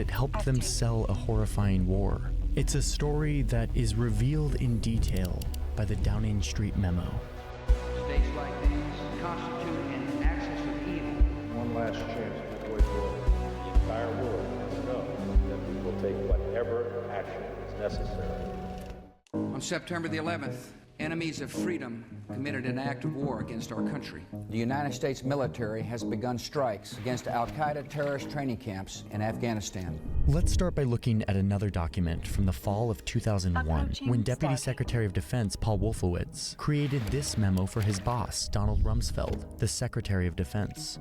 it helped them sell a horrifying war. It's a story that is revealed in detail by the Downing Street memo. States like these constitute an axis of evil. One last chance to avoid war. The entire world must know that we will take whatever action is necessary. On September the 11th, enemies of freedom committed an act of war against our country. The United States military has begun strikes against al-Qaeda terrorist training camps in Afghanistan. Let's start by looking at another document from the fall of 2001, when Deputy Secretary of Defense Paul Wolfowitz created this memo for his boss, Donald Rumsfeld, the Secretary of Defense.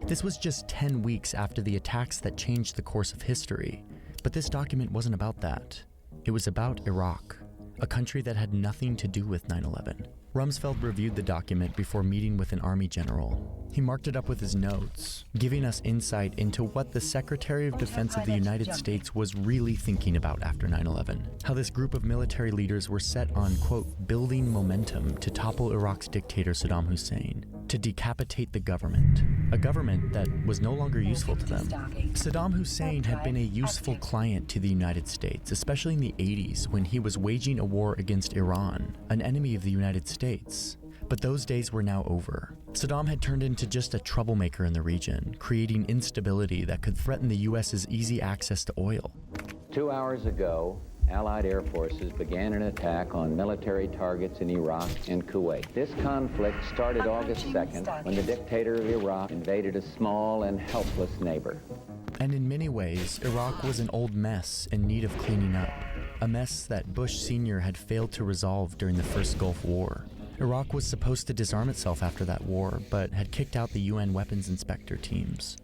This was just 10 weeks after the attacks that changed the course of history, but this document wasn't about that. It was about Iraq, a country that had nothing to do with 9/11. Rumsfeld reviewed the document before meeting with an army general. He marked it up with his notes, giving us insight into what the Secretary of Defense of the United States was really thinking about after 9/11. How this group of military leaders were set on, quote, building momentum to topple Iraq's dictator Saddam Hussein, to decapitate the government, a government that was no longer useful to them. Saddam Hussein had been a useful client to the United States, especially in the 80s when he was waging a war against Iran, an enemy of the United States. But those days were now over. Saddam had turned into just a troublemaker in the region, creating instability that could threaten the US's easy access to oil. 2 hours ago, Allied air forces began an attack on military targets in Iraq and Kuwait. This conflict started August 2nd when the dictator of Iraq invaded a small and helpless neighbor. And in many ways, Iraq was an old mess in need of cleaning up. A mess that Bush Sr. had failed to resolve during the first Gulf War. Iraq was supposed to disarm itself after that war, but had kicked out the UN weapons inspector teams.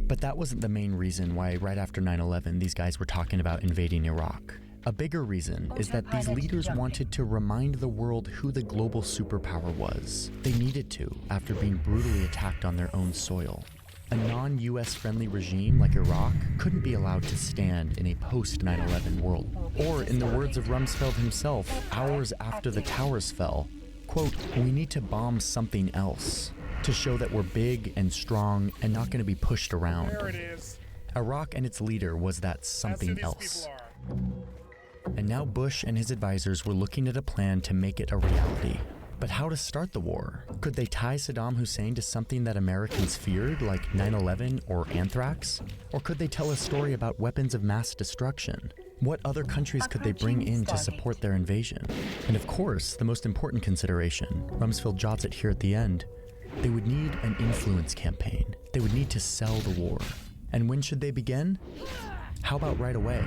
But that wasn't the main reason why right after 9/11 these guys were talking about invading Iraq. A bigger reason is that these leaders wanted to remind the world who the global superpower was. They needed to, after being brutally attacked on their own soil. A non-US friendly regime like Iraq couldn't be allowed to stand in a post-9/11 world. Or, in the words of Rumsfeld himself, hours after the towers fell, quote, we need to bomb something else to show that we're big and strong and not going to be pushed around. There it is. Iraq and its leader was that something else. And now Bush and his advisors were looking at a plan to make it a reality. But how to start the war? Could they tie Saddam Hussein to something that Americans feared, like 9/11 or anthrax? Or could they tell a story about weapons of mass destruction? What other countries could they bring in to support their invasion? And of course, the most important consideration, Rumsfeld jots it here at the end, they would need an influence campaign. They would need to sell the war. And when should they begin? How about right away?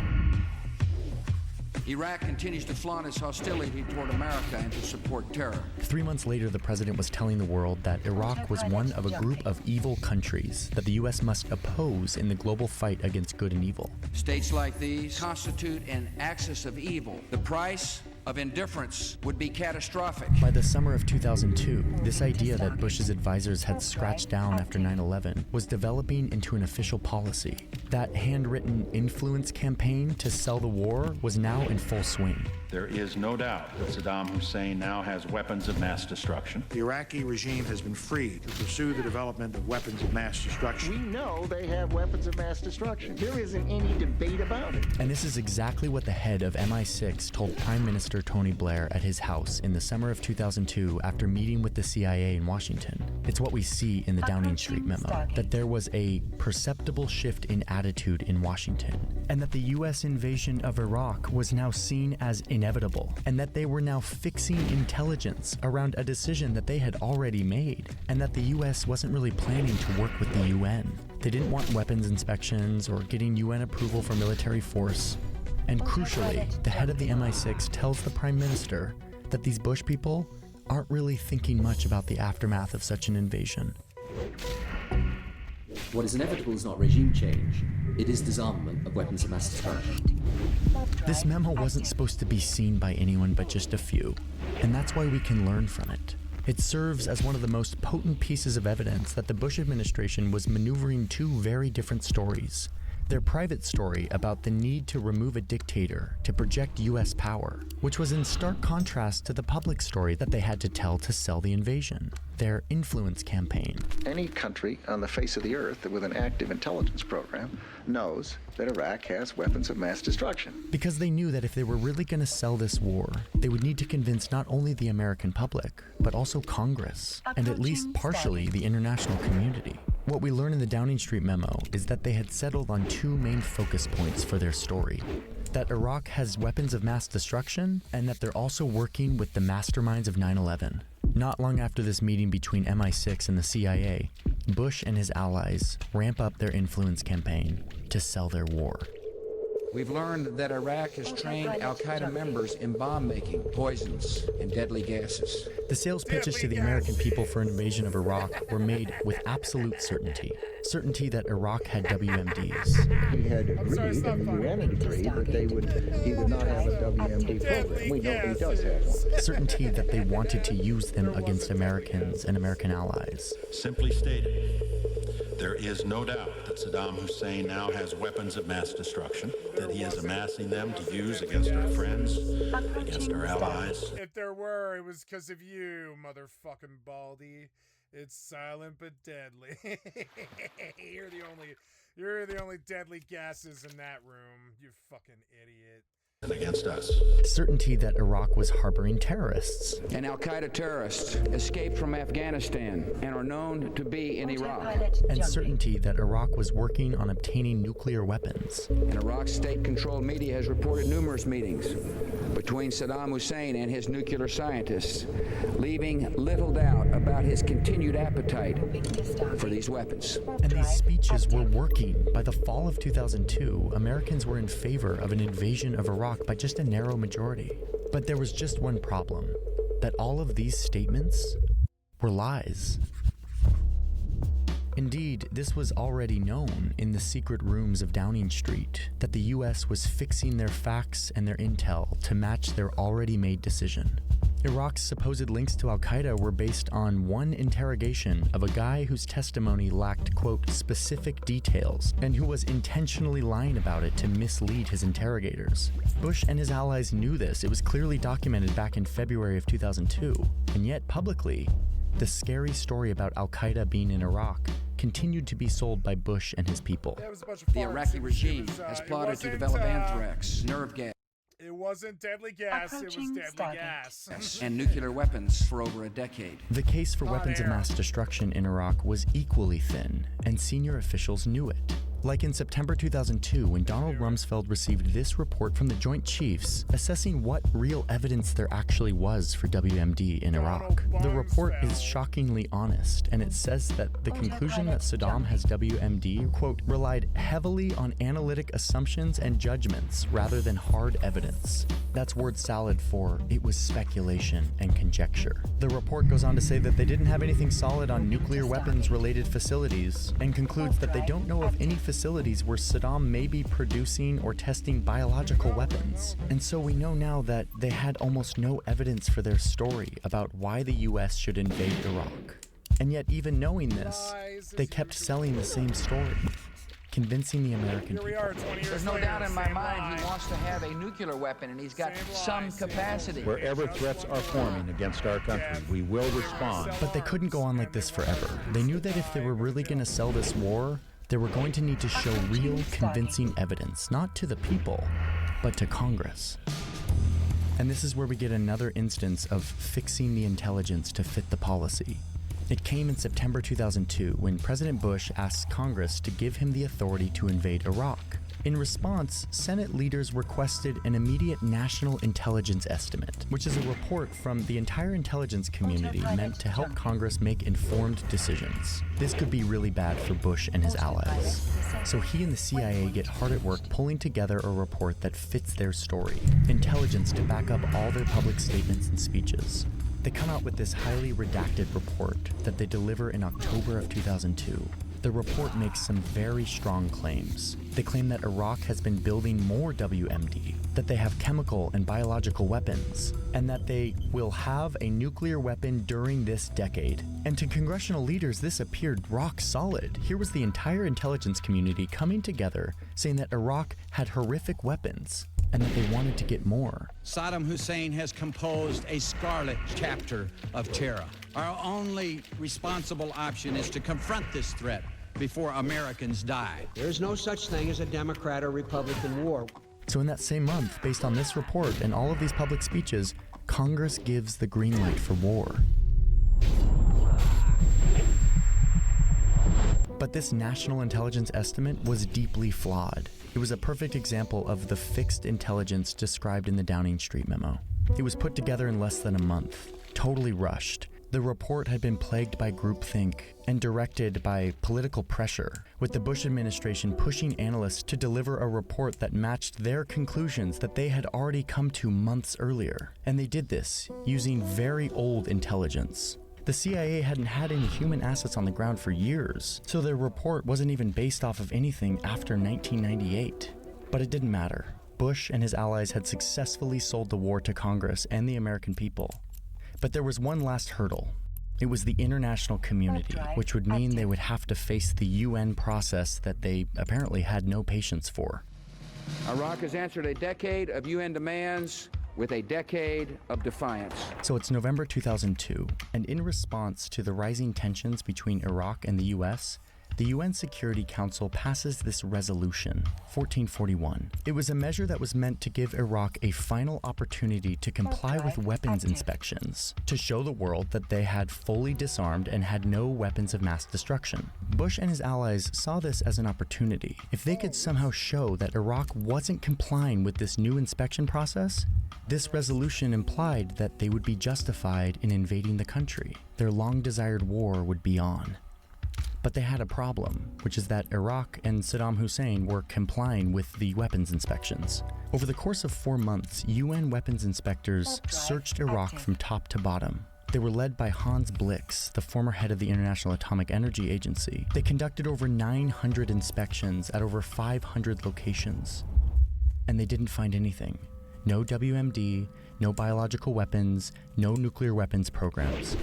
Iraq continues to flaunt its hostility toward America and to support terror. 3 months later, the president was telling the world that Iraq was one of a group of evil countries that the US must oppose in the global fight against good and evil. States like these constitute an axis of evil. The price of indifference would be catastrophic. By the summer of 2002, this idea that Bush's advisors had scratched down after 9/11 was developing into an official policy. That handwritten influence campaign to sell the war was now in full swing. There is no doubt that Saddam Hussein now has weapons of mass destruction. The Iraqi regime has been free to pursue the development of weapons of mass destruction. We know they have weapons of mass destruction. There isn't any debate about it. And this is exactly what the head of MI6 told Prime Minister Tony Blair at his house in the summer of 2002 after meeting with the CIA in Washington. It's what we see in the Downing Street memo, that there was a perceptible shift in attitude in Washington, and that the US invasion of Iraq was now seen as inevitable, and that they were now fixing intelligence around a decision that they had already made, and that the US wasn't really planning to work with the UN. They didn't want weapons inspections or getting UN approval for military force. And crucially, the head of the MI6 tells the Prime Minister that these Bush people aren't really thinking much about the aftermath of such an invasion. What is inevitable is not regime change, it is disarmament of weapons of mass destruction. This memo wasn't supposed to be seen by anyone but just a few, and that's why we can learn from it. It serves as one of the most potent pieces of evidence that the Bush administration was maneuvering two very different stories. Their private story about the need to remove a dictator to project US power, which was in stark contrast to the public story that they had to tell to sell the invasion. Their influence campaign. Any country on the face of the earth with an active intelligence program knows that Iraq has weapons of mass destruction. Because they knew that if they were really going to sell this war, they would need to convince not only the American public, but also Congress, and at least partially the international community. What we learn in the Downing Street memo is that they had settled on two main focus points for their story. That Iraq has weapons of mass destruction, and that they're also working with the masterminds of 9/11. Not long after this meeting between MI6 and the CIA, Bush and his allies ramp up their influence campaign to sell their war. We've learned that Iraq has trained al-Qaeda members in bomb-making, poisons, and deadly gases. The sales pitches to the American people for an invasion of Iraq were made with absolute certainty. Certainty that Iraq had WMDs. He had agreed, and the UN had agreed, that he would not have a WMD program. We know he does have one. Certainty that they wanted to use them against Americans and American allies. Simply stated, there is no doubt that Saddam Hussein now has weapons of mass destruction, that he is amassing them to use against our friends, against our allies. If there were, it was because of you, motherfucking Baldy. It's silent but deadly. You're the only deadly gases in that room, you fucking idiot. And against us. Certainty that Iraq was harboring terrorists. And al-Qaeda terrorists escaped from Afghanistan and are known to be in Iraq. And certainty that Iraq was working on obtaining nuclear weapons. And Iraq's state-controlled media has reported numerous meetings between Saddam Hussein and his nuclear scientists, leaving little doubt about his continued appetite for these weapons. And these speeches were working. By the fall of 2002, Americans were in favor of an invasion of Iraq by just a narrow majority. But there was just one problem, that all of these statements were lies. Indeed, this was already known in the secret rooms of Downing Street, that the US was fixing their facts and their intel to match their already made decision. Iraq's supposed links to al-Qaeda were based on one interrogation of a guy whose testimony lacked, quote, specific details, and who was intentionally lying about it to mislead his interrogators. Bush and his allies knew this. It was clearly documented back in February of 2002. And yet, publicly, the scary story about al-Qaeda being in Iraq continued to be sold by Bush and his people. The Iraqi regime has plotted to develop anthrax, nerve gas, it wasn't deadly gas, it was deadly gas. and nuclear weapons for over a decade. The case for weapons of mass destruction in Iraq was equally thin, and senior officials knew it. Like in September 2002, when Donald Rumsfeld received this report from the Joint Chiefs assessing what real evidence there actually was for WMD in Iraq. The report is shockingly honest, and it says that the conclusion that Saddam has WMD, quote, relied heavily on analytic assumptions and judgments rather than hard evidence. That's word salad for it was speculation and conjecture. The report goes on to say that they didn't have anything solid on nuclear weapons related facilities, and concludes that they don't know of any facilities where Saddam may be producing or testing biological weapons. And so we know now that they had almost no evidence for their story about why the US should invade Iraq. And yet, even knowing this, they kept selling the same story, convincing the American people. There's no doubt in my mind he wants to have a nuclear weapon, and he's got some capacity. Wherever threats are forming against our country, we will respond. But they couldn't go on like this forever. They knew that if they were really going to sell this war, they were going to need to show real, convincing evidence, not to the people, but to Congress. And this is where we get another instance of fixing the intelligence to fit the policy. It came in September 2002 when President Bush asked Congress to give him the authority to invade Iraq. In response, Senate leaders requested an immediate national intelligence estimate, which is a report from the entire intelligence community meant to help Congress make informed decisions. This could be really bad for Bush and his allies. So he and the CIA get hard at work pulling together a report that fits their story, intelligence to back up all their public statements and speeches. They come out with this highly redacted report that they deliver in October of 2002. The report makes some very strong claims. They claim that Iraq has been building more WMD, that they have chemical and biological weapons, and that they will have a nuclear weapon during this decade. And to congressional leaders, this appeared rock solid. Here was the entire intelligence community coming together, saying that Iraq had horrific weapons, and that they wanted to get more. Saddam Hussein has composed a scarlet chapter of terror. Our only responsible option is to confront this threat before Americans die. There's no such thing as a Democrat or Republican war. So in that same month, based on this report and all of these public speeches, Congress gives the green light for war. But this national intelligence estimate was deeply flawed. It was a perfect example of the fixed intelligence described in the Downing Street memo. It was put together in less than a month, totally rushed. The report had been plagued by groupthink and directed by political pressure, with the Bush administration pushing analysts to deliver a report that matched their conclusions that they had already come to months earlier. And they did this using very old intelligence. The CIA hadn't had any human assets on the ground for years, so their report wasn't even based off of anything after 1998. But it didn't matter. Bush and his allies had successfully sold the war to Congress and the American people. But there was one last hurdle. It was the international community, which would mean they would have to face the UN process that they apparently had no patience for. Iraq has answered a decade of UN demands with a decade of defiance. So it's November 2002, and in response to the rising tensions between Iraq and the US, the UN Security Council passes this resolution, 1441. It was a measure that was meant to give Iraq a final opportunity to comply with weapons inspections, to show the world that they had fully disarmed and had no weapons of mass destruction. Bush and his allies saw this as an opportunity. If they could somehow show that Iraq wasn't complying with this new inspection process, this resolution implied that they would be justified in invading the country. Their long-desired war would be on. But they had a problem, which is that Iraq and Saddam Hussein were complying with the weapons inspections. Over the course of 4 months, UN weapons inspectors searched Iraq from top to bottom. They were led by Hans Blix, the former head of the International Atomic Energy Agency. They conducted over 900 inspections at over 500 locations. And they didn't find anything. No WMD, no biological weapons, no nuclear weapons programs.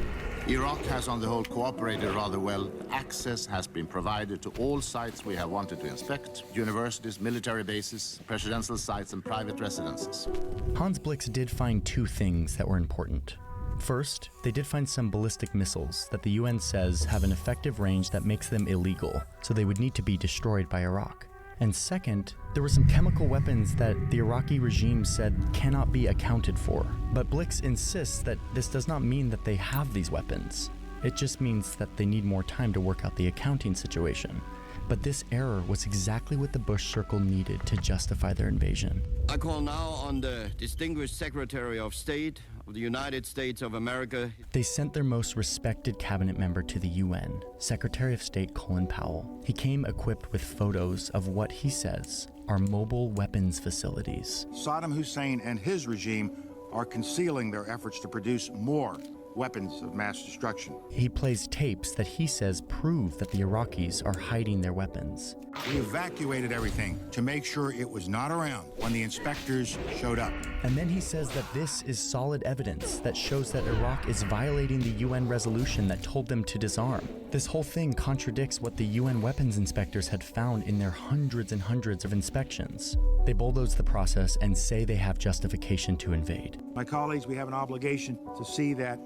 Iraq has on the whole cooperated rather well. Access has been provided to all sites we have wanted to inspect: universities, military bases, presidential sites, and private residences. Hans Blix did find 2 things that were important. First, they did find some ballistic missiles that the UN says have an effective range that makes them illegal, so they would need to be destroyed by Iraq. And second, there were some chemical weapons that the Iraqi regime said cannot be accounted for. But Blix insists that this does not mean that they have these weapons. It just means that they need more time to work out the accounting situation. But this error was exactly what the Bush circle needed to justify their invasion. I call now on the distinguished Secretary of State of the United States of America. They sent their most respected cabinet member to the UN, Secretary of State Colin Powell. He came equipped with photos of what he says are mobile weapons facilities. Saddam Hussein and his regime are concealing their efforts to produce more weapons of mass destruction. He plays tapes that he says prove that the Iraqis are hiding their weapons. We evacuated everything to make sure it was not around when the inspectors showed up. And then he says that this is solid evidence that shows that Iraq is violating the UN resolution that told them to disarm. This whole thing contradicts what the UN weapons inspectors had found in their hundreds and hundreds of inspections. They bulldoze the process and say they have justification to invade. My colleagues, we have an obligation to see that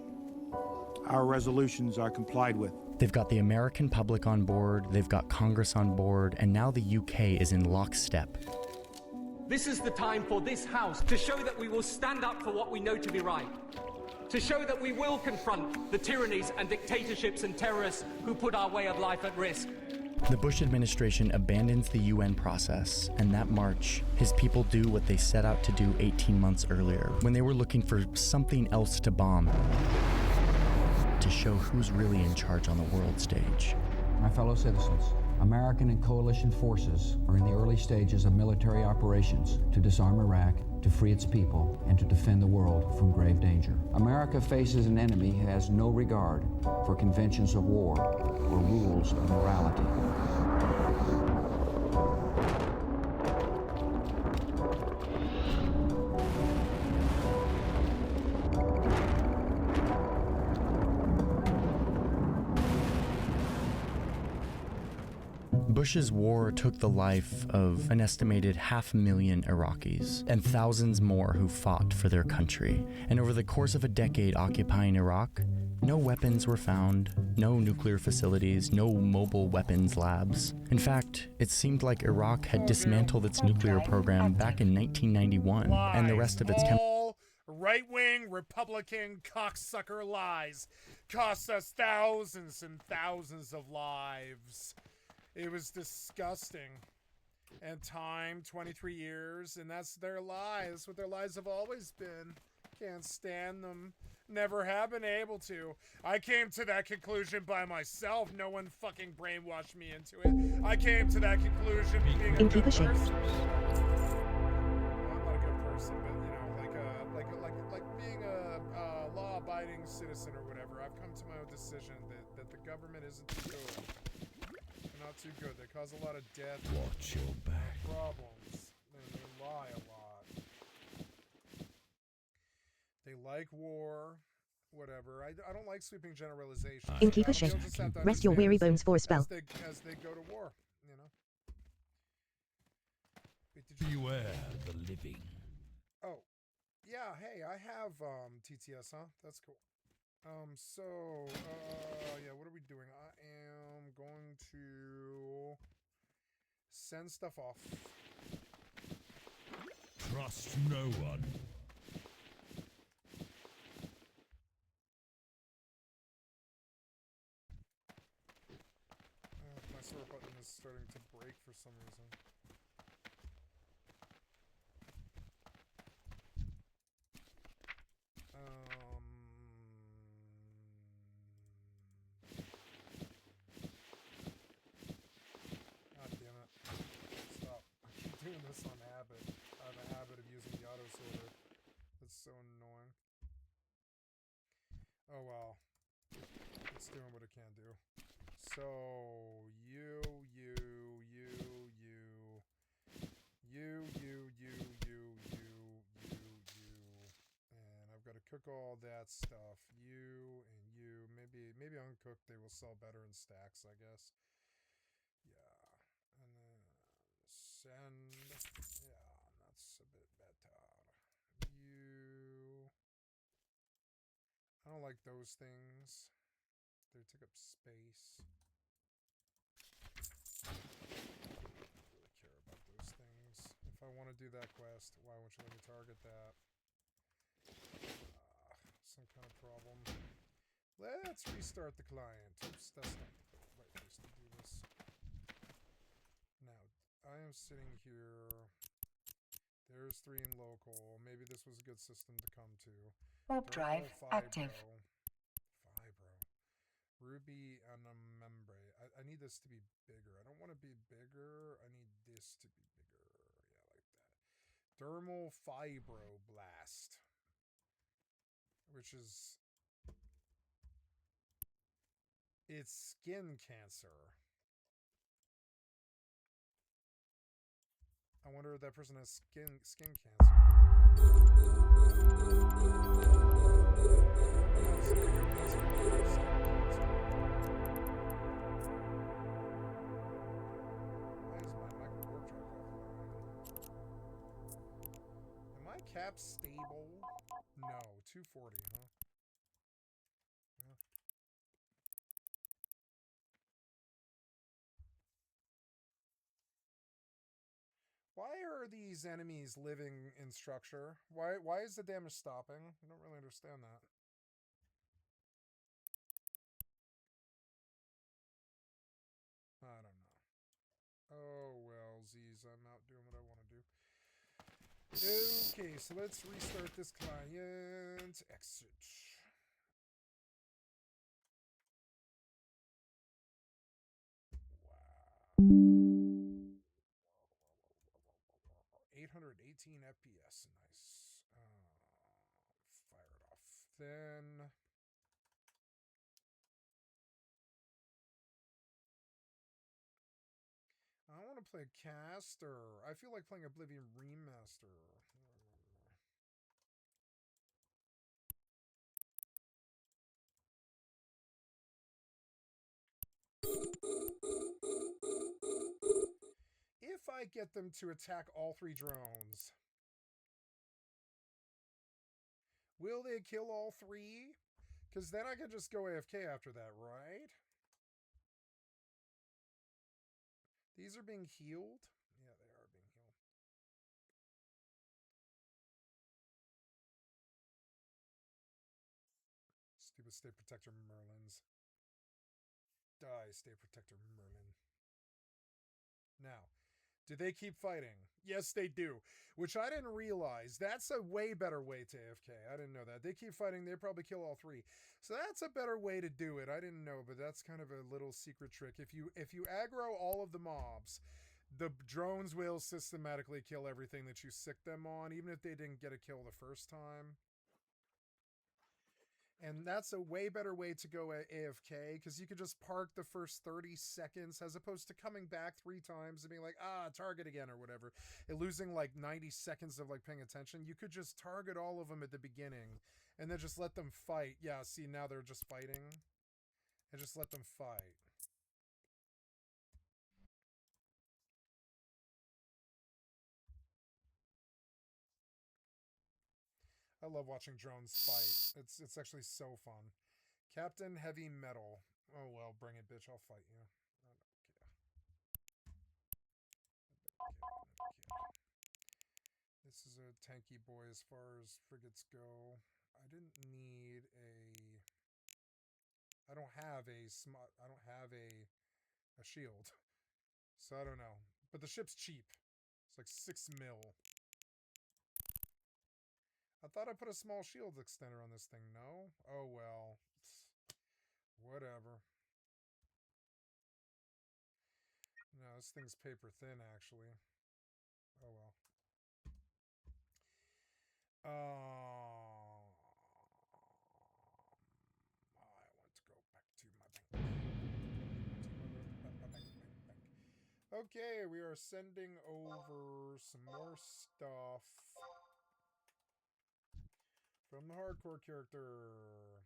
our resolutions are complied with. They've got the American public on board, they've got Congress on board, and now the UK is in lockstep. This is the time for this House to show that we will stand up for what we know to be right. To show that we will confront the tyrannies and dictatorships and terrorists who put our way of life at risk. The Bush administration abandons the UN process, and that March, his people do what they set out to do 18 months earlier, when they were looking for something else to bomb, to show who's really in charge on the world stage. My fellow citizens, American and coalition forces are in the early stages of military operations to disarm Iraq, to free its people, and to defend the world from grave danger. America faces an enemy who has no regard for conventions of war or rules of morality. Bush's war took the life of an estimated 500,000 Iraqis and thousands more who fought for their country. And over the course of a decade occupying Iraq, no weapons were found, no nuclear facilities, no mobile weapons labs. In fact, it seemed like Iraq had dismantled its nuclear program back in 1991, and the rest of its right-wing Republican cocksucker lies cost us thousands and thousands of lives. It was disgusting. And time, 23 years, and that's their lies. What their lies have always been. Can't stand them. Never have been able to. I came to that conclusion by myself. No one fucking brainwashed me into it. I came to that conclusion being a good person. Well, I'm not a good person, but you know, like being a law-abiding citizen or whatever. I've come to my own decision that the government isn't too good. Not too good. They cause a lot of death. Watch your back. Problems. They lie a lot. They like war. Whatever. I don't like sweeping generalizations. Innkeeper Shake. Rest your weary bones for a spell. As they go to war, you know. Wait, Beware the living. Oh. Yeah, hey, I have TTS, huh? That's cool. Yeah, what are we doing? I am going to send stuff off. Trust no one. My sort button is starting to break for some reason. Doing this on habit. I have a habit of using the auto sorter. That's so annoying. Oh well. It's doing what it can do. So you. And I've got to cook all that stuff. You and you. Maybe uncooked they will sell better in stacks, I guess. Send. Yeah, that's a bit better. You. I don't like those things. They take up space. I don't really care about those things. If I want to do that quest, why won't you let me target that? Some kind of problem. Let's restart the client. Oops, that's not the right place to do this. Now, I am sitting here. There's 3 in local. Maybe this was a good system to come to. Warp drive active. Fibro. Ruby and a membrane. I need this to be bigger. I don't want to be bigger. I need this to be bigger. Yeah, like that. Dermal fibroblast. Which is... It's skin cancer. I wonder if that person has skin cancer. Why is my work truck offline? Am my caps stable? No, 240, huh? Yeah. Why are these enemies living in structure? Why is the damage stopping? I don't really understand that. I don't know. Oh well, Z's, I'm out doing what I want to do. Okay, so let's restart this client. Exit. Wow. 818 FPS. Nice. Fire it off. Then I want to play Caster. I feel like playing Oblivion Remaster. If I get them to attack all 3 drones, will they kill all 3? Because then I could just go AFK after that, right? These are being healed? Yeah, they are being healed. Stupid State Protector Merlins. Die, State Protector Merlin. Now, do they keep fighting? Yes, they do. Which I didn't realize. That's a way better way to AFK. I didn't know that. They keep fighting. They probably kill all 3. So that's a better way to do it. I didn't know, but that's kind of a little secret trick. If you aggro all of the mobs, the drones will systematically kill everything that you sick them on, even if they didn't get a kill the first time. And that's a way better way to go at AFK, because you could just park the first 30 seconds as opposed to coming back 3 times and being like, target again or whatever. And losing like 90 seconds of like paying attention. You could just target all of them at the beginning and then just let them fight. Yeah, see, now they're just fighting. And just let them fight. I love watching drones fight. It's actually so fun. Captain Heavy Metal. Oh well, bring it, bitch. I'll fight you. This is a tanky boy as far as frigates go. I didn't need a... I don't have a shield. So I don't know. But the ship's cheap. It's like 6 mil. I thought I put a small shield extender on this thing. No? Oh well. Whatever. No, this thing's paper thin, actually. Oh well. I want to go back to my bank. Okay, we are sending over some more stuff from the hardcore character.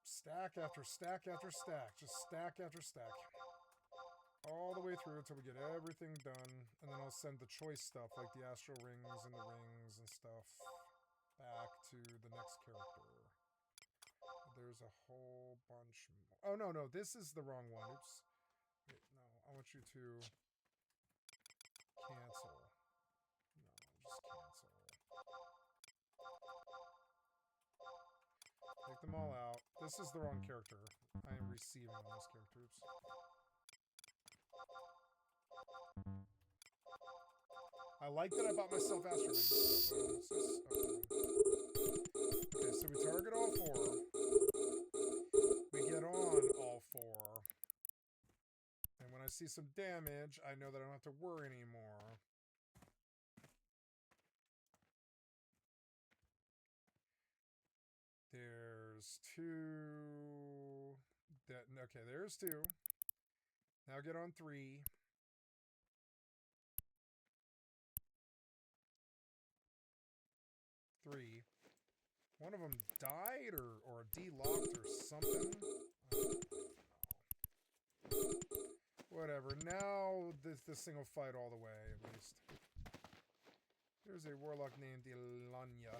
Stack after stack after stack. Just stack after stack. All the way through until we get everything done. And then I'll send the choice stuff, like the astral rings and the rings and stuff, back to the next character. There's a whole bunch more. Oh, no, no. This is the wrong one. Oops. Wait, no. I want you to cancel. No, just cancel. Take them all out. This is the wrong character. I am receiving on this character. Oops. I like that I bought myself astral rings. Okay, so we target all 4. We get on all 4. And when I see some damage, I know that I don't have to worry anymore. There's 2. Okay, there's 2. Now get on 3. One of them died or de-locked or something. Whatever. Now this thing will fight all the way, at least. There's a warlock named Ilanya.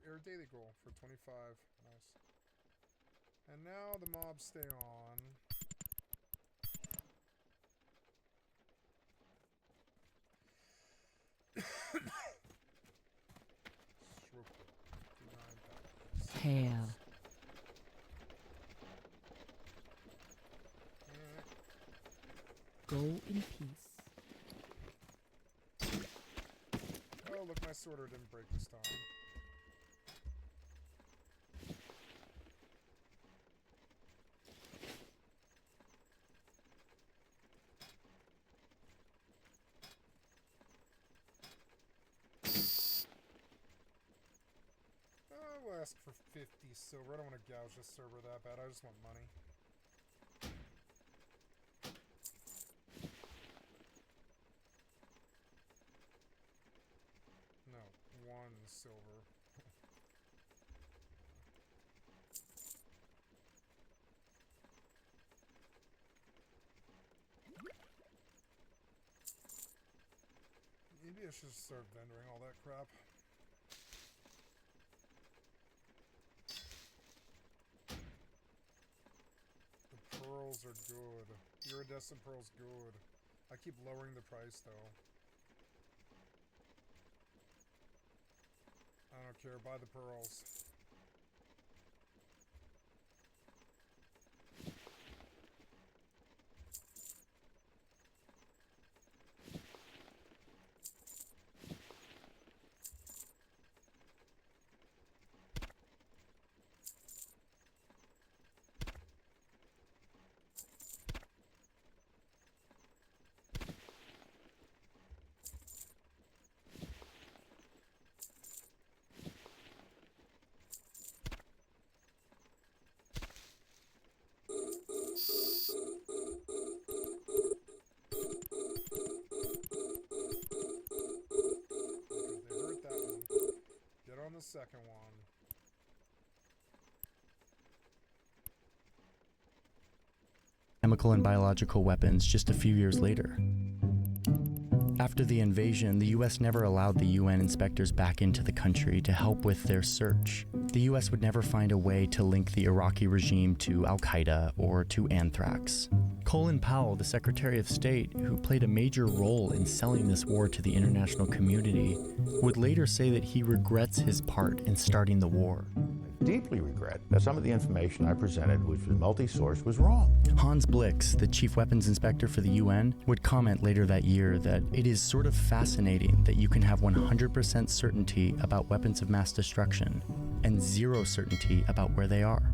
Our daily goal for 25. Nice. And now the mobs stay on. Exhale. Go in peace. Oh, look, my sorter didn't break this time. I'll ask for 50 silver. I don't want to gouge this server that bad. I just want money. No, 1 silver. Maybe I should start vendoring all that crap. The pearls are good. Iridescent pearls good. I keep lowering the price though. I don't care, buy the pearls. The second one. Chemical and biological weapons just a few years later. After the invasion, the US never allowed the UN inspectors back into the country to help with their search. The US would never find a way to link the Iraqi regime to Al-Qaeda or to anthrax. Colin Powell, the Secretary of State, who played a major role in selling this war to the international community, would later say that he regrets his part in starting the war. Deeply regret that some of the information I presented, which was multi-source, was wrong. Hans Blix, the chief weapons inspector for the UN, would comment later that year that it is sort of fascinating that you can have 100% certainty about weapons of mass destruction and zero certainty about where they are.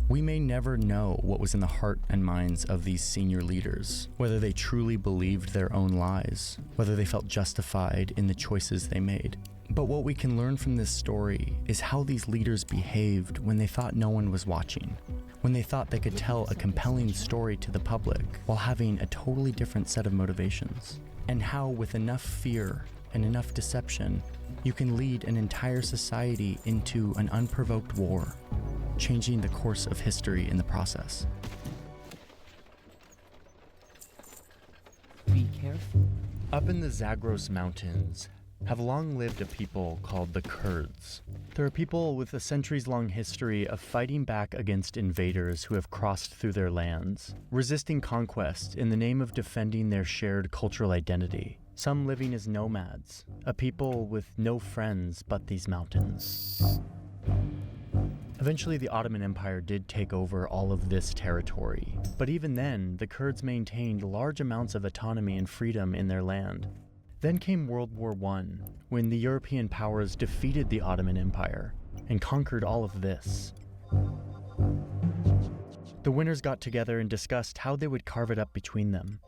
We may never know what was in the heart and minds of these senior leaders, whether they truly believed their own lies, whether they felt justified in the choices they made. But what we can learn from this story is how these leaders behaved when they thought no one was watching, when they thought they could tell a compelling story to the public while having a totally different set of motivations, and how with enough fear and enough deception, you can lead an entire society into an unprovoked war, changing the course of history in the process. Be careful. Up in the Zagros Mountains have long lived a people called the Kurds. They're a people with a centuries-long history of fighting back against invaders who have crossed through their lands, resisting conquest in the name of defending their shared cultural identity. Some living as nomads, a people with no friends but these mountains. Eventually, the Ottoman Empire did take over all of this territory, but even then, the Kurds maintained large amounts of autonomy and freedom in their land. Then came World War I, when the European powers defeated the Ottoman Empire and conquered all of this. The winners got together and discussed how they would carve it up between them.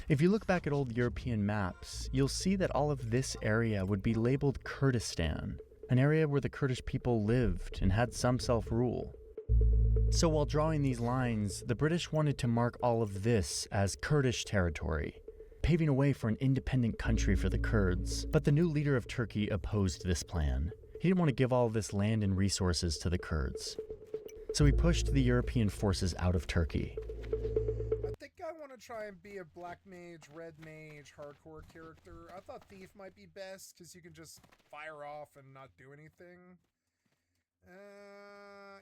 If you look back at old European maps, you'll see that all of this area would be labeled Kurdistan, an area where the Kurdish people lived and had some self-rule. So while drawing these lines, the British wanted to mark all of this as Kurdish territory, paving a way for an independent country for the Kurds. But the new leader of Turkey opposed this plan. He didn't want to give all of this land and resources to the Kurds. So he pushed the European forces out of Turkey. I think I want to try and be a black mage, red mage, hardcore character. I thought thief might be best because you can just fire off and not do anything.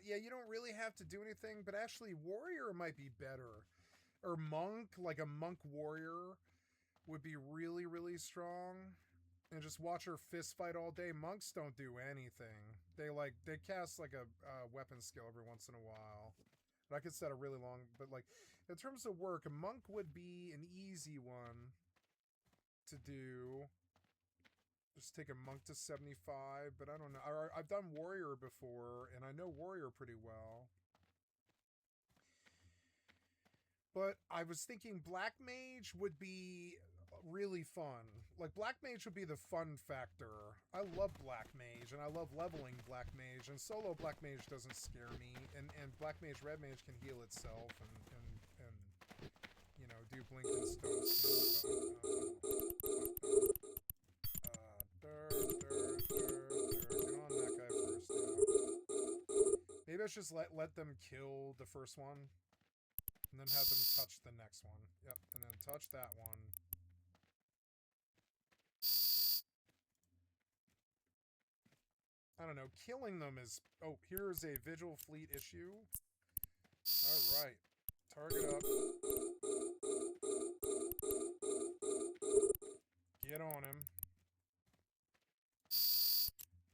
Yeah, you don't really have to do anything, but actually warrior might be better. Or monk, like a monk warrior would be really, really strong. and just watch her fist fight all day. Monks don't do anything. They cast like a weapon skill every once in a while. But I could set a really long, but like in terms of work, a monk would be an easy one to do. Just take a monk to 75, but I don't know. I've done warrior before, and I know warrior pretty well. But I was thinking black mage would be really fun. Like, black mage would be the fun factor. I love black mage, and I love leveling black mage, and solo black mage doesn't scare me, and black mage, red mage can heal itself, and you know, do blink and stuff. Get on that guy first, yeah. Maybe I should just let them kill the first one, and then have them touch the next one. Yep, and then touch that one. I don't know, killing them is... Oh, here's a Vigil Fleet issue. Alright. Target up. Get on him.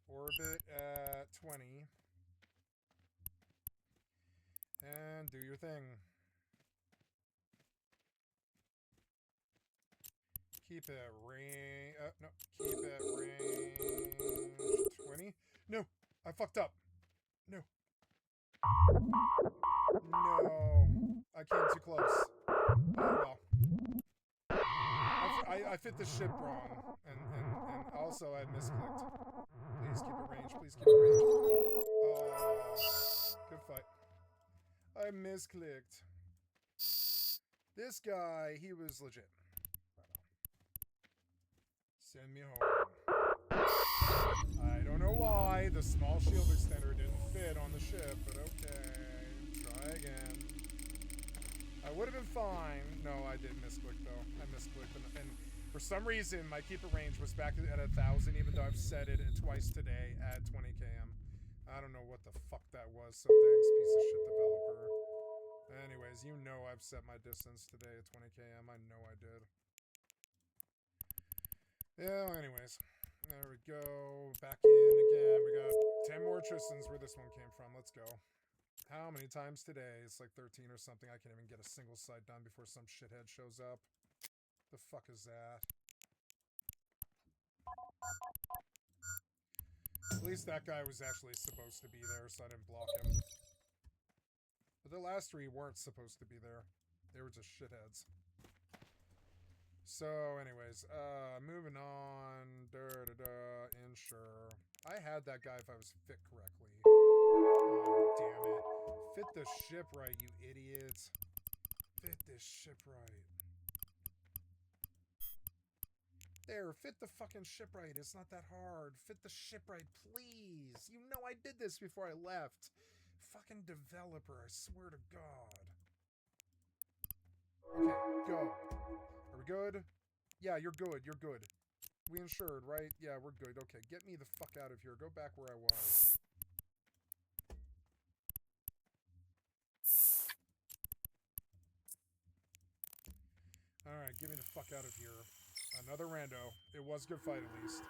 Orbit at 20. And do your thing. Keep it range... no. Keep it range 20. No! I fucked up. No. No. I came too close. Oh well. I fit the ship wrong. And also I misclicked. Please keep it range. Please keep it range. Oh. Good fight. I misclicked. This guy, he was legit. Send me home. I don't know why the small shield extender didn't fit on the ship, but okay. Try again. I would have been fine. No, I did misclick though. I misclicked, and for some reason my keeper range was back at 1,000, even though I've set it twice today at 20 km. I don't know what the fuck that was, so thanks, piece of shit developer. Anyways, you know I've set my distance today at 20 km. I know I did. Yeah, anyways. There we go. Back in again. We got 10 more Tristans where this one came from. Let's go. How many times today? It's like 13 or something. I can't even get a single sight done before some shithead shows up. The fuck is that? At least that guy was actually supposed to be there, so I didn't block him. But the last three weren't supposed to be there. They were just shitheads. So, anyways, moving on. Insure. I had that guy if I was fit correctly. Oh, damn it. Fit the ship right, you idiots. Fit this ship right. There, fit the fucking ship right. It's not that hard. Fit the ship right, please. You know I did this before I left. Fucking developer, I swear to God. Okay, go. Are we good? Yeah, you're good. You're good. We insured, right? Yeah, we're good. Okay, get me the fuck out of here. Go back where I was. Alright, get me the fuck out of here. Another rando. It was a good fight, at least.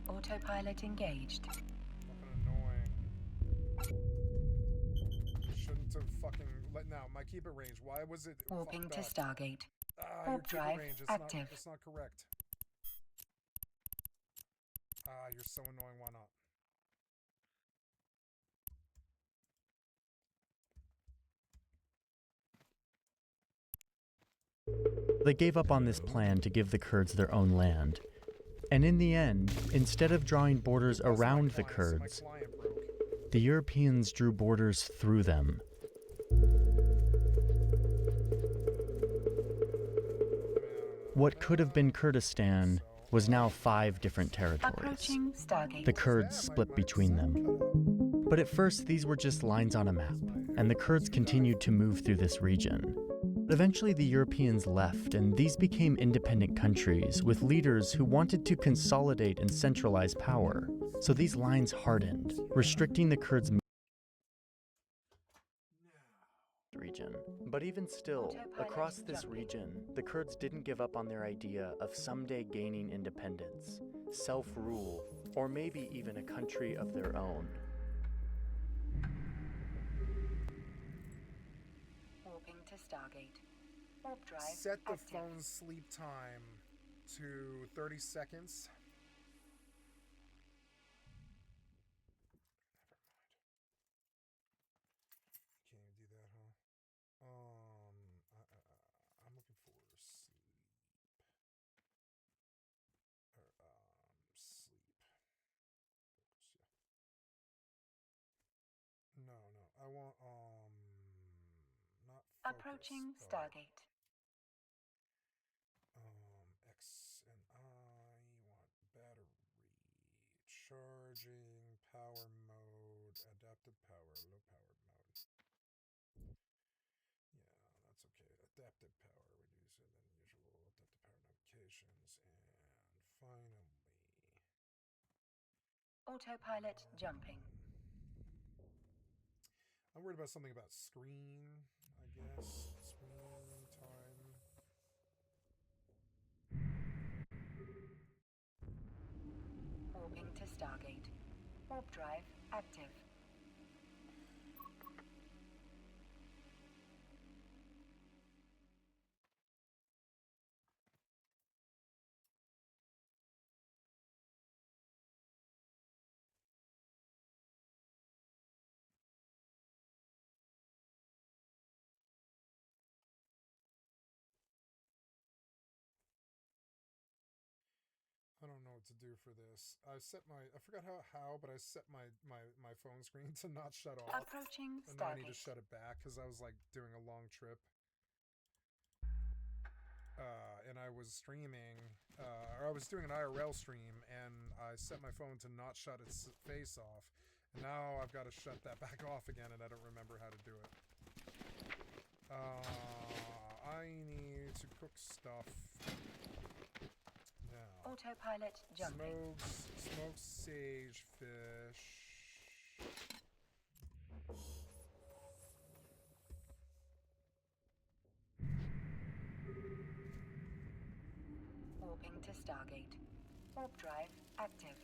Autopilot engaged. Fucking annoying. Shouldn't have fucking let now. My keep it range. Why was it Warping to Stargate. Your keep drive it range. It's active. It's not correct. You're so annoying. Why not? They gave up on this plan to give the Kurds their own land. And in the end, instead of drawing borders around the Kurds, the Europeans drew borders through them. What could have been Kurdistan was now 5 different territories. The Kurds split between them. But at first, these were just lines on a map, and the Kurds continued to move through this region. Eventually, the Europeans left, and these became independent countries with leaders who wanted to consolidate and centralize power. So these lines hardened, restricting the Kurds' region. But even still, across this region, the Kurds didn't give up on their idea of someday gaining independence, self-rule, or maybe even a country of their own. Warping to Stargate. Warp drive Set the active. phone's sleep time to 30 seconds. Can't even do that, huh? I'm looking for sleep. Sleep. No, I want, not focus. Approaching Stargate. X and I want battery, charging, power mode, adaptive power, low power mode. Yeah, that's okay. Adaptive power, reduce it than usual, adaptive power notifications, and finally... Autopilot jumping. I'm worried about something about screen, I guess. Screen time. Warping to Stargate. Warp drive active. I don't know what to do for this. I forgot how, but I set my phone screen to not shut off. Approaching and now I Stargate. need to shut it back because I was like doing a long trip. And I was streaming, or I was doing an IRL stream, and I set my phone to not shut its face off. And now I've got to shut that back off again, and I don't remember how to do it. I need to cook stuff. Now. Autopilot jumping. Smoked sage fish. Warping to Stargate. Warp drive active.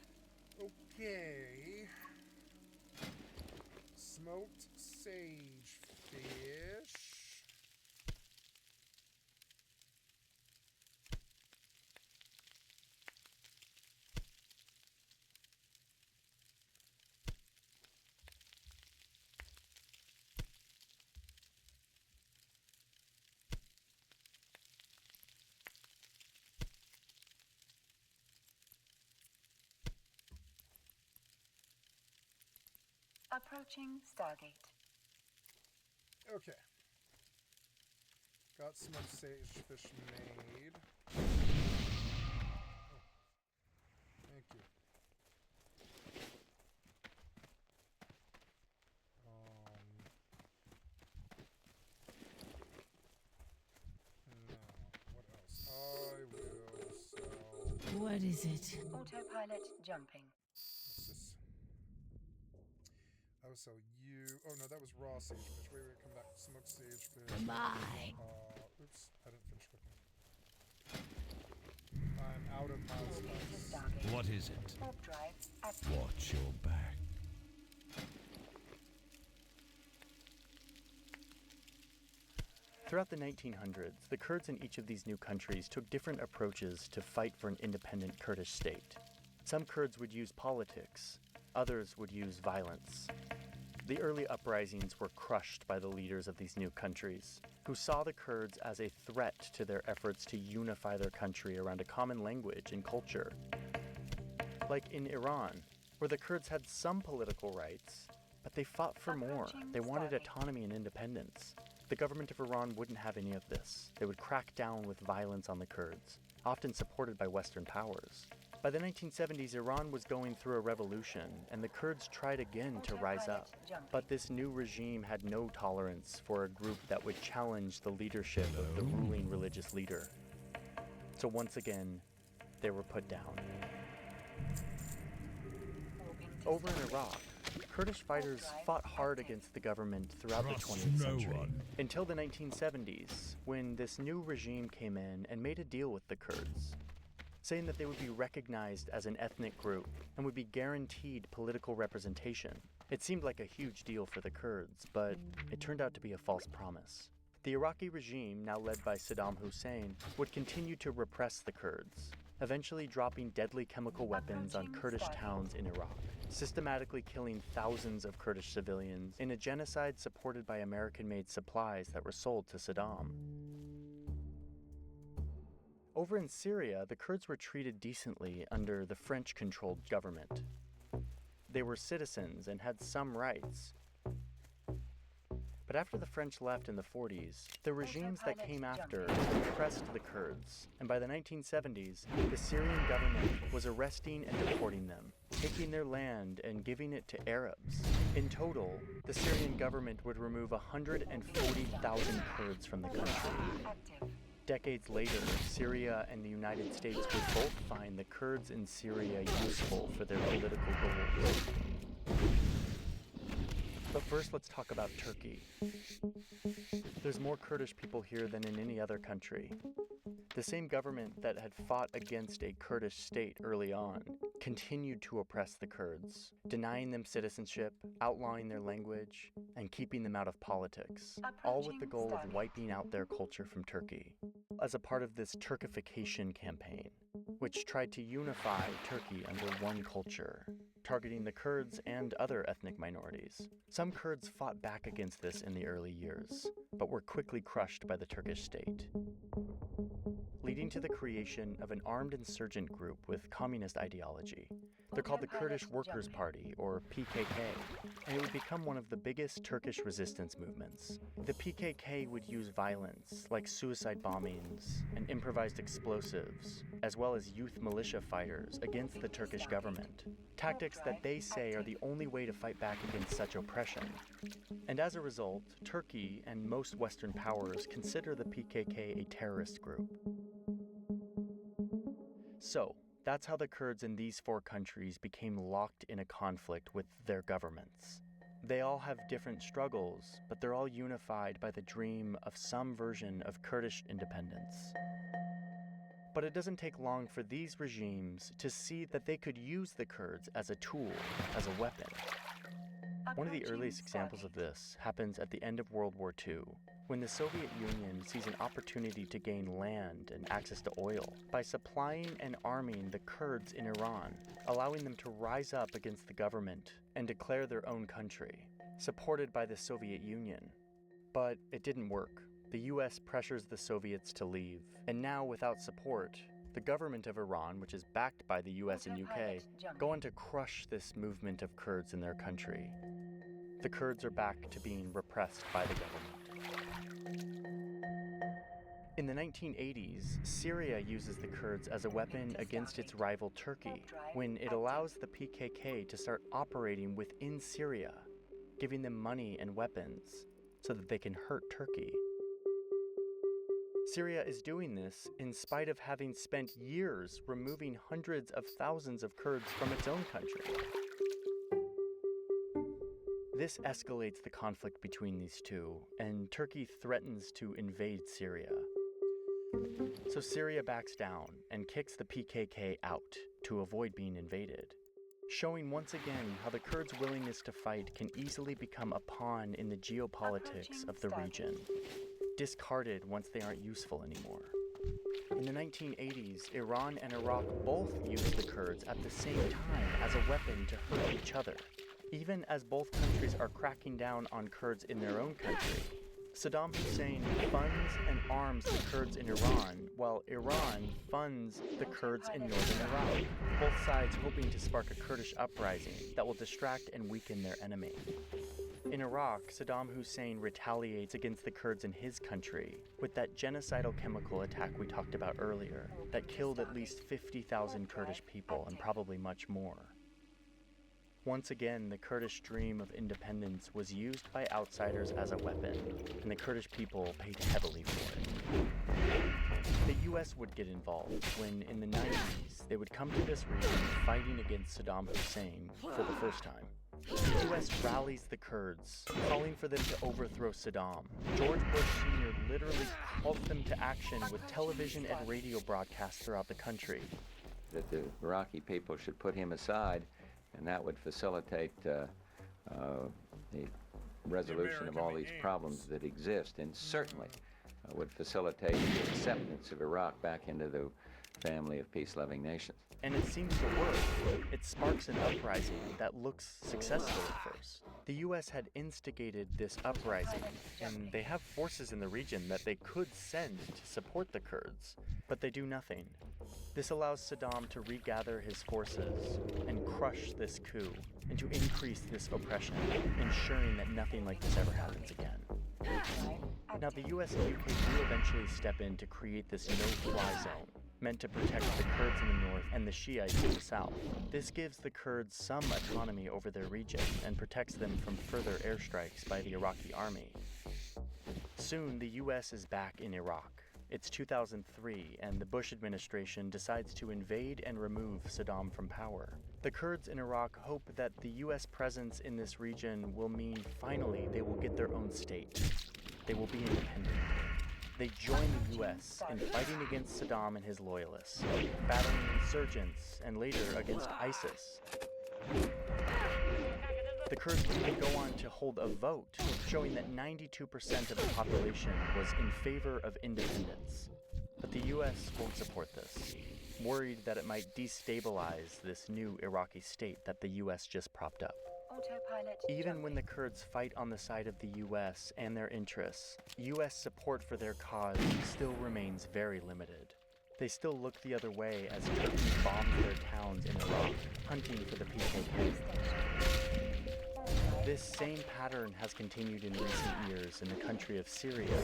Okay. Smoked sage fish. Approaching Stargate. Okay. Got smoked sage fish made. Oh. Thank you. Now, what else? I will sell... What is it? Autopilot jumping. What's this? I will sell you... Oh, no, that was raw sage fish. Wait, come back. Smoked sage fish. Bye. Oops, I didn't finish cooking. I'm out of milestones. What is it? Warp drive active. Watch your back. Throughout the 1900s, the Kurds in each of these new countries took different approaches to fight for an independent Kurdish state. Some Kurds would use politics, others would use violence. The early uprisings were crushed by the leaders of these new countries, who saw the Kurds as a threat to their efforts to unify their country around a common language and culture. Like in Iran, where the Kurds had some political rights, but they fought for more. They wanted autonomy and independence. The government of Iran wouldn't have any of this. They would crack down with violence on the Kurds, often supported by Western powers. By the 1970s, Iran was going through a revolution, and the Kurds tried again to rise up. But this new regime had no tolerance for a group that would challenge the leadership of the ruling religious leader. So once again, they were put down. Over in Iraq, Kurdish fighters fought hard against the government throughout the 20th century, until the 1970s, when this new regime came in and made a deal with the Kurds, saying that they would be recognized as an ethnic group and would be guaranteed political representation. It seemed like a huge deal for the Kurds, but it turned out to be a false promise. The Iraqi regime, now led by Saddam Hussein, would continue to repress the Kurds, eventually dropping deadly chemical weapons on Kurdish towns in Iraq, systematically killing thousands of Kurdish civilians in a genocide supported by American-made supplies that were sold to Saddam. Over in Syria, the Kurds were treated decently under the French-controlled government. They were citizens and had some rights. But after the French left in the 40s, the regimes that came after repressed the Kurds, and by the 1970s, the Syrian government was arresting and deporting them, taking their land and giving it to Arabs. In total, the Syrian government would remove 140,000 Kurds from the country. Decades later, Syria and the United States would both find the Kurds in Syria useful for their political goals. But first, let's talk about Turkey. There's more Kurdish people here than in any other country. The same government that had fought against a Kurdish state early on continued to oppress the Kurds, denying them citizenship, outlawing their language, and keeping them out of politics, all with the goal of wiping out their culture from Turkey, as a part of this Turkification campaign, which tried to unify Turkey under one culture, targeting the Kurds and other ethnic minorities. Some Kurds fought back against this in the early years, but were quickly crushed by the Turkish state, leading to the creation of an armed insurgent group with communist ideology. They're called the Kurdish Workers' Party, or PKK, and it would become one of the biggest Turkish resistance movements. The PKK would use violence, like suicide bombings and improvised explosives, as well as youth militia fighters against the Turkish government, tactics that they say are the only way to fight back against such oppression. And as a result, Turkey and most Western powers consider the PKK a terrorist group. So, that's how the Kurds in these four countries became locked in a conflict with their governments. They all have different struggles, but they're all unified by the dream of some version of Kurdish independence. But it doesn't take long for these regimes to see that they could use the Kurds as a tool, as a weapon. One of the earliest examples of this happens at the end of World War II, when the Soviet Union sees an opportunity to gain land and access to oil by supplying and arming the Kurds in Iran, allowing them to rise up against the government and declare their own country, supported by the Soviet Union. But it didn't work. The US pressures the Soviets to leave, and now without support, the government of Iran, which is backed by the US and UK, go on to crush this movement of Kurds in their country. The Kurds are back to being repressed by the government. In the 1980s, Syria uses the Kurds as a weapon against its rival Turkey, when it allows the PKK to start operating within Syria, giving them money and weapons so that they can hurt Turkey. Syria is doing this in spite of having spent years removing hundreds of thousands of Kurds from its own country. This escalates the conflict between these two, and Turkey threatens to invade Syria. So Syria backs down and kicks the PKK out to avoid being invaded, showing once again how the Kurds' willingness to fight can easily become a pawn in the geopolitics of the region, discarded once they aren't useful anymore. In the 1980s, Iran and Iraq both used the Kurds at the same time as a weapon to hurt each other, even as both countries are cracking down on Kurds in their own country. Saddam Hussein funds and arms the Kurds in Iran, while Iran funds the Kurds in northern Iraq, both sides hoping to spark a Kurdish uprising that will distract and weaken their enemy. In Iraq, Saddam Hussein retaliates against the Kurds in his country with that genocidal chemical attack we talked about earlier that killed at least 50,000 Kurdish people and probably much more. Once again, the Kurdish dream of independence was used by outsiders as a weapon, and the Kurdish people paid heavily for it. The US would get involved when, in the 90s, they would come to this region fighting against Saddam Hussein for the first time. The US rallies the Kurds, calling for them to overthrow Saddam. George Bush Sr. literally calls them to action with television and radio broadcasts throughout the country. That the Iraqi people should put him aside, and that would facilitate the resolution of all these problems that exist, and certainly would facilitate the acceptance of Iraq back into the family of peace-loving nations. And it seems to work. It sparks an uprising that looks successful at first. The US had instigated this uprising, and they have forces in the region that they could send to support the Kurds, but they do nothing. This allows Saddam to regather his forces and crush this coup, and to increase this oppression, ensuring that nothing like this ever happens again. Now, the US and UK do eventually step in to create this no-fly zone, meant to protect the Kurds in the north and the Shiites in the south. This gives the Kurds some autonomy over their region and protects them from further airstrikes by the Iraqi army. Soon, the US is back in Iraq. It's 2003, and the Bush administration decides to invade and remove Saddam from power. The Kurds in Iraq hope that the US presence in this region will mean finally they will get their own state. They will be independent. They join the US in fighting against Saddam and his loyalists, battling insurgents, and later against ISIS. The Kurds would even go on to hold a vote, showing that 92% of the population was in favor of independence. But the US won't support this, worried that it might destabilize this new Iraqi state that the US just propped up. Even when the Kurds fight on the side of the US and their interests, US support for their cause still remains very limited. They still look the other way as Turkey bombs their towns in Iraq, hunting for the PKK. This same pattern has continued in recent years in the country of Syria,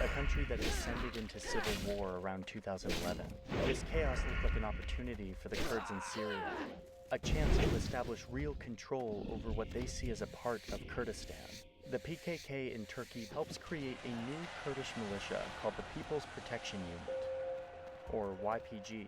a country that descended into civil war around 2011. This chaos looked like an opportunity for the Kurds in Syria, a chance to establish real control over what they see as a part of Kurdistan. The PKK in Turkey helps create a new Kurdish militia called the People's Protection Unit, or YPG.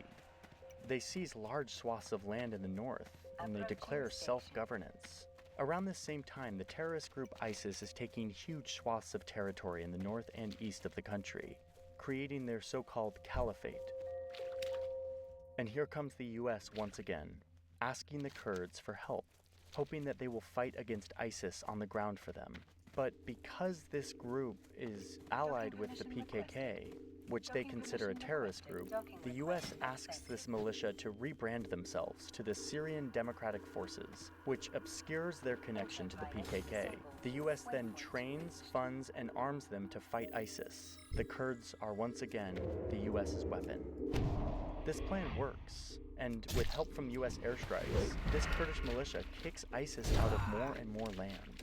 They seize large swaths of land in the north, and they declare self-governance. Around this same time, the terrorist group ISIS is taking huge swaths of territory in the north and east of the country, creating their so-called caliphate. And here comes the US once again, asking the Kurds for help, hoping that they will fight against ISIS on the ground for them. But because this group is allied with the PKK, which they consider a terrorist group, the US asks this militia to rebrand themselves to the Syrian Democratic Forces, which obscures their connection to the PKK. The US then trains, funds, and arms them to fight ISIS. The Kurds are once again the US's weapon. This plan works, and with help from US airstrikes, this Kurdish militia kicks ISIS out of more and more land.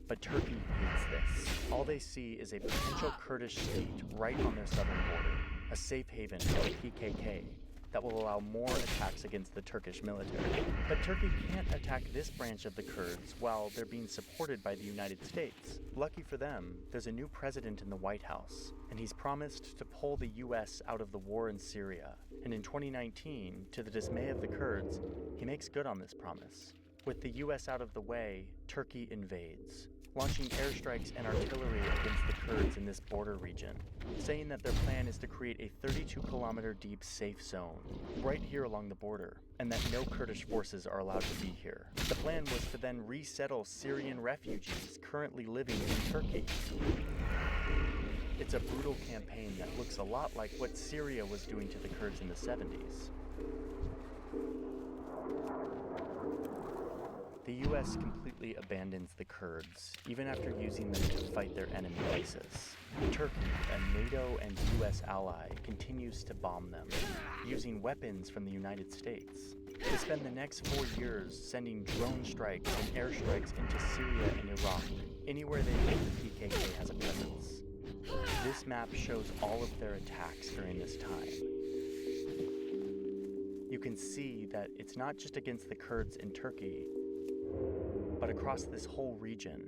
But Turkey hates this. All they see is a potential Kurdish state right on their southern border, a safe haven for the PKK that will allow more attacks against the Turkish military. But Turkey can't attack this branch of the Kurds while they're being supported by the United States. Lucky for them, there's a new president in the White House, and he's promised to pull the US out of the war in Syria. And in 2019, to the dismay of the Kurds, he makes good on this promise. With the US out of the way, Turkey invades, launching airstrikes and artillery against the Kurds in this border region, saying that their plan is to create a 32-kilometer deep safe zone right here along the border, and that no Kurdish forces are allowed to be here. The plan was to then resettle Syrian refugees currently living in Turkey. It's a brutal campaign that looks a lot like what Syria was doing to the Kurds in the 70s. the US completely abandons the Kurds, even after using them to fight their enemy ISIS. Turkey, a NATO and US ally, continues to bomb them, using weapons from the United States. They spend the next 4 years sending drone strikes and airstrikes into Syria and Iraq, anywhere they think the PKK has a presence. This map shows all of their attacks during this time. You can see that it's not just against the Kurds in Turkey, but across this whole region.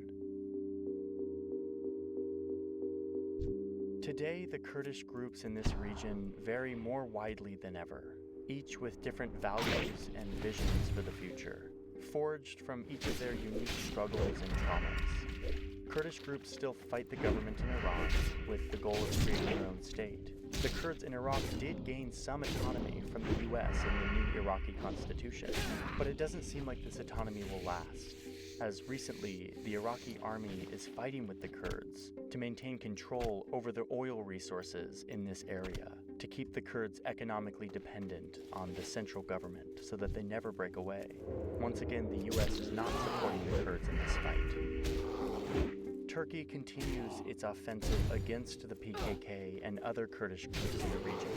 Today, the Kurdish groups in this region vary more widely than ever, each with different values and visions for the future, forged from each of their unique struggles and traumas. Kurdish groups still fight the government in Iraq with the goal of creating their own state. The Kurds in Iraq did gain some autonomy from the US in the new Iraqi constitution, but it doesn't seem like this autonomy will last, as recently the Iraqi army is fighting with the Kurds to maintain control over the oil resources in this area, to keep the Kurds economically dependent on the central government so that they never break away. Once again, the US is not supporting the Kurds in this fight. Turkey continues its offensive against the PKK and other Kurdish groups in the region,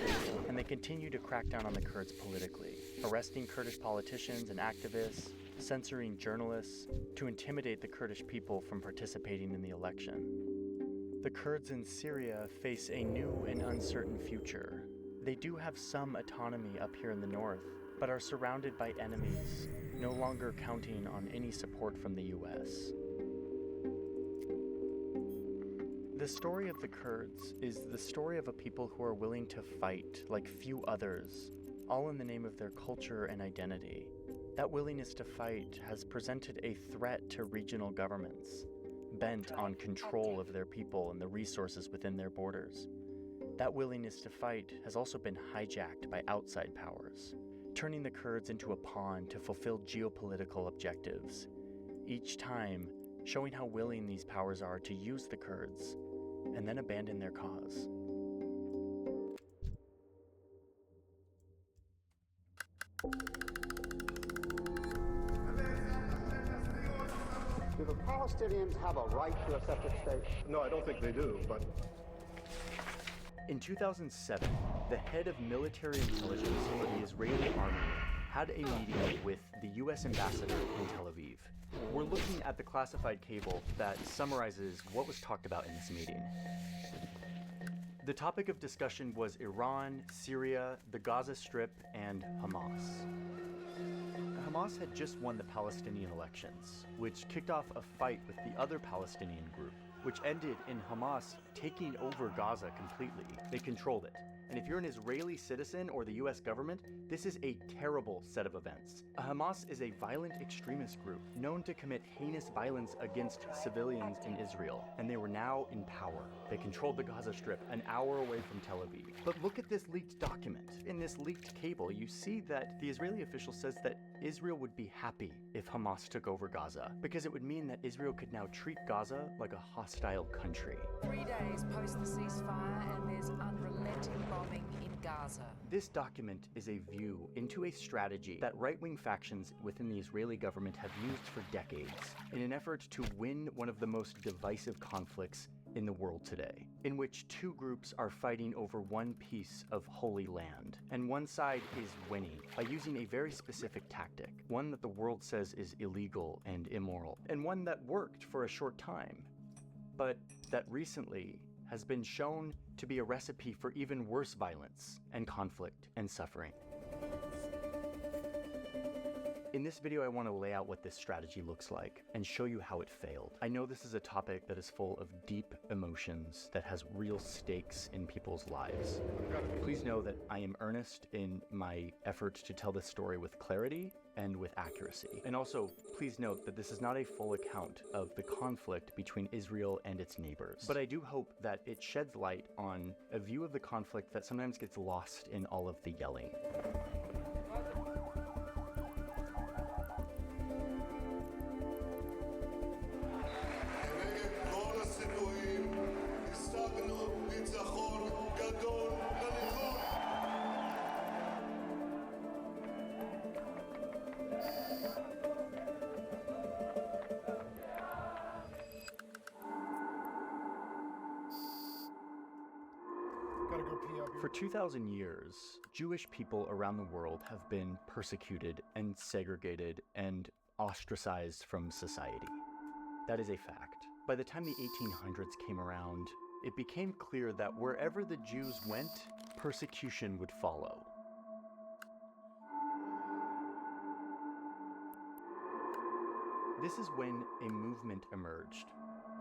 and they continue to crack down on the Kurds politically, arresting Kurdish politicians and activists, censoring journalists, to intimidate the Kurdish people from participating in the election. The Kurds in Syria face a new and uncertain future. They do have some autonomy up here in the north, but are surrounded by enemies, no longer counting on any support from the US. The story of the Kurds is the story of a people who are willing to fight like few others, all in the name of their culture and identity. That willingness to fight has presented a threat to regional governments, bent on control of their people and the resources within their borders. That willingness to fight has also been hijacked by outside powers, turning the Kurds into a pawn to fulfill geopolitical objectives, each time showing how willing these powers are to use the Kurds and then abandon their cause. Do the Palestinians have a right to a separate state? No, I don't think they do, but... In 2007, the head of military intelligence for the Israeli army had a meeting with the US ambassador in Tel Aviv. We're looking at the classified cable that summarizes what was talked about in this meeting. The topic of discussion was Iran, Syria, the Gaza Strip, and Hamas. Hamas had just won the Palestinian elections, which kicked off a fight with the other Palestinian group, which ended in Hamas taking over Gaza completely. They controlled it. And if you're an Israeli citizen or the US government, this is a terrible set of events. Hamas is a violent extremist group known to commit heinous violence against civilians in Israel, and they were now in power. They controlled the Gaza Strip an hour away from Tel Aviv. But look at this leaked document. In this leaked cable, you see that the Israeli official says that Israel would be happy if Hamas took over Gaza, because it would mean that Israel could now treat Gaza like a hostile country. 3 days post the ceasefire and there's unrelenting bombing in Gaza. This document is a view into a strategy that right-wing factions within the Israeli government have used for decades in an effort to win one of the most divisive conflicts in the world today, in which two groups are fighting over one piece of holy land, and one side is winning by using a very specific tactic, one that the world says is illegal and immoral, and one that worked for a short time, but that recently has been shown to be a recipe for even worse violence and conflict and suffering. In this video, I want to lay out what this strategy looks like and show you how it failed. I know this is a topic that is full of deep emotions, that has real stakes in people's lives. Please know that I am earnest in my effort to tell this story with clarity and with accuracy. And also, please note that this is not a full account of the conflict between Israel and its neighbors. But I do hope that it sheds light on a view of the conflict that sometimes gets lost in all of the yelling. For 2,000 years, Jewish people around the world have been persecuted and segregated and ostracized from society. That is a fact. By the time the 1800s came around, it became clear that wherever the Jews went, persecution would follow. This is when a movement emerged,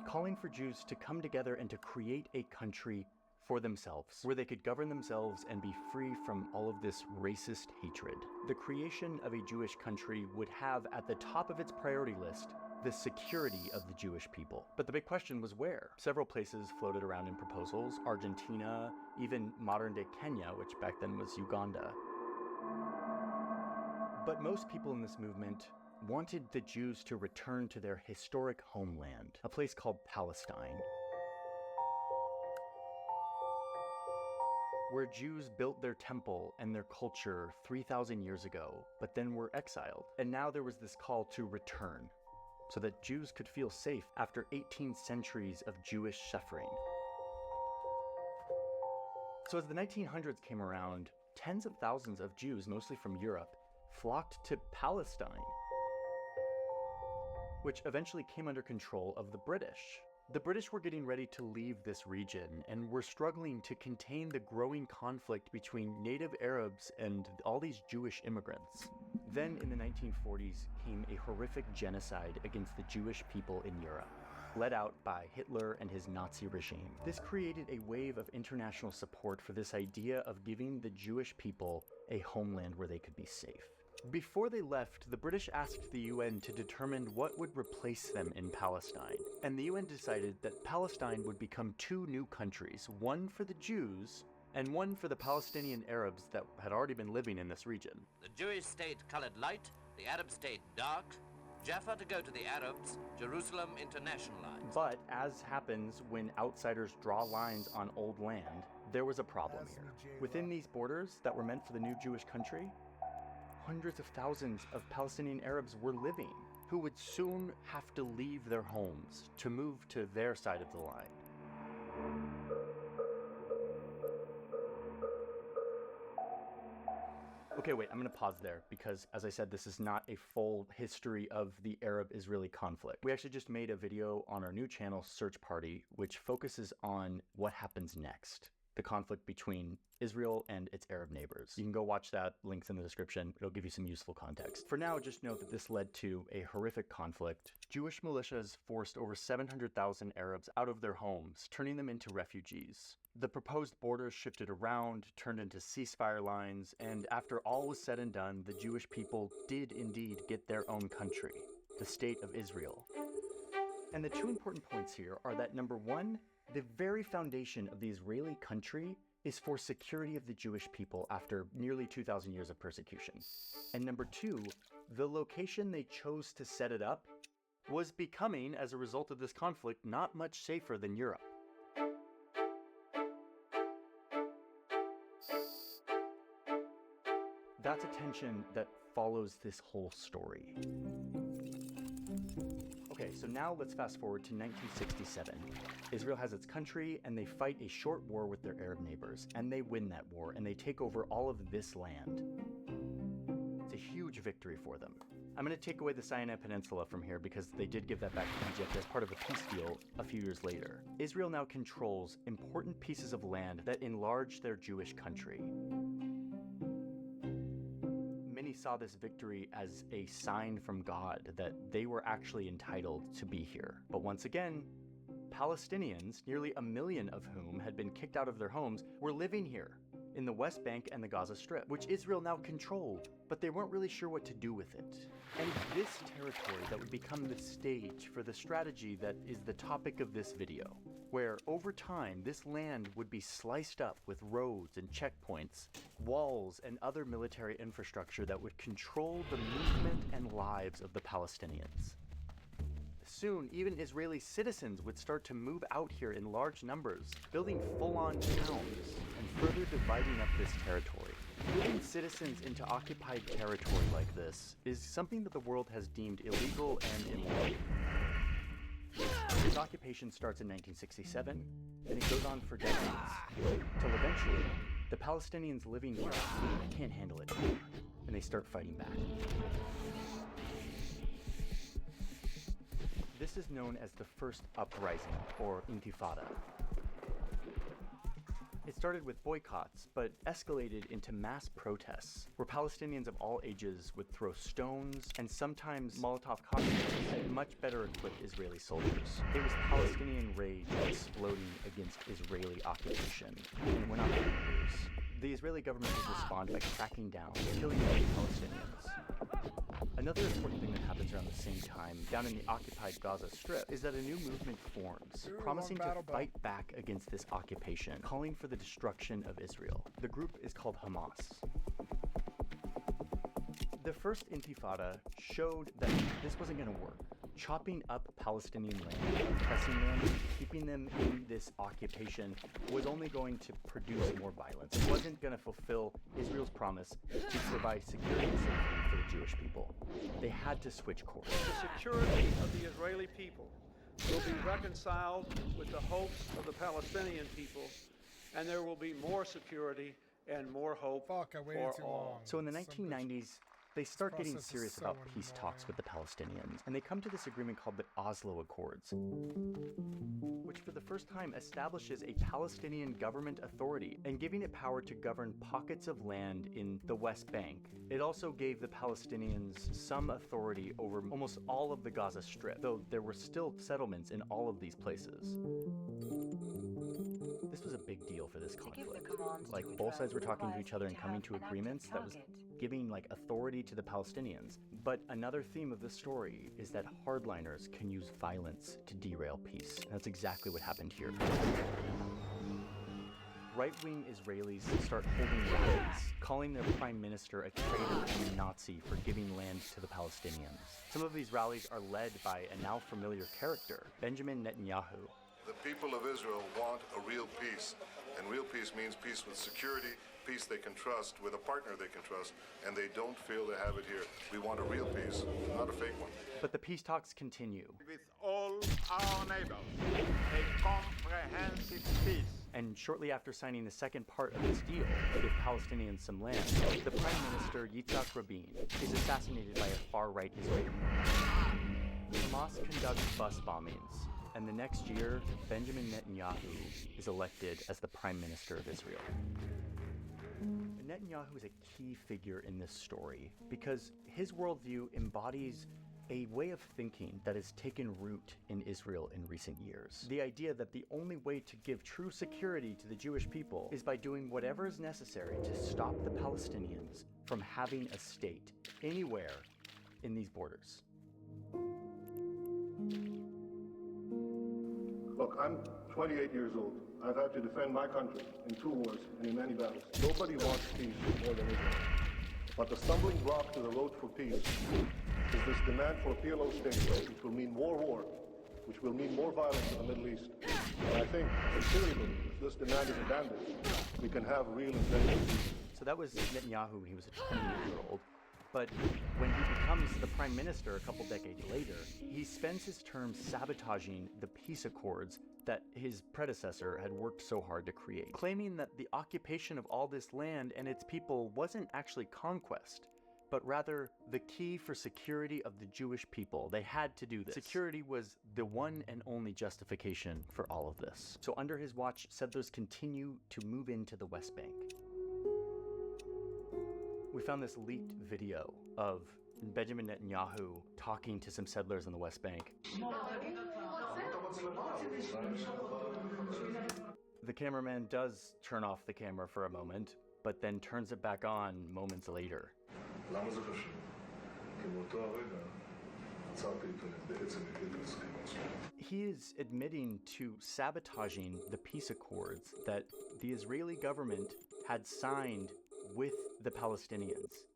calling for Jews to come together and to create a country for themselves, where they could govern themselves and be free from all of this racist hatred. The creation of a Jewish country would have at the top of its priority list the security of the Jewish people. But the big question was where? Several places floated around in proposals: Argentina, even modern-day Kenya, which back then was Uganda. But most people in this movement wanted the Jews to return to their historic homeland, a place called Palestine, where Jews built their temple and their culture 3,000 years ago, but then were exiled. And now there was this call to return, so that Jews could feel safe after 18 centuries of Jewish suffering. So as the 1900s came around, tens of thousands of Jews, mostly from Europe, flocked to Palestine, which eventually came under control of the British. The British were getting ready to leave this region and were struggling to contain the growing conflict between native Arabs and all these Jewish immigrants. Then in the 1940s came a horrific genocide against the Jewish people in Europe, led out by Hitler and his Nazi regime. This created a wave of international support for this idea of giving the Jewish people a homeland where they could be safe. Before they left, the British asked the UN to determine what would replace them in Palestine. And the UN decided that Palestine would become two new countries, one for the Jews and one for the Palestinian Arabs that had already been living in this region. The Jewish state colored light, the Arab state dark, Jaffa to go to the Arabs, Jerusalem international lines. But as happens when outsiders draw lines on old land, there was a problem here. Within these borders that were meant for the new Jewish country, hundreds of thousands of Palestinian Arabs were living, who would soon have to leave their homes to move to their side of the line. Okay, wait, I'm gonna pause there because, as I said, this is not a full history of the Arab-Israeli conflict. We actually just made a video on our new channel, Search Party, which focuses on what happens next. The conflict between Israel and its Arab neighbors. You can go watch that, links in the description. It'll give you some useful context. For now, just note that this led to a horrific conflict. Jewish militias forced over 700,000 Arabs out of their homes, turning them into refugees. The proposed borders shifted around, turned into ceasefire lines, and after all was said and done, the Jewish people did indeed get their own country, the State of Israel. And the two important points here are that, number one, the very foundation of the Israeli country is for security of the Jewish people after nearly 2,000 years of persecution. And number two, the location they chose to set it up was becoming, as a result of this conflict, not much safer than Europe. That's a tension that follows this whole story. Okay, so now let's fast forward to 1967. Israel has its country, and they fight a short war with their Arab neighbors, and they win that war, and they take over all of this land. It's a huge victory for them. I'm going to take away the Sinai Peninsula from here because they did give that back to Egypt as part of a peace deal a few years later. Israel now controls important pieces of land that enlarge their Jewish country. Many saw this victory as a sign from God that they were actually entitled to be here. But once again, Palestinians, nearly 1 million of whom had been kicked out of their homes, were living here in the West Bank and the Gaza Strip, which Israel now controlled, but they weren't really sure what to do with it. And this territory that would become the stage for the strategy that is the topic of this video, where over time this land would be sliced up with roads and checkpoints, walls and other military infrastructure that would control the movement and lives of the Palestinians. Soon, even Israeli citizens would start to move out here in large numbers, building full-on towns and further dividing up this territory. Moving citizens into occupied territory like this is something that the world has deemed illegal and immoral. This occupation starts in 1967, and it goes on for decades, till eventually The Palestinians living here can't handle it, and they start fighting back. This is known as the first uprising, or intifada. It started with boycotts, but escalated into mass protests, where Palestinians of all ages would throw stones and sometimes Molotov cocktails at much better equipped Israeli soldiers. It was Palestinian rage exploding against Israeli occupation, and it went on for years. The Israeli government would respond by cracking down, killing many Palestinians. Another important thing that happens around the same time, down in the occupied Gaza Strip, is that a new movement forms, promising to fight back against this occupation, calling for the destruction of Israel. The group is called Hamas. The first Intifada showed that this wasn't going to work. Chopping up Palestinian land, oppressing them, keeping them in this occupation was only going to produce more violence. It wasn't going to fulfill Israel's promise to provide security and safety for the Jewish people. They had to switch course. The security of the Israeli people will be reconciled with the hopes of the Palestinian people, and there will be more security and more hope for all. So in the 1990s, they start getting serious about peace talks with the Palestinians, and they come to this agreement called the Oslo Accords, which for the first time establishes a Palestinian government authority and giving it power to govern pockets of land in the West Bank. It also gave the Palestinians some authority over almost all of the Gaza Strip, though there were still settlements in all of these places. This was a big deal for this conflict. Like, both sides were talking to each other and coming to agreements that was giving, like, authority to the Palestinians. But another theme of this story is that hardliners can use violence to derail peace. And that's exactly what happened here. Right-wing Israelis start holding rallies, calling their prime minister a traitor and a Nazi for giving land to the Palestinians. Some of these rallies are led by a now familiar character, Benjamin Netanyahu. The people of Israel want a real peace, and real peace means peace with security, peace they can trust, with a partner they can trust, and they don't feel they have it here. We want a real peace, not a fake one. But the peace talks continue. With all our neighbors, a comprehensive peace. And shortly after signing the second part of this deal, to give Palestinians some land, the Prime Minister Yitzhak Rabin is assassinated by a far-right Israeli. Hamas conducts bus bombings, and the next year, Benjamin Netanyahu is elected as the Prime Minister of Israel. Netanyahu is a key figure in this story because his worldview embodies a way of thinking that has taken root in Israel in recent years. The idea that the only way to give true security to the Jewish people is by doing whatever is necessary to stop the Palestinians from having a state anywhere in these borders. Look, I'm 28 years old. I've had to defend my country in 2 wars and in many battles. Nobody wants peace more than Israel. But the stumbling block to the road for peace is this demand for a PLO state, which will mean more war, which will mean more violence in the Middle East. And I think, sincerely, if this demand is abandoned, we can have real and genuine peace. So that was Netanyahu when he was a 28-year-old. But when he becomes the prime minister a couple decades later, he spends his term sabotaging the peace accords that his predecessor had worked so hard to create, claiming that the occupation of all this land and its people wasn't actually conquest, but rather the key for security of the Jewish people. They had to do this. Security was the one and only justification for all of this. So under his watch, settlers continue to move into the West Bank. We found this leaked video of Benjamin Netanyahu talking to some settlers in the West Bank. The cameraman does turn off the camera for a moment, but then turns it back on moments later. He is admitting to sabotaging the peace accords that the Israeli government had signed with the Palestinians.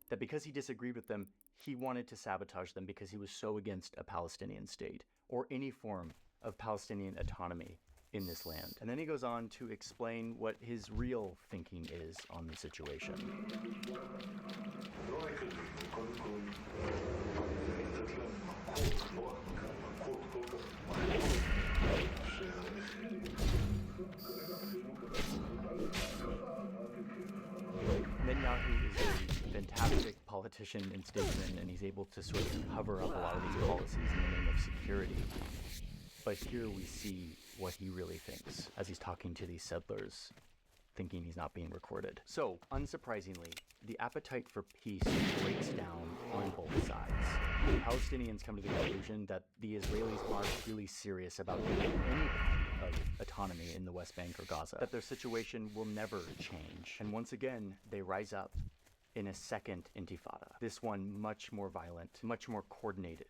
That because he disagreed with them, he wanted to sabotage them because he was so against a Palestinian state or any form of Palestinian autonomy in this land. And then he goes on to explain what his real thinking is on the situation. politician and statesman, and he's able to sort of cover up a lot of these policies in the name of security. But here we see what he really thinks as he's talking to these settlers, thinking he's not being recorded. So, unsurprisingly, the appetite for peace breaks down on both sides. The Palestinians come to the conclusion that the Israelis aren't really serious about giving any kind of autonomy in the West Bank or Gaza, that their situation will never change. And once again, they rise up in a second intifada. This one much more violent, much more coordinated.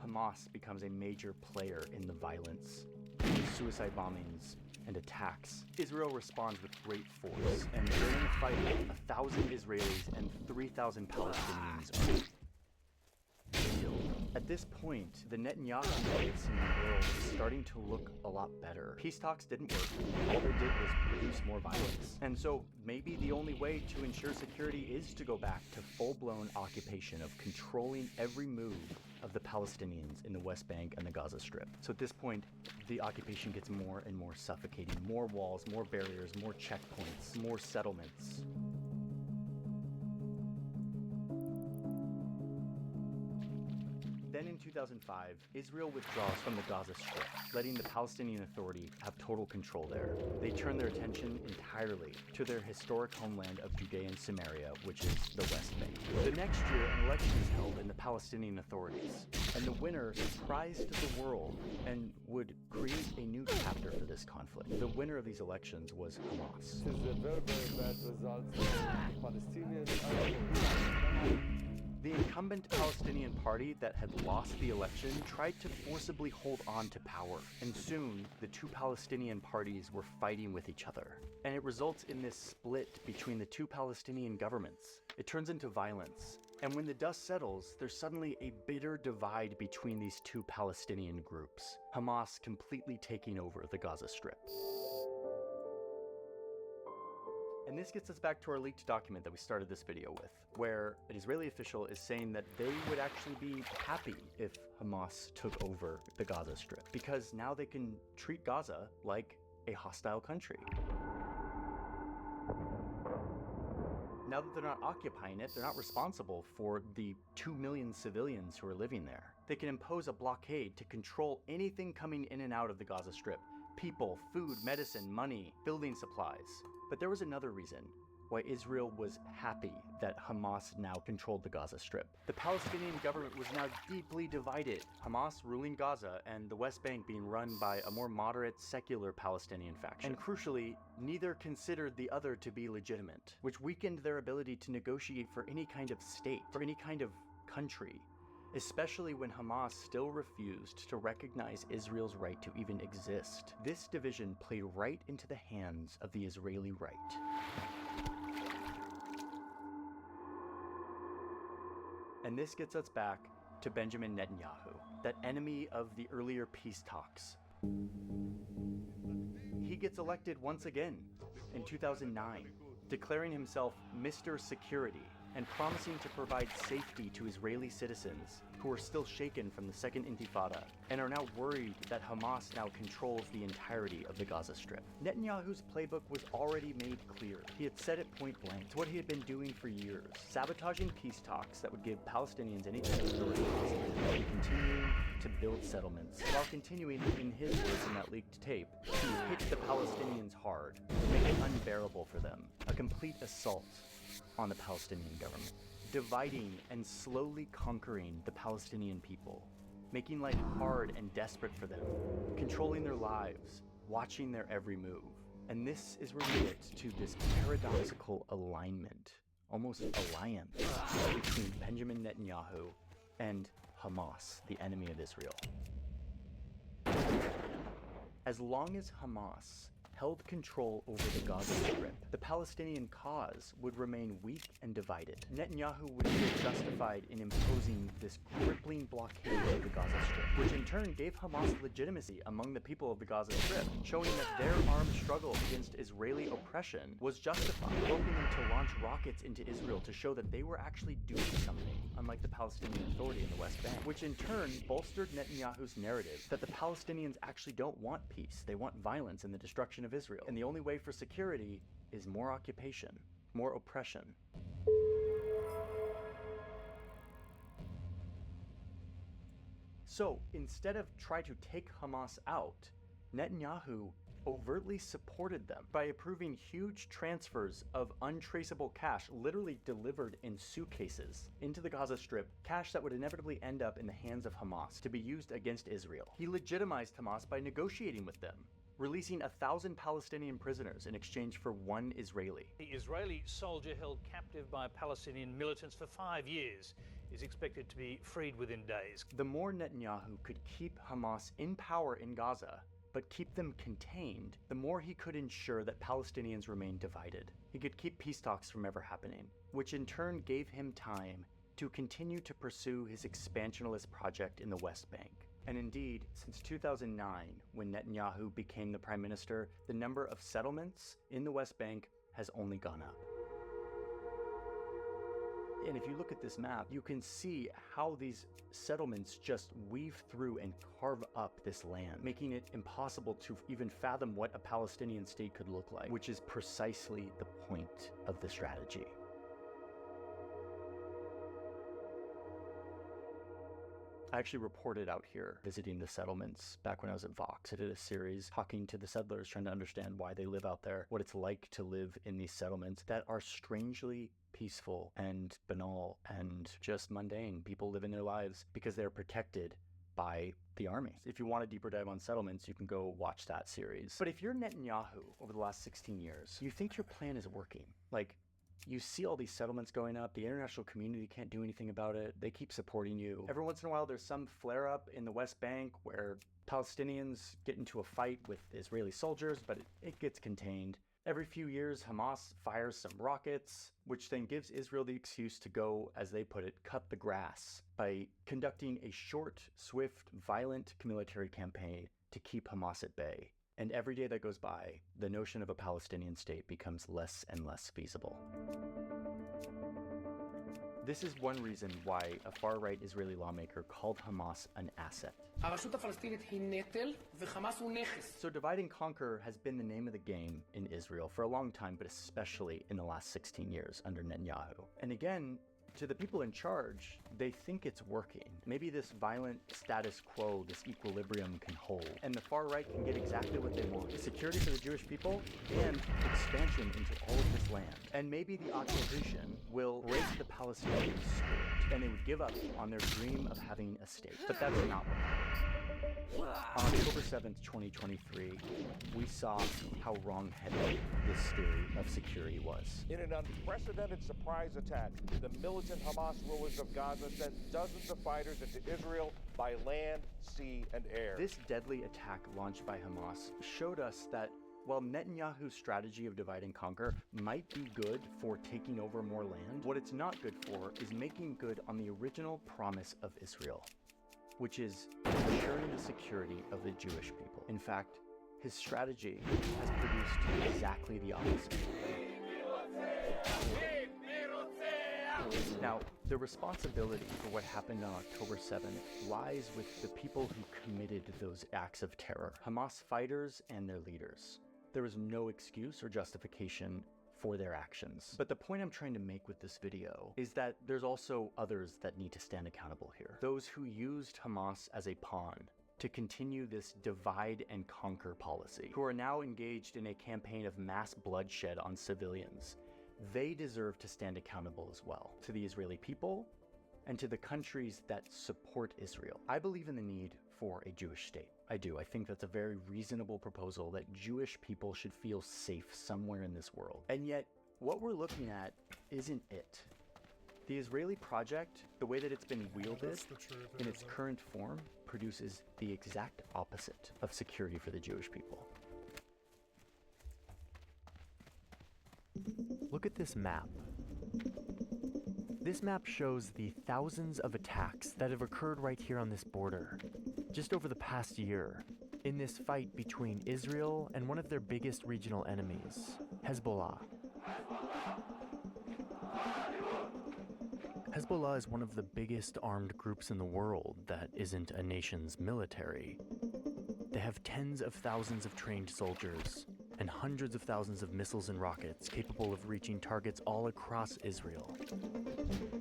Hamas becomes a major player in the violence, suicide bombings, and attacks. Israel responds with great force, and during the fight, 1,000 Israelis and 3,000 Palestinians are killed. At this point, the Netanyahu face in the world is starting to look a lot better. Peace talks didn't work. All they did was produce more violence. And so maybe the only way to ensure security is to go back to full-blown occupation of controlling every move of the Palestinians in the West Bank and the Gaza Strip. So at this point, the occupation gets more and more suffocating. More walls, more barriers, more checkpoints, more settlements. Then in 2005, Israel withdraws from the Gaza Strip, letting the Palestinian Authority have total control there. They turn their attention entirely to their historic homeland of Judea and Samaria, which is the West Bank. The next year, an election is held in the Palestinian authorities, and the winner surprised the world and would create a new chapter for this conflict. The winner of these elections was Hamas. This is a very, very bad result for Palestinians. The incumbent Palestinian party that had lost the election tried to forcibly hold on to power, and soon the two Palestinian parties were fighting with each other. And it results in this split between the two Palestinian governments. It turns into violence, and when the dust settles, there's suddenly a bitter divide between these two Palestinian groups, Hamas completely taking over the Gaza Strip. And this gets us back to our leaked document that we started this video with, where an Israeli official is saying that they would actually be happy if Hamas took over the Gaza Strip, because now they can treat Gaza like a hostile country. Now that they're not occupying it, they're not responsible for the 2 million civilians who are living there. They can impose a blockade to control anything coming in and out of the Gaza Strip. People, food, medicine, money, building supplies. But there was another reason why Israel was happy that Hamas now controlled the Gaza Strip. The Palestinian government was now deeply divided, Hamas ruling Gaza and the West Bank being run by a more moderate, secular Palestinian faction. And crucially, neither considered the other to be legitimate, which weakened their ability to negotiate for any kind of state, for any kind of country, especially when Hamas still refused to recognize Israel's right to even exist. This division played right into the hands of the Israeli right. And this gets us back to Benjamin Netanyahu, that enemy of the earlier peace talks. He gets elected once again in 2009, declaring himself Mr. Security and promising to provide safety to Israeli citizens who are still shaken from the Second Intifada and are now worried that Hamas now controls the entirety of the Gaza Strip. Netanyahu's playbook was already made clear. He had said it point blank. It's what he had been doing for years, sabotaging peace talks that would give Palestinians any kind of authority and continuing to build settlements, while continuing, in his words in that leaked tape, to hit the Palestinians hard, make it unbearable for them, a complete assault on the Palestinian government, dividing and slowly conquering the Palestinian people, making life hard and desperate for them, controlling their lives, watching their every move. And this is where we get to this paradoxical alignment, almost alliance, between Benjamin Netanyahu and Hamas, the enemy of Israel. As long as Hamas held control over the Gaza Strip, the Palestinian cause would remain weak and divided. Netanyahu would feel justified in imposing this crippling blockade of the Gaza Strip, which in turn gave Hamas legitimacy among the people of the Gaza Strip, showing that their armed struggle against Israeli oppression was justified, provoking them to launch rockets into Israel to show that they were actually doing something, unlike the Palestinian Authority in the West Bank, which in turn bolstered Netanyahu's narrative that the Palestinians actually don't want peace, they want violence and the destruction of Israel. And the only way for security is more occupation, more oppression. So instead of try to take Hamas out, Netanyahu overtly supported them by approving huge transfers of untraceable cash, literally delivered in suitcases into the Gaza Strip, cash that would inevitably end up in the hands of Hamas to be used against Israel. He legitimized Hamas by negotiating with them, releasing 1,000 Palestinian prisoners in exchange for 1 Israeli. The Israeli soldier held captive by Palestinian militants for 5 years is expected to be freed within days. The more Netanyahu could keep Hamas in power in Gaza, but keep them contained, the more he could ensure that Palestinians remained divided. He could keep peace talks from ever happening, which in turn gave him time to continue to pursue his expansionist project in the West Bank. And indeed, since 2009, when Netanyahu became the prime minister, the number of settlements in the West Bank has only gone up. And if you look at this map, you can see how these settlements just weave through and carve up this land, making it impossible to even fathom what a Palestinian state could look like, which is precisely the point of the strategy. I actually reported out here visiting the settlements back when I was at Vox. I did a series talking to the settlers, trying to understand why they live out there, what it's like to live in these settlements that are strangely peaceful and banal and just mundane. People living their lives because they're protected by the army. If you want a deeper dive on settlements, you can go watch that series. But if you're Netanyahu over the last 16 years, you think your plan is working. Like, you see all these settlements going up, the international community can't do anything about it, they keep supporting you. Every once in a while there's some flare-up in the West Bank where Palestinians get into a fight with Israeli soldiers, but it gets contained. Every few years, Hamas fires some rockets, which then gives Israel the excuse to go, as they put it, cut the grass by conducting a short, swift, violent military campaign to keep Hamas at bay. And every day that goes by, the notion of a Palestinian state becomes less and less feasible. This is one reason why a far-right Israeli lawmaker called Hamas an asset. So divide and conquer has been the name of the game in Israel for a long time, but especially in the last 16 years under Netanyahu. And again, to the people in charge, they think it's working. Maybe this violent status quo, this equilibrium can hold, and the far right can get exactly what they want: security for the Jewish people and expansion into all of this land. And maybe the occupation will break the Palestinian spirit, and they would give up on their dream of having a state. But that's not what happened. On October 7th, 2023, we saw how wrong-headed this theory of security was. In an unprecedented surprise attack, the militant Hamas rulers of Gaza sent dozens of fighters into Israel by land, sea, and air. This deadly attack launched by Hamas showed us that while Netanyahu's strategy of divide and conquer might be good for taking over more land, what it's not good for is making good on the original promise of Israel, which is ensuring the security of the Jewish people. In fact, his strategy has produced exactly the opposite. Now, the responsibility for what happened on October 7th lies with the people who committed those acts of terror, Hamas fighters and their leaders. There is no excuse or justification for their actions. But the point I'm trying to make with this video is that there's also others that need to stand accountable here. Those who used Hamas as a pawn to continue this divide and conquer policy, who are now engaged in a campaign of mass bloodshed on civilians. They deserve to stand accountable as well, to the Israeli people and to the countries that support Israel. I believe in the need for a Jewish state. I do. I think that's a very reasonable proposal, that Jewish people should feel safe somewhere in this world. And yet, what we're looking at isn't it. The Israeli project, the way that it's been wielded in its current form, produces the exact opposite of security for the Jewish people. Look at this map. This map shows the thousands of attacks that have occurred right here on this border, just over the past year, in this fight between Israel and one of their biggest regional enemies, Hezbollah. Hezbollah is one of the biggest armed groups in the world that isn't a nation's military. They have tens of thousands of trained soldiers, and hundreds of thousands of missiles and rockets capable of reaching targets all across Israel.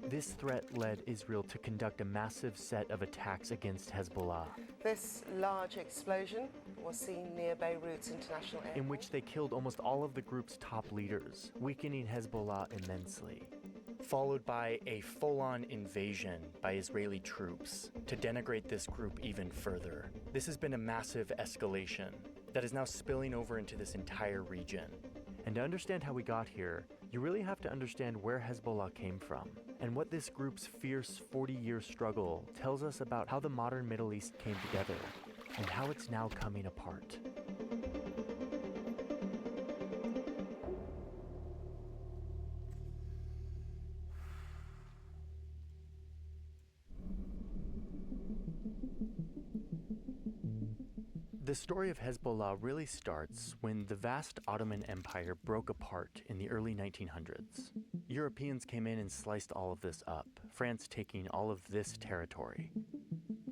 This threat led Israel to conduct a massive set of attacks against Hezbollah, This large explosion was seen near Beirut's international airport, in which they killed almost all of the group's top leaders, weakening Hezbollah immensely, followed by a full-on invasion by Israeli troops to denigrate this group even further. This has been a massive escalation that is now spilling over into this entire region. And to understand how we got here, you really have to understand where Hezbollah came from, and what this group's fierce 40-year struggle tells us about how the modern Middle East came together, and how it's now coming apart. The story of Hezbollah really starts when the vast Ottoman Empire broke apart in the early 1900s. Europeans came in and sliced all of this up, France taking all of this territory.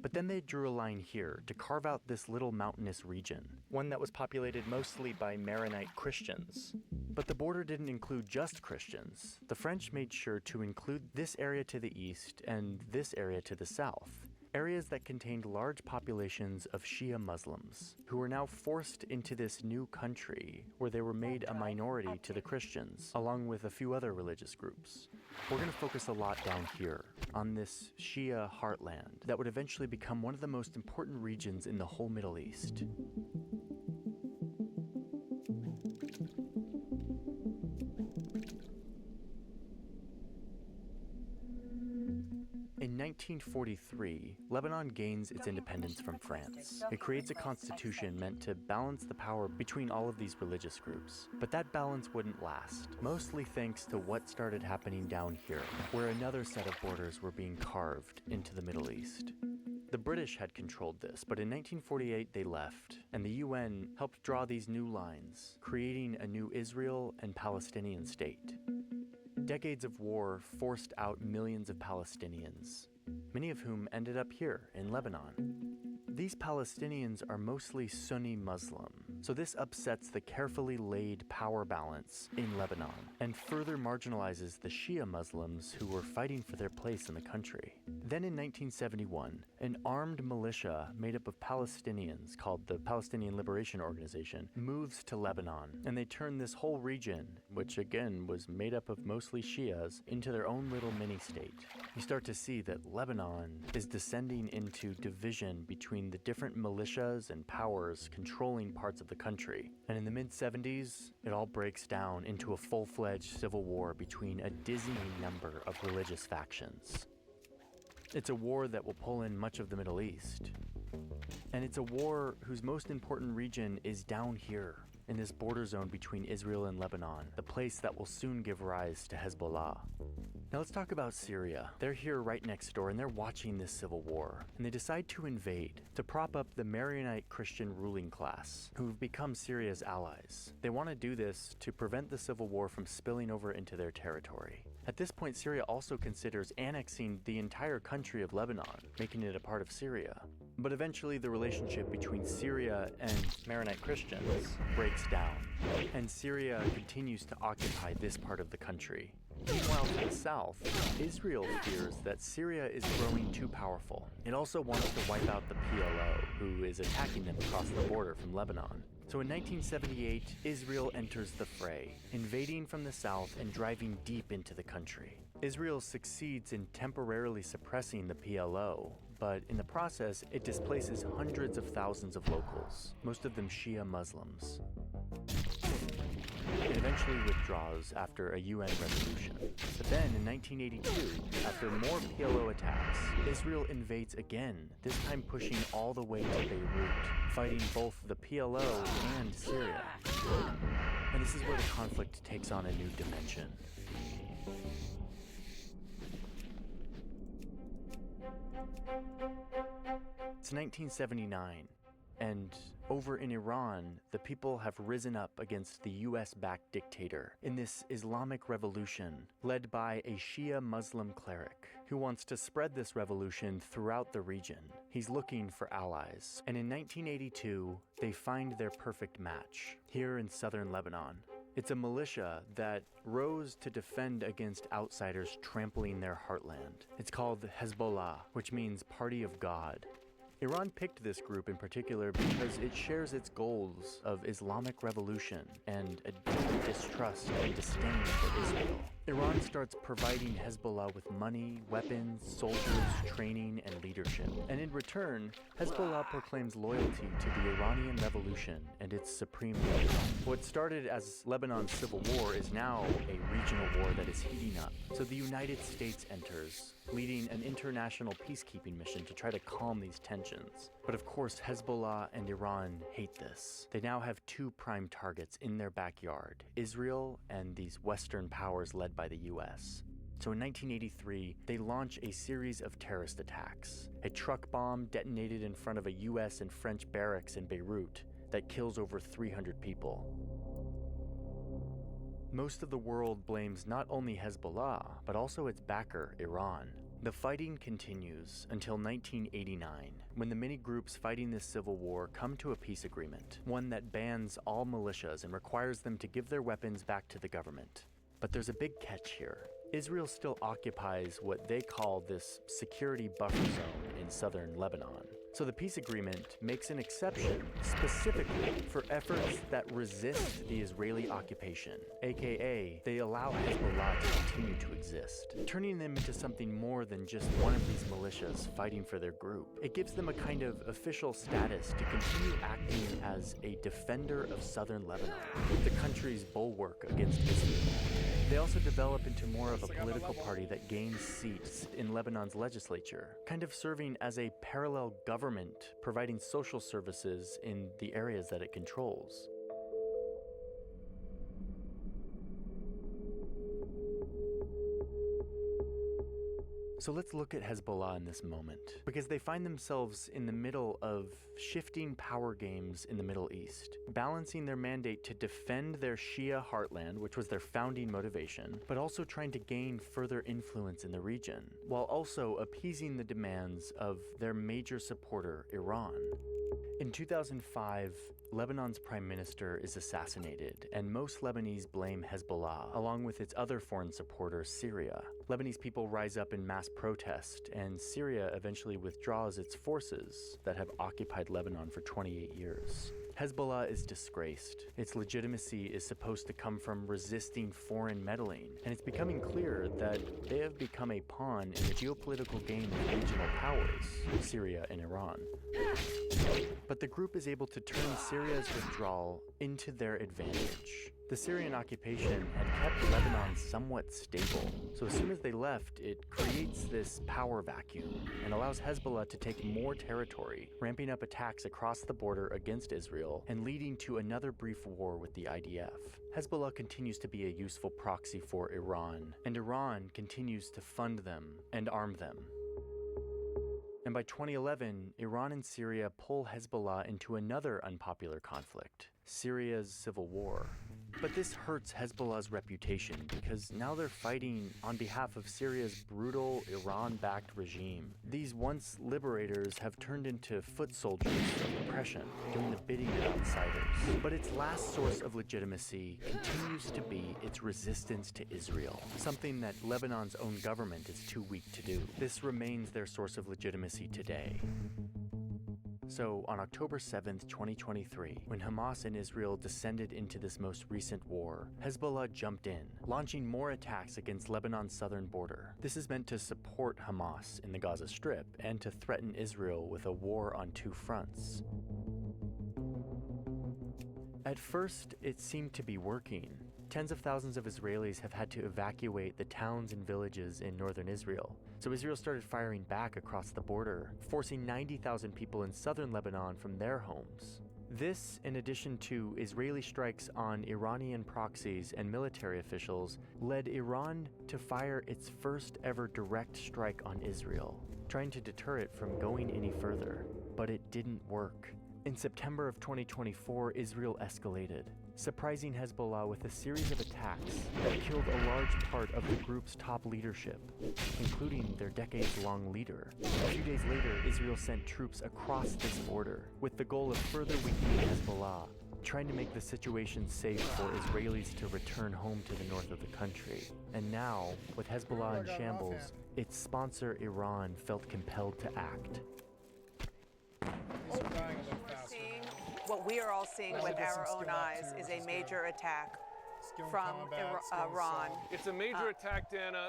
But then they drew a line here to carve out this little mountainous region, one that was populated mostly by Maronite Christians. But the border didn't include just Christians. The French made sure to include this area to the east and this area to the south, areas that contained large populations of Shia Muslims, who were now forced into this new country where they were made a minority to the Christians, along with a few other religious groups. We're going to focus a lot down here, on this Shia heartland that would eventually become one of the most important regions in the whole Middle East. In 1943, Lebanon gains its independence from France. It creates a constitution meant to balance the power between all of these religious groups. But that balance wouldn't last, mostly thanks to what started happening down here, where another set of borders were being carved into the Middle East. The British had controlled this, but in 1948 they left, and the UN helped draw these new lines, creating a new Israel and Palestinian state. Decades of war forced out millions of Palestinians, many of whom ended up here in Lebanon. These Palestinians are mostly Sunni Muslim, so this upsets the carefully laid power balance in Lebanon and further marginalizes the Shia Muslims who were fighting for their place in the country. Then in 1971, an armed militia made up of Palestinians called the Palestinian Liberation Organization moves to Lebanon, and they turn this whole region, which again was made up of mostly Shias, into their own little mini-state. You start to see that Lebanon is descending into division between the different militias and powers controlling parts of the country. And in the mid-70s, it all breaks down into a full-fledged civil war between a dizzying number of religious factions. It's a war that will pull in much of the Middle East. And it's a war whose most important region is down here, in this border zone between Israel and Lebanon, the place that will soon give rise to Hezbollah. Now let's talk about Syria. They're here right next door and they're watching this civil war. And they decide to invade, to prop up the Maronite Christian ruling class, who've become Syria's allies. They want to do this to prevent the civil war from spilling over into their territory. At this point, Syria also considers annexing the entire country of Lebanon, making it a part of Syria. But eventually the relationship between Syria and Maronite Christians breaks down, and Syria continues to occupy this part of the country. Meanwhile, to the south, Israel fears that Syria is growing too powerful. It also wants to wipe out the PLO, who is attacking them across the border from Lebanon. So in 1978, Israel enters the fray, invading from the south and driving deep into the country. Israel succeeds in temporarily suppressing the PLO, but in the process, it displaces hundreds of thousands of locals, most of them Shia Muslims. It eventually withdraws after a UN resolution. But then in 1982, after more PLO attacks, Israel invades again, this time pushing all the way to Beirut, fighting both the PLO and Syria. And this is where the conflict takes on a new dimension. It's 1979. And over in Iran, the people have risen up against the US-backed dictator in this Islamic revolution led by a Shia Muslim cleric who wants to spread this revolution throughout the region. He's looking for allies. And in 1982, they find their perfect match here in southern Lebanon. It's a militia that rose to defend against outsiders trampling their heartland. It's called Hezbollah, which means Party of God. Iran picked this group in particular because it shares its goals of Islamic revolution and a deep distrust and disdain for Israel. Iran starts providing Hezbollah with money, weapons, soldiers, training, and leadership. And in return, Hezbollah proclaims loyalty to the Iranian Revolution and its supreme leader. What started as Lebanon's civil war is now a regional war that is heating up. So the United States enters, leading an international peacekeeping mission to try to calm these tensions. But of course, Hezbollah and Iran hate this. They now have two prime targets in their backyard, Israel and these Western powers led by the US. So in 1983, they launch a series of terrorist attacks. A truck bomb detonated in front of a US and French barracks in Beirut that kills over 300 people. Most of the world blames not only Hezbollah, but also its backer, Iran. The fighting continues until 1989, when the many groups fighting this civil war come to a peace agreement, one that bans all militias and requires them to give their weapons back to the government. But there's a big catch here. Israel still occupies what they call this security buffer zone in southern Lebanon. So the peace agreement makes an exception specifically for efforts that resist the Israeli occupation, aka they allow Hezbollah to continue to exist, turning them into something more than just one of these militias fighting for their group. It gives them a kind of official status to continue acting as a defender of southern Lebanon, the country's bulwark against Israel. They also develop into more of a political party that gains seats in Lebanon's legislature, kind of serving as a parallel government, providing social services in the areas that it controls. So let's look at Hezbollah in this moment, because they find themselves in the middle of shifting power games in the Middle East, balancing their mandate to defend their Shia heartland, which was their founding motivation, but also trying to gain further influence in the region, while also appeasing the demands of their major supporter, Iran. In 2005, Lebanon's prime minister is assassinated, and most Lebanese blame Hezbollah, along with its other foreign supporter, Syria. Lebanese people rise up in mass protest, and Syria eventually withdraws its forces that have occupied Lebanon for 28 years. Hezbollah is disgraced. Its legitimacy is supposed to come from resisting foreign meddling, and it's becoming clear that they have become a pawn in the geopolitical game of regional powers, Syria and Iran. But the group is able to turn Syria's withdrawal into their advantage. The Syrian occupation had kept Lebanon somewhat stable, so as soon as they left, it creates this power vacuum and allows Hezbollah to take more territory, ramping up attacks across the border against Israel and leading to another brief war with the IDF. Hezbollah continues to be a useful proxy for Iran, and Iran continues to fund them and arm them. And by 2011, Iran and Syria pull Hezbollah into another unpopular conflict, Syria's civil war. But this hurts Hezbollah's reputation because now they're fighting on behalf of Syria's brutal Iran-backed regime. These once liberators have turned into foot soldiers of oppression, doing the bidding of outsiders. But its last source of legitimacy continues to be its resistance to Israel, something that Lebanon's own government is too weak to do. This remains their source of legitimacy today. So, on October 7th, 2023, when Hamas and Israel descended into this most recent war, Hezbollah jumped in, launching more attacks against Lebanon's southern border. This is meant to support Hamas in the Gaza Strip and to threaten Israel with a war on two fronts. At first, it seemed to be working. Tens of thousands of Israelis have had to evacuate the towns and villages in northern Israel. So Israel started firing back across the border, forcing 90,000 people in southern Lebanon from their homes. This, in addition to Israeli strikes on Iranian proxies and military officials, led Iran to fire its first ever direct strike on Israel, trying to deter it from going any further. But it didn't work. In September of 2024, Israel escalated, surprising Hezbollah with a series of attacks that killed a large part of the group's top leadership, including their decades-long leader. A few days later, Israel sent troops across this border with the goal of further weakening Hezbollah, trying to make the situation safe for Israelis to return home to the north of the country. And now, with Hezbollah in shambles, its sponsor Iran felt compelled to act. What we are all seeing with our own eyes is a major attack from Iran. It's a major attack, Dana,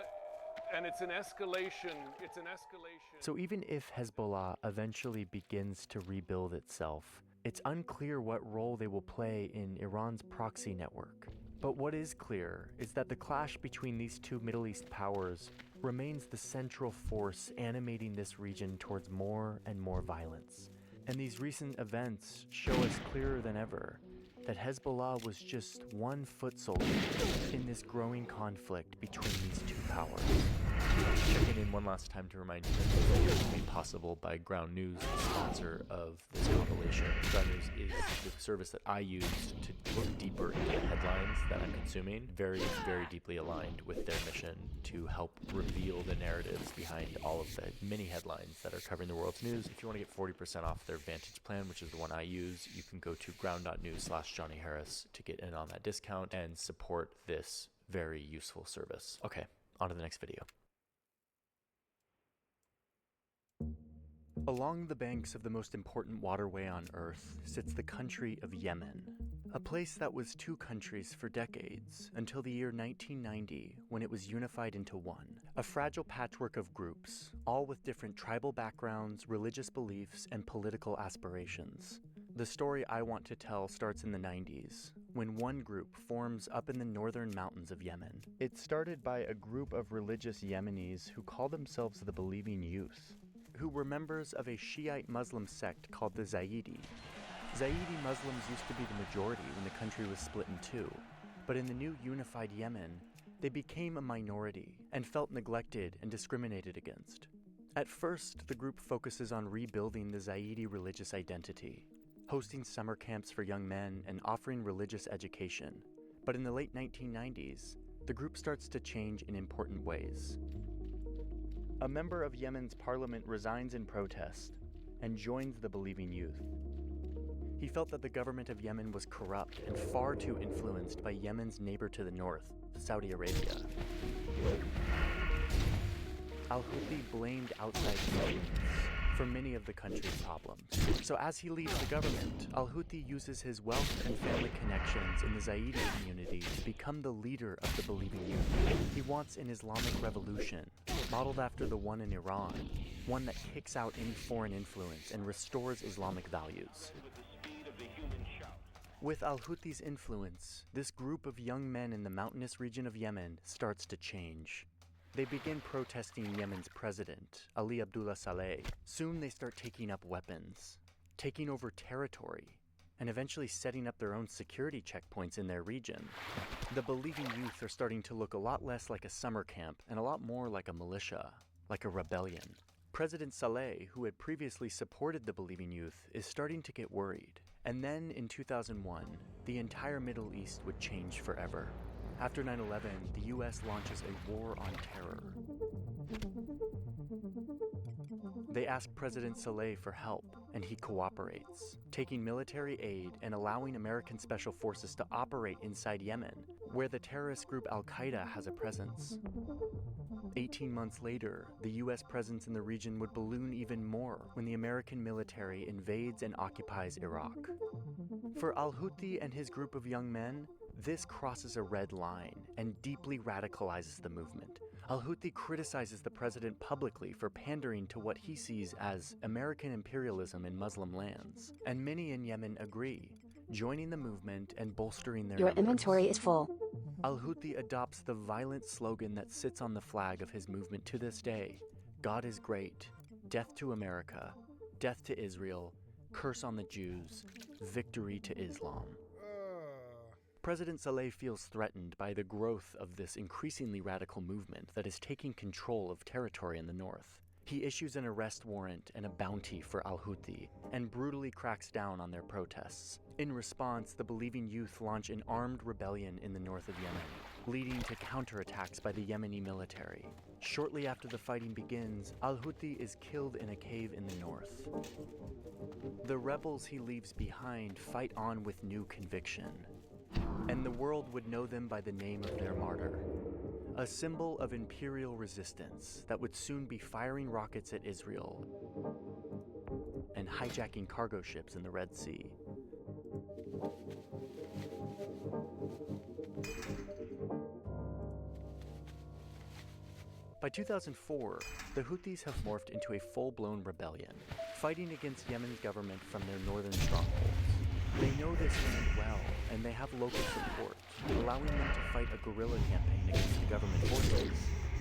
and it's an escalation. It's an escalation. So even if Hezbollah eventually begins to rebuild itself, it's unclear what role they will play in Iran's proxy network. But what is clear is that the clash between these two Middle East powers remains the central force animating this region towards more and more violence. And these recent events show us clearer than ever that Hezbollah was just one foot soldier in this growing conflict between these two powers. Checking in one last time to remind you that this video is made possible by Ground News, the sponsor of this compilation. Ground News is the service that I use to look deeper into the headlines that I'm consuming, very, very deeply aligned with their mission to help reveal the narratives behind all of the many headlines that are covering the world's news. If you want to get 40% off their Vantage plan, which is the one I use, you can go to ground.news/JohnnyHarris to get in on that discount and support this very useful service. Okay, on to the next video. Along the banks of the most important waterway on Earth sits the country of Yemen, a place that was two countries for decades until the year 1990 when it was unified into one, a fragile patchwork of groups, all with different tribal backgrounds, religious beliefs, and political aspirations. The story I want to tell starts in the 90s, when one group forms up in the northern mountains of Yemen. It started by a group of religious Yemenis who call themselves the Believing Youth, who were members of a Shiite Muslim sect called the Zaidi. Zaidi Muslims used to be the majority when the country was split in two, but in the new unified Yemen, they became a minority and felt neglected and discriminated against. At first, the group focuses on rebuilding the Zaidi religious identity, hosting summer camps for young men and offering religious education. But in the late 1990s, the group starts to change in important ways. A member of Yemen's parliament resigns in protest and joins the Believing Youth. He felt that the government of Yemen was corrupt and far too influenced by Yemen's neighbor to the north, Saudi Arabia. Al-Houthi blamed outside influence for many of the country's problems. So as he leaves the government, Al-Houthi uses his wealth and family connections in the Zaidi community to become the leader of the Believing Youth. He wants an Islamic revolution, modeled after the one in Iran, one that kicks out any foreign influence and restores Islamic values. With Al-Houthi's influence, this group of young men in the mountainous region of Yemen starts to change. They begin protesting Yemen's president, Ali Abdullah Saleh. Soon they start taking up weapons, taking over territory, and eventually setting up their own security checkpoints in their region. The Believing Youth are starting to look a lot less like a summer camp and a lot more like a militia, like a rebellion. President Saleh, who had previously supported the Believing Youth, is starting to get worried. And then in 2001, the entire Middle East would change forever. After 9/11, the US launches a war on terror. They ask President Saleh for help, and he cooperates, taking military aid and allowing American special forces to operate inside Yemen, where the terrorist group Al-Qaeda has a presence. 18 months later, the US presence in the region would balloon even more when the American military invades and occupies Iraq. For Al-Houthi and his group of young men, this crosses a red line and deeply radicalizes the movement. Al-Houthi criticizes the president publicly for pandering to what he sees as American imperialism in Muslim lands. And many in Yemen agree, joining the movement and bolstering their numbers. inventory is full. Al-Houthi adopts the violent slogan that sits on the flag of his movement to this day: God is great, death to America, death to Israel, curse on the Jews, victory to Islam. President Saleh feels threatened by the growth of this increasingly radical movement that is taking control of territory in the north. He issues an arrest warrant and a bounty for al-Houthi and brutally cracks down on their protests. In response, the believing youth launch an armed rebellion in the north of Yemen, leading to counterattacks by the Yemeni military. Shortly after the fighting begins, al-Houthi is killed in a cave in the north. The rebels he leaves behind fight on with new conviction, and the world would know them by the name of their martyr, a symbol of imperial resistance that would soon be firing rockets at Israel and hijacking cargo ships in the Red Sea. By 2004, the Houthis have morphed into a full-blown rebellion, fighting against Yemen's government from their northern strongholds. They know this land well, and they have local support, allowing them to fight a guerrilla campaign against the government forces,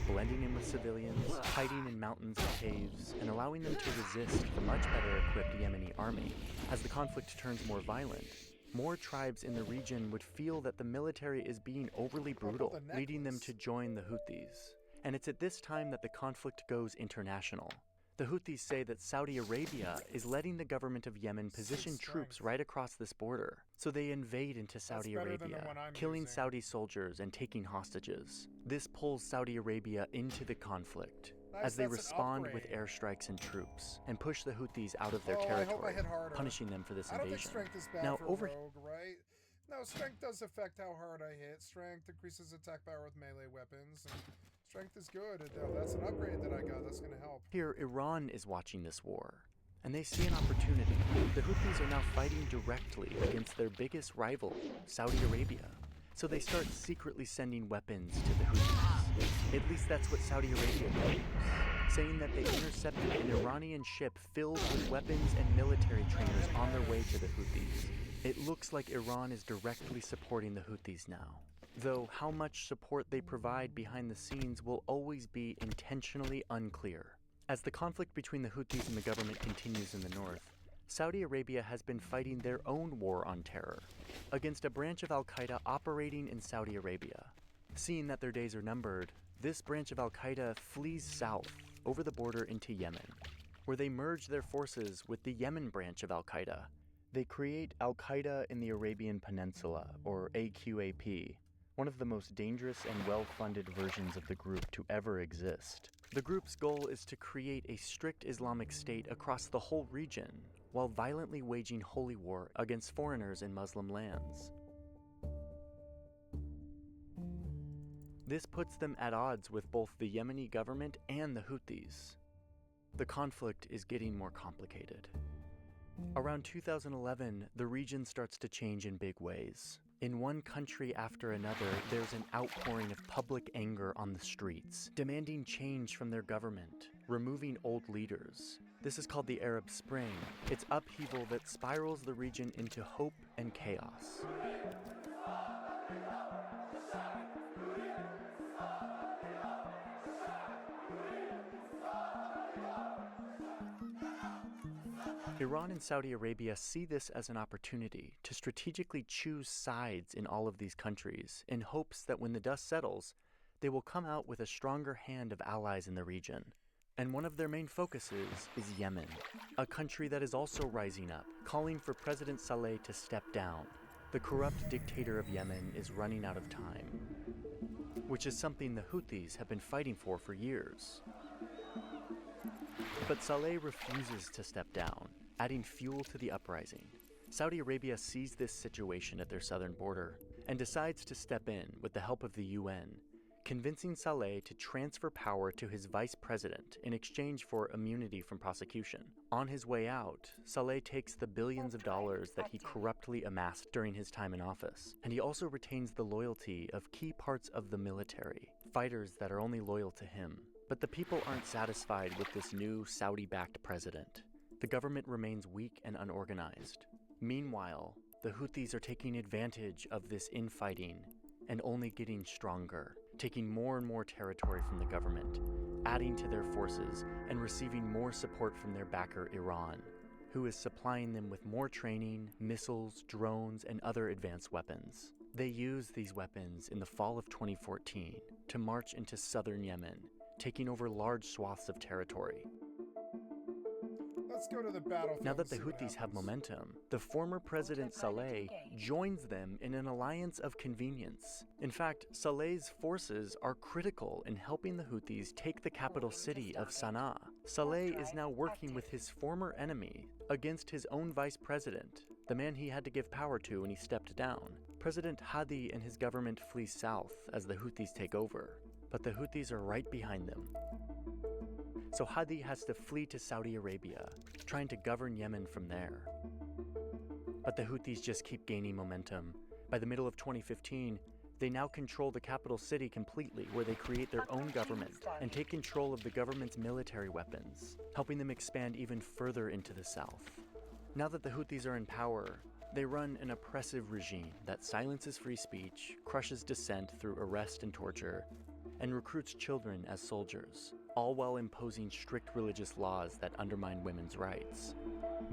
blending in with civilians, hiding in mountains and caves, and allowing them to resist the much better equipped Yemeni army. As the conflict turns more violent, more tribes in the region would feel that the military is being overly brutal, leading them to join the Houthis. And it's at this time that the conflict goes international. The Houthis say that Saudi Arabia is letting the government of Yemen position troops right across this border. So they invade into Saudi Arabia, killing Saudi soldiers and taking hostages. This pulls Saudi Arabia into the conflict as they respond with airstrikes and troops and push the Houthis out of their territory, punishing them for this invasion. I don't think strength is bad for rogue, right? No, strength does affect how hard I hit. Strength increases attack power with melee weapons. And strength is good. That's an upgrade that I got. That's going to help. Here, Iran is watching this war, and they see an opportunity. The Houthis are now fighting directly against their biggest rival, Saudi Arabia. So they start secretly sending weapons to the Houthis. At least that's what Saudi Arabia claims, saying that they intercepted an Iranian ship filled with weapons and military trainers on their way to the Houthis. It looks like Iran is directly supporting the Houthis now. Though how much support they provide behind the scenes will always be intentionally unclear. As the conflict between the Houthis and the government continues in the north, Saudi Arabia has been fighting their own war on terror against a branch of al-Qaeda operating in Saudi Arabia. Seeing that their days are numbered, this branch of al-Qaeda flees south over the border into Yemen, where they merge their forces with the Yemen branch of al-Qaeda. They create Al-Qaeda in the Arabian Peninsula, or AQAP, one of the most dangerous and well-funded versions of the group to ever exist. The group's goal is to create a strict Islamic state across the whole region, while violently waging holy war against foreigners in Muslim lands. This puts them at odds with both the Yemeni government and the Houthis. The conflict is getting more complicated. Around 2011, the region starts to change in big ways. In one country after another, there's an outpouring of public anger on the streets, demanding change from their government, removing old leaders. This is called the Arab Spring. It's upheaval that spirals the region into hope and chaos. Iran and Saudi Arabia see this as an opportunity to strategically choose sides in all of these countries in hopes that when the dust settles, they will come out with a stronger hand of allies in the region. And one of their main focuses is Yemen, a country that is also rising up, calling for President Saleh to step down. The corrupt dictator of Yemen is running out of time, which is something the Houthis have been fighting for years. But Saleh refuses to step down, adding fuel to the uprising. Saudi Arabia sees this situation at their southern border and decides to step in with the help of the UN, convincing Saleh to transfer power to his vice president in exchange for immunity from prosecution. On his way out, Saleh takes the billions of dollars that he corruptly amassed during his time in office, and he also retains the loyalty of key parts of the military, fighters that are only loyal to him. But the people aren't satisfied with this new Saudi-backed president. The government remains weak and unorganized. Meanwhile, the Houthis are taking advantage of this infighting and only getting stronger, taking more and more territory from the government, adding to their forces and receiving more support from their backer Iran, who is supplying them with more training, missiles, drones, and other advanced weapons. They use these weapons in the fall of 2014 to march into southern Yemen, taking over large swaths of territory. Let's go to the battlefield. Now that the Houthis have momentum, the former President Saleh joins them in an alliance of convenience. In fact, Saleh's forces are critical in helping the Houthis take the capital city of Sana'a. Saleh is now working with his former enemy against his own vice president, the man he had to give power to when he stepped down. President Hadi and his government flee south as the Houthis take over, but the Houthis are right behind them. So Hadi has to flee to Saudi Arabia, trying to govern Yemen from there. But the Houthis just keep gaining momentum. By the middle of 2015, they now control the capital city completely, where they create their own government and take control of the government's military weapons, helping them expand even further into the south. Now that the Houthis are in power, they run an oppressive regime that silences free speech, crushes dissent through arrest and torture, and recruits children as soldiers, all while imposing strict religious laws that undermine women's rights.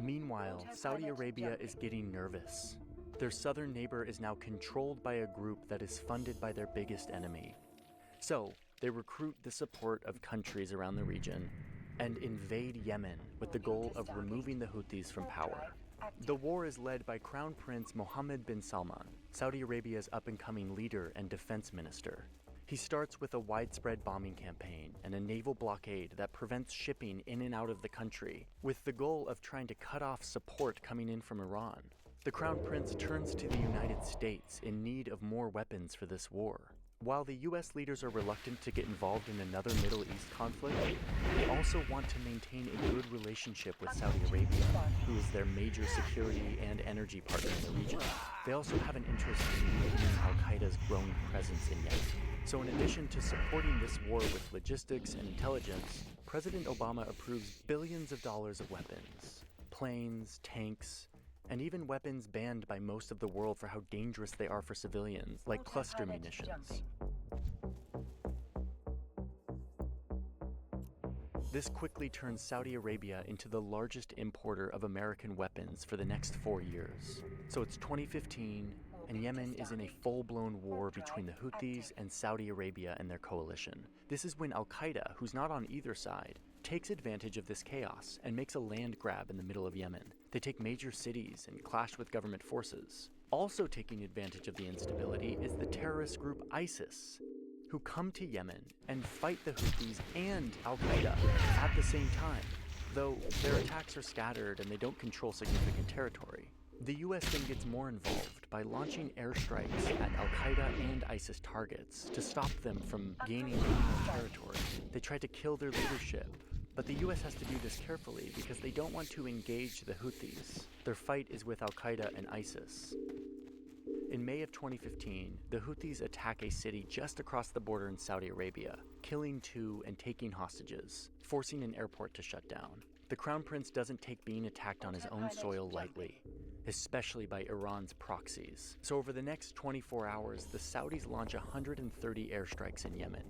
Meanwhile, Saudi Arabia is getting nervous. Their southern neighbor is now controlled by a group that is funded by their biggest enemy. So, they recruit the support of countries around the region and invade Yemen with the goal of removing the Houthis from power. The war is led by Crown Prince Mohammed bin Salman, Saudi Arabia's up-and-coming leader and defense minister. He starts with a widespread bombing campaign and a naval blockade that prevents shipping in and out of the country, with the goal of trying to cut off support coming in from Iran. The Crown Prince turns to the United States in need of more weapons for this war. While the US leaders are reluctant to get involved in another Middle East conflict, they also want to maintain a good relationship with Saudi Arabia, who is their major security and energy partner in the region. They also have an interest in weakening al-Qaeda's growing presence in Yemen. So in addition to supporting this war with logistics and intelligence, President Obama approves billions of dollars of weapons, planes, tanks, and even weapons banned by most of the world for how dangerous they are for civilians, like cluster munitions. This quickly turns Saudi Arabia into the largest importer of American weapons for the next 4 years. So it's 2015, and Yemen is in a full-blown war between the Houthis and Saudi Arabia and their coalition. This is when al-Qaeda, who's not on either side, takes advantage of this chaos and makes a land grab in the middle of Yemen. They take major cities and clash with government forces. Also taking advantage of the instability is the terrorist group ISIS, who come to Yemen and fight the Houthis and al-Qaeda at the same time, though their attacks are scattered and they don't control significant territory. The US then gets more involved by launching airstrikes at al-Qaeda and ISIS targets to stop them from gaining any more territory. They try to kill their leadership, but the US has to do this carefully because they don't want to engage the Houthis. Their fight is with al-Qaeda and ISIS. In May of 2015, the Houthis attack a city just across the border in Saudi Arabia, killing 2 and taking hostages, forcing an airport to shut down. The Crown Prince doesn't take being attacked on his own soil lightly, especially by Iran's proxies. So over the next 24 hours, the Saudis launch 130 airstrikes in Yemen,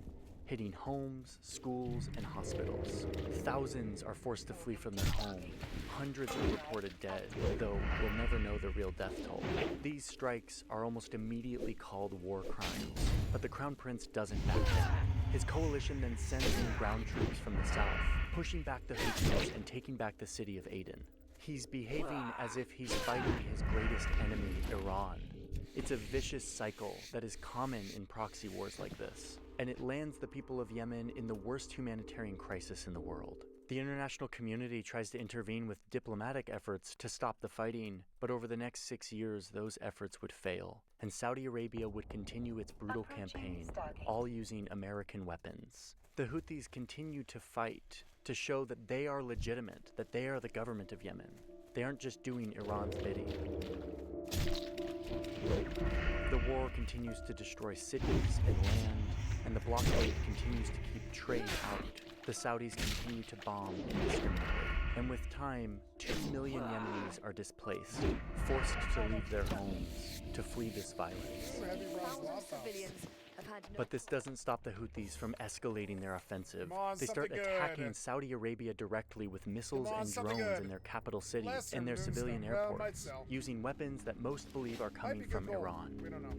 hitting homes, schools, and hospitals. Thousands are forced to flee from their home. Hundreds are reported dead, though we'll never know the real death toll. These strikes are almost immediately called war crimes, but the Crown Prince doesn't back down. His coalition then sends in ground troops from the south, pushing back the Houthis and taking back the city of Aden. He's behaving as if he's fighting his greatest enemy, Iran. It's a vicious cycle that is common in proxy wars like this, and it lands the people of Yemen in the worst humanitarian crisis in the world. The international community tries to intervene with diplomatic efforts to stop the fighting, but over the next 6 years, those efforts would fail, and Saudi Arabia would continue its brutal campaign, all using American weapons. The Houthis continue to fight to show that they are legitimate, that they are the government of Yemen. They aren't just doing Iran's bidding. The war continues to destroy cities and land, and the blockade continues to keep trade out. The Saudis continue to bomb indiscriminately, and with time, 2 million Yemenis are displaced, forced to leave their homes, to flee this violence. But this doesn't stop the Houthis from escalating their offensive. They start attacking Saudi Arabia directly with missiles and drones in their capital city and their civilian airports, using weapons that most believe are coming from Iran. We don't know.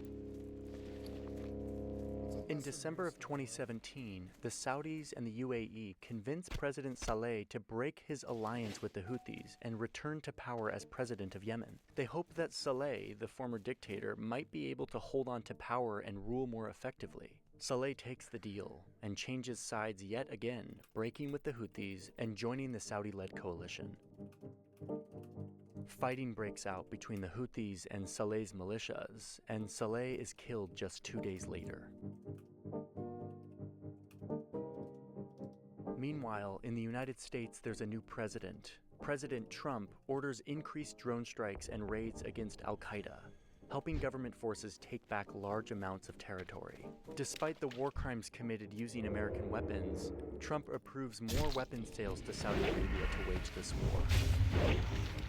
What's In December of 2017, the Saudis and the UAE convinced President Saleh to break his alliance with the Houthis and return to power as president of Yemen. They hoped that Saleh, the former dictator, might be able to hold on to power and rule more effectively. Saleh takes the deal and changes sides yet again, breaking with the Houthis and joining the Saudi-led coalition. Fighting breaks out between the Houthis and Saleh's militias, and Saleh is killed just 2 days later. Meanwhile, in the United States, there's a new president. President Trump orders increased drone strikes and raids against Al-Qaeda, helping government forces take back large amounts of territory. Despite the war crimes committed using American weapons, Trump approves more weapons sales to Saudi Arabia to wage this war.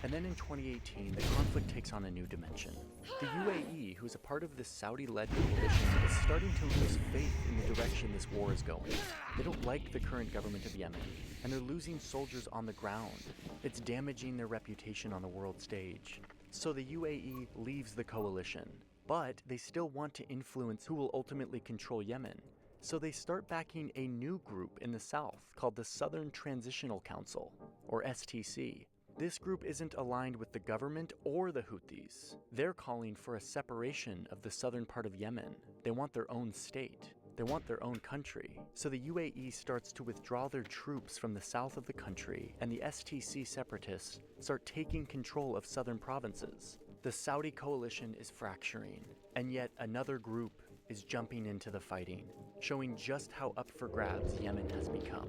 And then in 2018, the conflict takes on a new dimension. The UAE, who's a part of this Saudi-led coalition, is starting to lose faith in the direction this war is going. They don't like the current government of Yemen, and they're losing soldiers on the ground. It's damaging their reputation on the world stage. So the UAE leaves the coalition, but they still want to influence who will ultimately control Yemen. So they start backing a new group in the south called the Southern Transitional Council, or STC. This group isn't aligned with the government or the Houthis. They're calling for a separation of the southern part of Yemen. They want their own state. They want their own country. So the UAE starts to withdraw their troops from the south of the country, and the STC separatists start taking control of southern provinces. The Saudi coalition is fracturing, and yet another group is jumping into the fighting, showing just how up for grabs Yemen has become.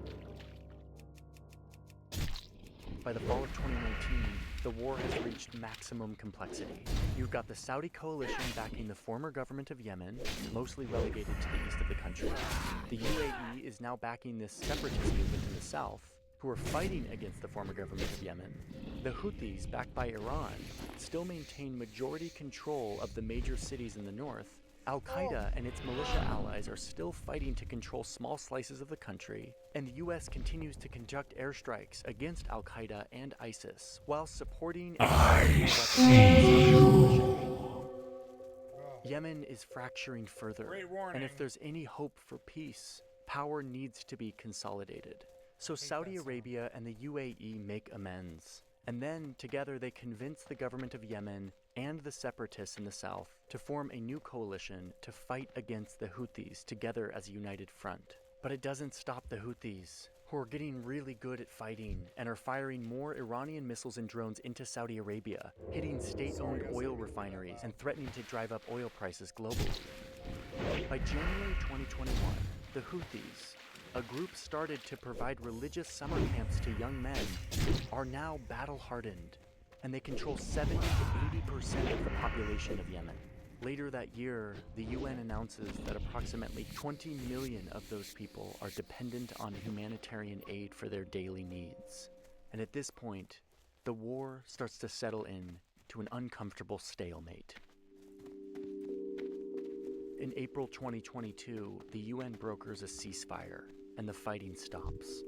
By the fall of 2019, the war has reached maximum complexity. You've got the Saudi coalition backing the former government of Yemen, mostly relegated to the east of the country. The UAE is now backing this separatist movement in the south, who are fighting against the former government of Yemen. The Houthis, backed by Iran, still maintain majority control of the major cities in the north. Al-Qaeda and its militia allies are still fighting to control small slices of the country, and the US continues to conduct airstrikes against Al-Qaeda and ISIS, while supporting Yemen is fracturing further, and if there's any hope for peace, power needs to be consolidated. So Saudi Arabia and the UAE make amends. And then, together, they convince the government of Yemen and the separatists in the south to form a new coalition to fight against the Houthis together as a united front. But it doesn't stop the Houthis, who are getting really good at fighting and are firing more Iranian missiles and drones into Saudi Arabia, hitting state-owned oil refineries and threatening to drive up oil prices globally. By January 2021, the Houthis, a group started to provide religious summer camps to young men, are now battle-hardened, and they control 70 to 80% of the population of Yemen. Later that year, the UN announces that approximately 20 million of those people are dependent on humanitarian aid for their daily needs. And at this point, the war starts to settle in to an uncomfortable stalemate. In April 2022, the UN brokers a ceasefire, and the fighting stops.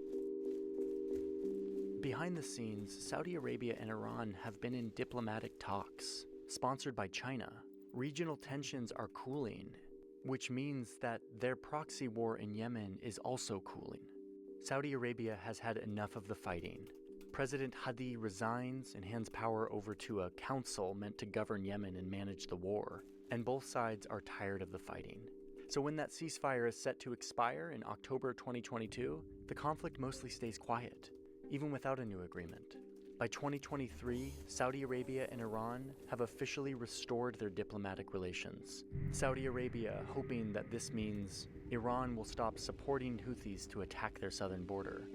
Behind the scenes, Saudi Arabia and Iran have been in diplomatic talks, sponsored by China. Regional tensions are cooling, which means that their proxy war in Yemen is also cooling. Saudi Arabia has had enough of the fighting. President Hadi resigns and hands power over to a council meant to govern Yemen and manage the war, and both sides are tired of the fighting. So when that ceasefire is set to expire in October 2022, the conflict mostly stays quiet, even without a new agreement. By 2023, Saudi Arabia and Iran have officially restored their diplomatic relations. Saudi Arabia hoping that this means Iran will stop supporting Houthis to attack their southern border.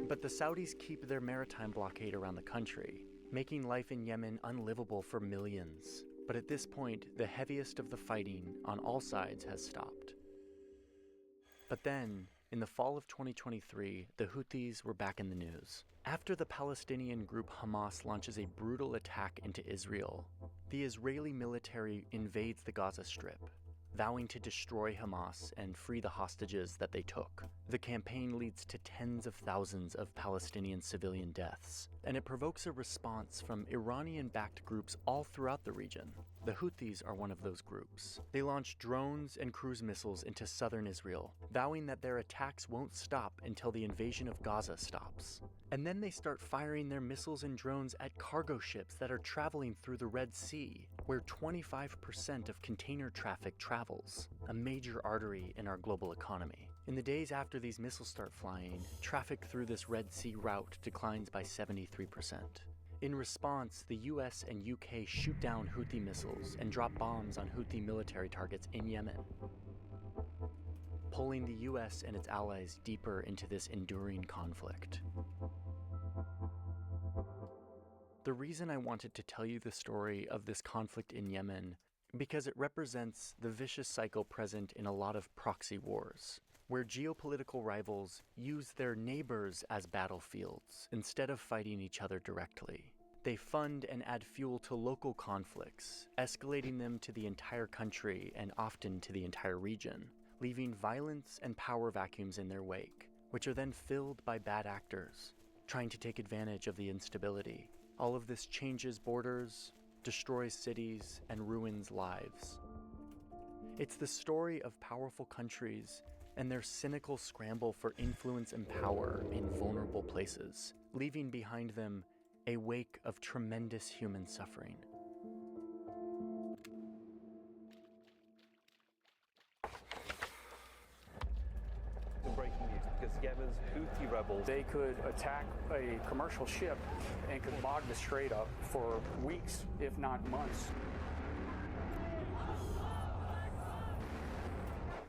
But the Saudis keep their maritime blockade around the country, making life in Yemen unlivable for millions. But at this point, the heaviest of the fighting on all sides has stopped. But then, in the fall of 2023, the Houthis were back in the news. After the Palestinian group Hamas launches a brutal attack into Israel, the Israeli military invades the Gaza Strip, vowing to destroy Hamas and free the hostages that they took. The campaign leads to tens of thousands of Palestinian civilian deaths, and it provokes a response from Iranian-backed groups all throughout the region. The Houthis are one of those groups. They launch drones and cruise missiles into southern Israel, vowing that their attacks won't stop until the invasion of Gaza stops. And then they start firing their missiles and drones at cargo ships that are traveling through the Red Sea, where 25% of container traffic travels, a major artery in our global economy. In the days after these missiles start flying, traffic through this Red Sea route declines by 73%. In response, the US and UK shoot down Houthi missiles and drop bombs on Houthi military targets in Yemen, pulling the US and its allies deeper into this enduring conflict. The reason I wanted to tell you the story of this conflict in Yemen because it represents the vicious cycle present in a lot of proxy wars, where geopolitical rivals use their neighbors as battlefields instead of fighting each other directly. They fund and add fuel to local conflicts, escalating them to the entire country and often to the entire region, leaving violence and power vacuums in their wake, which are then filled by bad actors, trying to take advantage of the instability. All of this changes borders, destroys cities, and ruins lives. It's the story of powerful countries and their cynical scramble for influence and power in vulnerable places, leaving behind them a wake of tremendous human suffering. Breaking news, because Yemen's Houthi rebels, they could attack a commercial ship and could bog the strait up for weeks, if not months.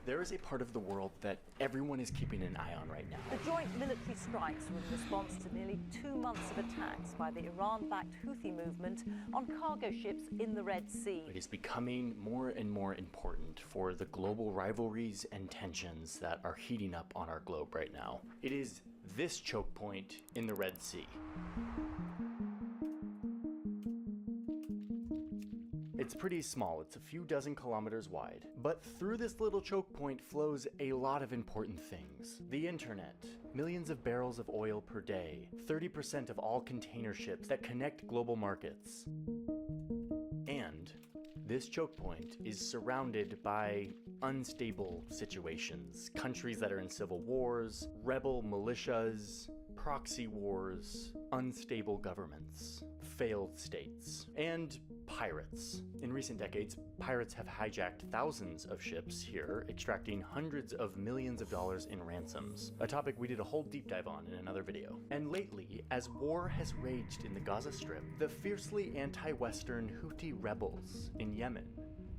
There is a part of the world that everyone is keeping an eye on right now. The joint military strikes were in response to nearly 2 months of attacks by the Iran-backed Houthi movement on cargo ships in the Red Sea. It is becoming more and more important for the global rivalries and tensions that are heating up on our globe right now. It is this choke point in the Red Sea. It's pretty small, it's a few dozen kilometers wide. But through this little choke point flows a lot of important things. The internet, millions of barrels of oil per day, 30% of all container ships that connect global markets. And this choke point is surrounded by unstable situations, countries that are in civil wars, rebel militias, proxy wars, unstable governments, failed states, and pirates. In recent decades, pirates have hijacked thousands of ships here, extracting hundreds of millions of dollars in ransoms, a topic we did a whole deep dive on in another video. And lately, as war has raged in the Gaza Strip, the fiercely anti-Western Houthi rebels in Yemen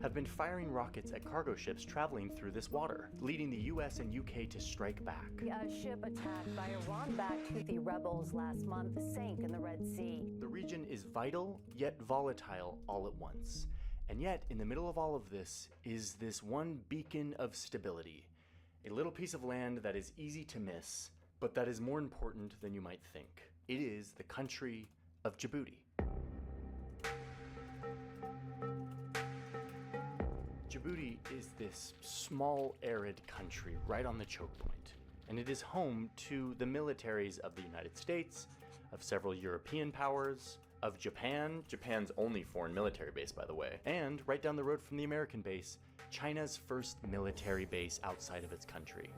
have been firing rockets at cargo ships traveling through this water, leading the US and UK to strike back. A ship attacked by Iran-backed Houthi rebels last month sank in the Red Sea. The region is vital, yet volatile all at once. And yet, in the middle of all of this is this one beacon of stability. A little piece of land that is easy to miss, but that is more important than you might think. It is the country of Djibouti. Djibouti is this small, arid country right on the choke point, and it is home to the militaries of the United States, of several European powers, of Japan, Japan's only foreign military base, by the way, and right down the road from the American base, China's first military base outside of its country.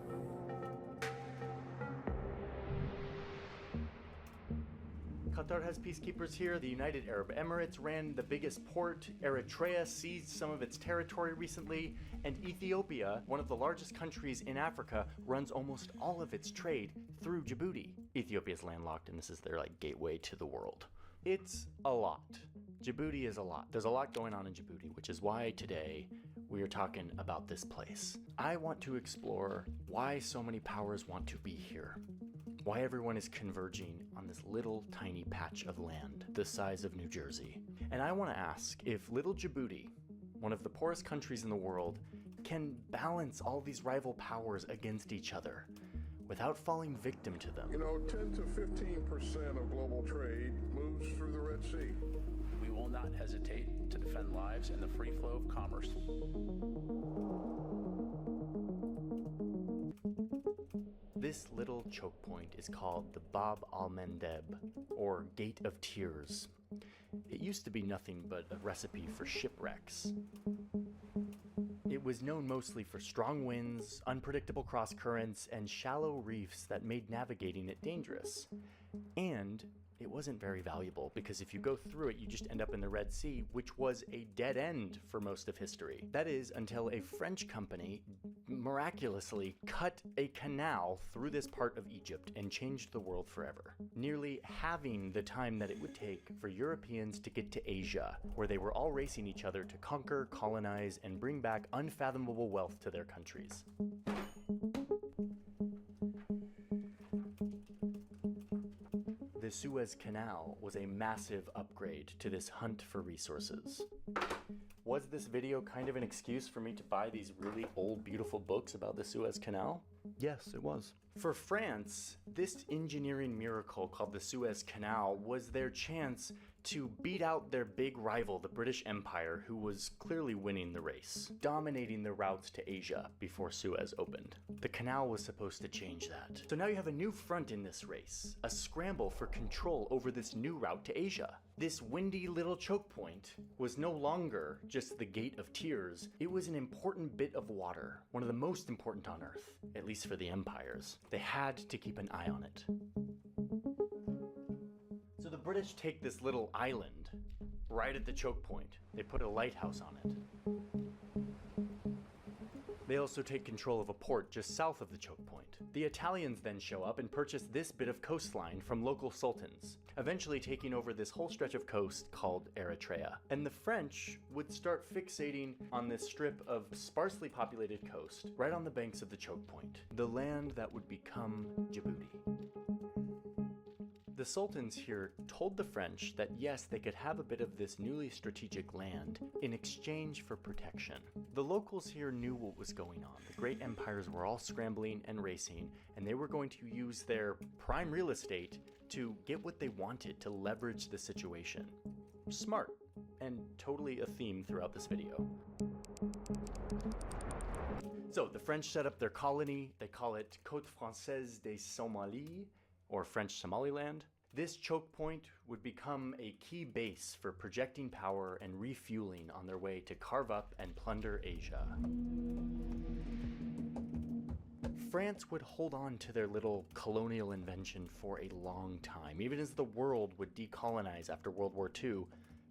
Qatar has peacekeepers here, the United Arab Emirates ran the biggest port, Eritrea seized some of its territory recently, and Ethiopia, one of the largest countries in Africa, runs almost all of its trade through Djibouti. Ethiopia is landlocked and this is their gateway to the world. It's a lot. Djibouti is a lot. There's a lot going on in Djibouti, which is why today we are talking about this place. I want to explore why so many powers want to be here. Why everyone is converging on this little tiny patch of land the size of New Jersey. And I want to ask if little Djibouti, one of the poorest countries in the world, can balance all these rival powers against each other without falling victim to them. 10 to 15% of global trade moves through the Red Sea. We will not hesitate to defend lives and the free flow of commerce. This little choke point is called the Bab al-Mandeb, or Gate of Tears. It used to be nothing but a recipe for shipwrecks. It was known mostly for strong winds, unpredictable cross currents, and shallow reefs that made navigating it dangerous. And it wasn't very valuable, because if you go through it, you just end up in the Red Sea, which was a dead end for most of history. That is, until a French company miraculously cut a canal through this part of Egypt and changed the world forever, nearly halving the time that it would take for Europeans to get to Asia, where they were all racing each other to conquer, colonize, and bring back unfathomable wealth to their countries. The Suez Canal was a massive upgrade to this hunt for resources. Was this video kind of an excuse for me to buy these really old, beautiful books about the Suez Canal? Yes, it was. For France, this engineering miracle called the Suez Canal was their chance to beat out their big rival, the British Empire, who was clearly winning the race, dominating the routes to Asia before Suez opened. The canal was supposed to change that. So now you have a new front in this race, a scramble for control over this new route to Asia. This windy little choke point was no longer just the Gate of Tears. It was an important bit of water, one of the most important on Earth, at least for the empires. They had to keep an eye on it. So the British take this little island right at the choke point. They put a lighthouse on it. They also take control of a port just south of the choke point. The Italians then show up and purchase this bit of coastline from local sultans, eventually taking over this whole stretch of coast called Eritrea. And the French would start fixating on this strip of sparsely populated coast right on the banks of the choke point, the land that would become Djibouti. The sultans here told the French that yes, they could have a bit of this newly strategic land in exchange for protection. The locals here knew what was going on. The great empires were all scrambling and racing, and they were going to use their prime real estate to get what they wanted, to leverage the situation. Smart, and totally a theme throughout this video. So the French set up their colony. They call it Côte Française des Somalie, or French Somaliland. This choke point would become a key base for projecting power and refueling on their way to carve up and plunder Asia. France would hold on to their little colonial invention for a long time. Even as the world would decolonize after World War II,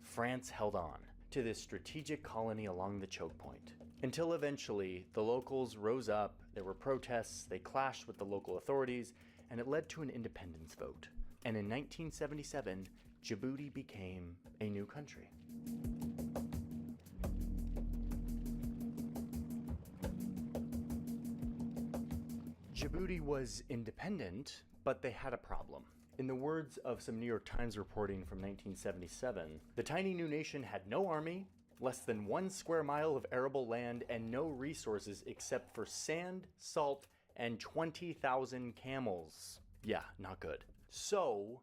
France held on to this strategic colony along the choke point. Until eventually, the locals rose up, there were protests, they clashed with the local authorities, and it led to an independence vote. And in 1977, Djibouti became a new country. Djibouti was independent, but they had a problem. In the words of some New York Times reporting from 1977, the tiny new nation had no army, less than 1 square mile of arable land, and no resources except for sand, salt, and 20,000 camels. Yeah, not good. So,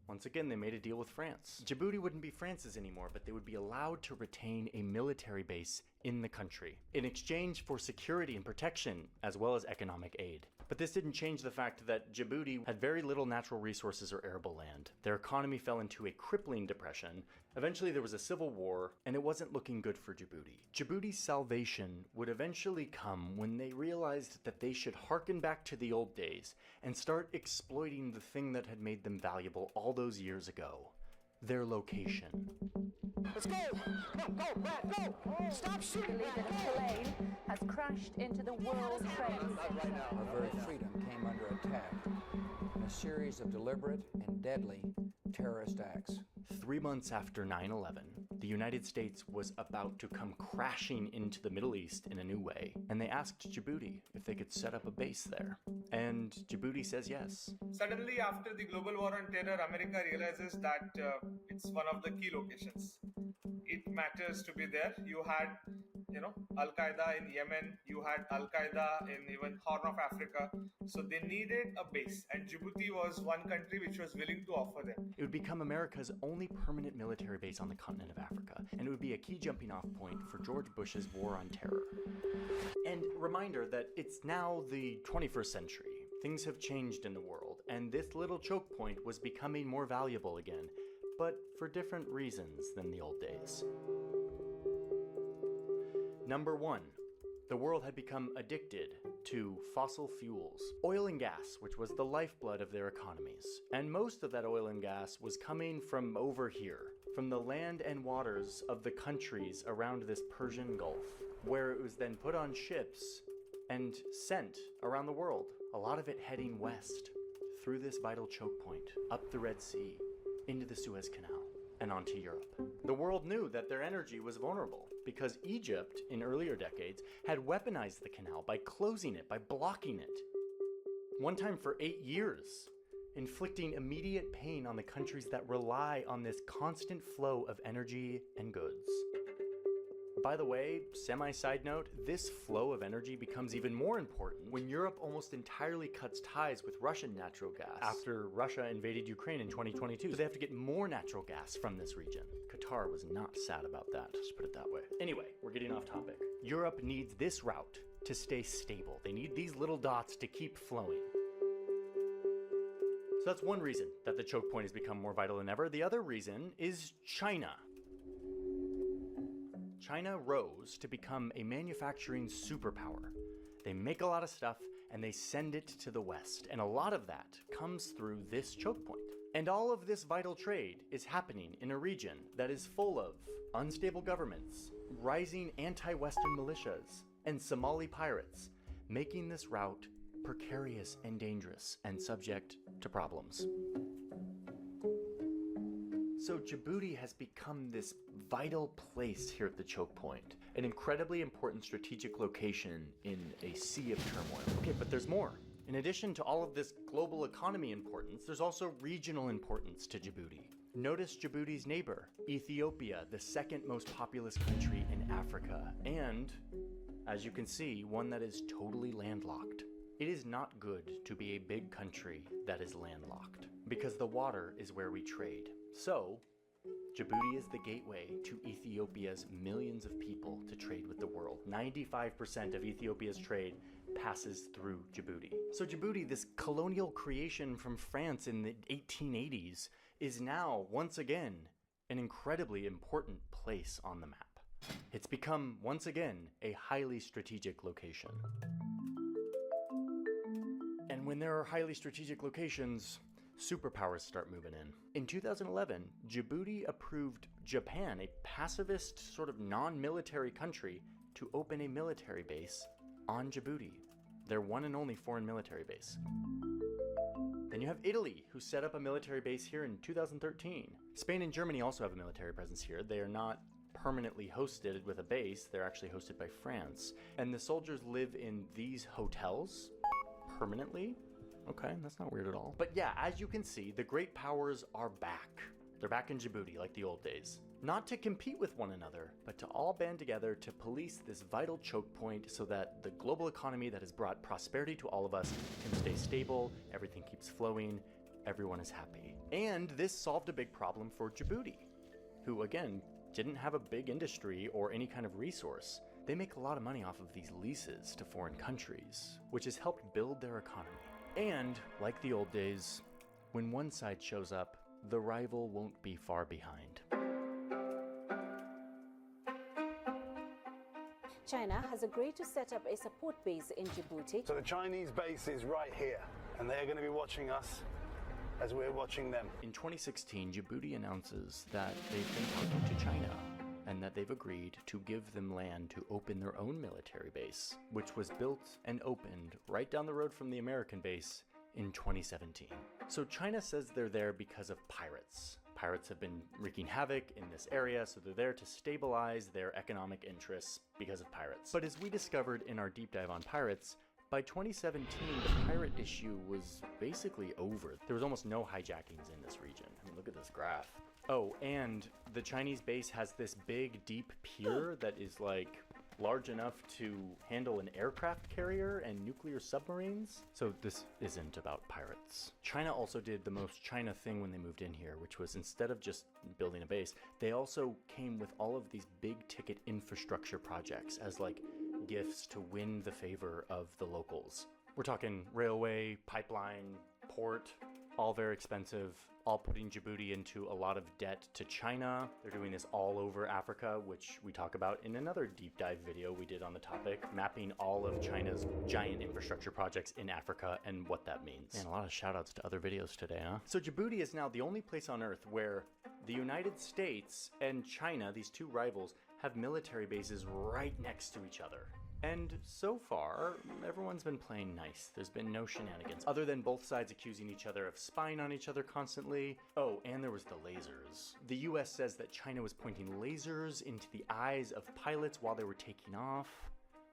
once again, they made a deal with France. Djibouti wouldn't be France's anymore, but they would be allowed to retain a military base in the country in exchange for security and protection, as well as economic aid. But this didn't change the fact that Djibouti had very little natural resources or arable land. Their economy fell into a crippling depression. Eventually there was a civil war, and it wasn't looking good for Djibouti. Djibouti's salvation would eventually come when they realized that they should harken back to the old days and start exploiting the thing that had made them valuable all those years ago: their location. Let's go! Go, Matt, go! Stop shooting! The plane has crashed into the World Trade Center. Our very freedom came under attack in a series of deliberate and deadly terrorist acts. 3 months after 9/11, the United States was about to come crashing into the Middle East in a new way, and they asked Djibouti if they could set up a base there. And Djibouti says yes. Suddenly, after the global war on terror, America realizes that it's one of the key locations. It matters to be there. You had, Al-Qaeda in Yemen, you had Al-Qaeda in even Horn of Africa. So they needed a base, and Djibouti was one country which was willing to offer them. It would become America's only permanent military base on the continent of Africa, and it would be a key jumping off point for George Bush's war on terror. And reminder that it's now the 21st century. things have changed in the world, and this little choke point was becoming more valuable again, but for different reasons than the old days. Number 1. The world had become addicted to fossil fuels, oil and gas, which was the lifeblood of their economies. And most of that oil and gas was coming from over here, from the land and waters of the countries around this Persian Gulf, where it was then put on ships and sent around the world, a lot of it heading west, through this vital choke point, up the Red Sea, into the Suez Canal, and onto Europe. The world knew that their energy was vulnerable because Egypt, in earlier decades, had weaponized the canal by closing it, by blocking it. One time for 8 years, inflicting immediate pain on the countries that rely on this constant flow of energy and goods. By the way, semi-side note, this flow of energy becomes even more important when Europe almost entirely cuts ties with Russian natural gas after Russia invaded Ukraine in 2022. So they have to get more natural gas from this region. Qatar was not sad about that, let's put it that way. Anyway, we're getting off topic. Europe needs this route to stay stable. They need these little dots to keep flowing. So that's one reason that the choke point has become more vital than ever. The other reason is China. China rose to become a manufacturing superpower. They make a lot of stuff and they send it to the West, and a lot of that comes through this choke point. And all of this vital trade is happening in a region that is full of unstable governments, rising anti-Western militias, and Somali pirates, making this route precarious and dangerous and subject to problems. So Djibouti has become this vital place here at the choke point, an incredibly important strategic location in a sea of turmoil. Okay, but there's more. In addition to all of this global economy importance, there's also regional importance to Djibouti. Notice Djibouti's neighbor, Ethiopia, the second most populous country in Africa, and, as you can see, one that is totally landlocked. It is not good to be a big country that is landlocked, because the water is where we trade. So, Djibouti is the gateway to Ethiopia's millions of people to trade with the world. 95% of Ethiopia's trade passes through Djibouti. So Djibouti, this colonial creation from France in the 1880s, is now, once again, an incredibly important place on the map. It's become, once again, a highly strategic location. And when there are highly strategic locations, superpowers start moving in. In 2011, Djibouti approved Japan, a pacifist sort of non-military country, to open a military base on Djibouti, their one and only foreign military base. Then you have Italy, who set up a military base here in 2013. Spain and Germany also have a military presence here. They are not permanently hosted with a base, they're actually hosted by France. And the soldiers live in these hotels permanently. Okay, that's not weird at all. But yeah, as you can see, the great powers are back. They're back in Djibouti like the old days. Not to compete with one another, but to all band together to police this vital choke point so that the global economy that has brought prosperity to all of us can stay stable, everything keeps flowing, everyone is happy. And this solved a big problem for Djibouti, who again, didn't have a big industry or any kind of resource. They make a lot of money off of these leases to foreign countries, which has helped build their economy. And, like the old days, when one side shows up, the rival won't be far behind. China has agreed to set up a support base in Djibouti. So the Chinese base is right here, and they're going to be watching us as we're watching them. In 2016, Djibouti announces that they've been talking to China, and that they've agreed to give them land to open their own military base, which was built and opened right down the road from the American base in 2017. So China says they're there because of pirates. Pirates have been wreaking havoc in this area, so they're there to stabilize their economic interests because of pirates. But as we discovered in our deep dive on pirates, by 2017, the pirate issue was basically over. There was almost no hijackings in this region. I mean, look at this graph. Oh, and the Chinese base has this big, deep pier that is like large enough to handle an aircraft carrier and nuclear submarines. So this isn't about pirates. China also did the most China thing when they moved in here, which was instead of just building a base, they also came with all of these big ticket infrastructure projects as like gifts to win the favor of the locals. We're talking railway, pipeline, port, all very expensive, all putting Djibouti into a lot of debt to China. They're doing this all over Africa, which we talk about in another deep dive video we did on the topic, mapping all of China's giant infrastructure projects in Africa and what that means. And a lot of shout outs to other videos today, huh? So Djibouti is now the only place on Earth where the United States and China, these two rivals, have military bases right next to each other. And so far, everyone's been playing nice. There's been no shenanigans, other than both sides accusing each other of spying on each other constantly. Oh, and there was the lasers. The US says that China was pointing lasers into the eyes of pilots while they were taking off,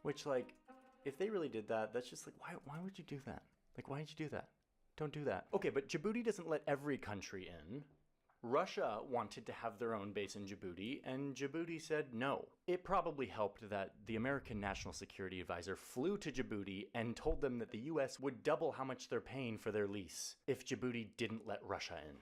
which, like, if they really did that, that's just like, why would you do that? Like, why did you do that? Don't do that. Okay, but Djibouti doesn't let every country in. Russia wanted to have their own base in Djibouti, and Djibouti said no. It probably helped that the American National Security Advisor flew to Djibouti and told them that the US would double how much they're paying for their lease if Djibouti didn't let Russia in.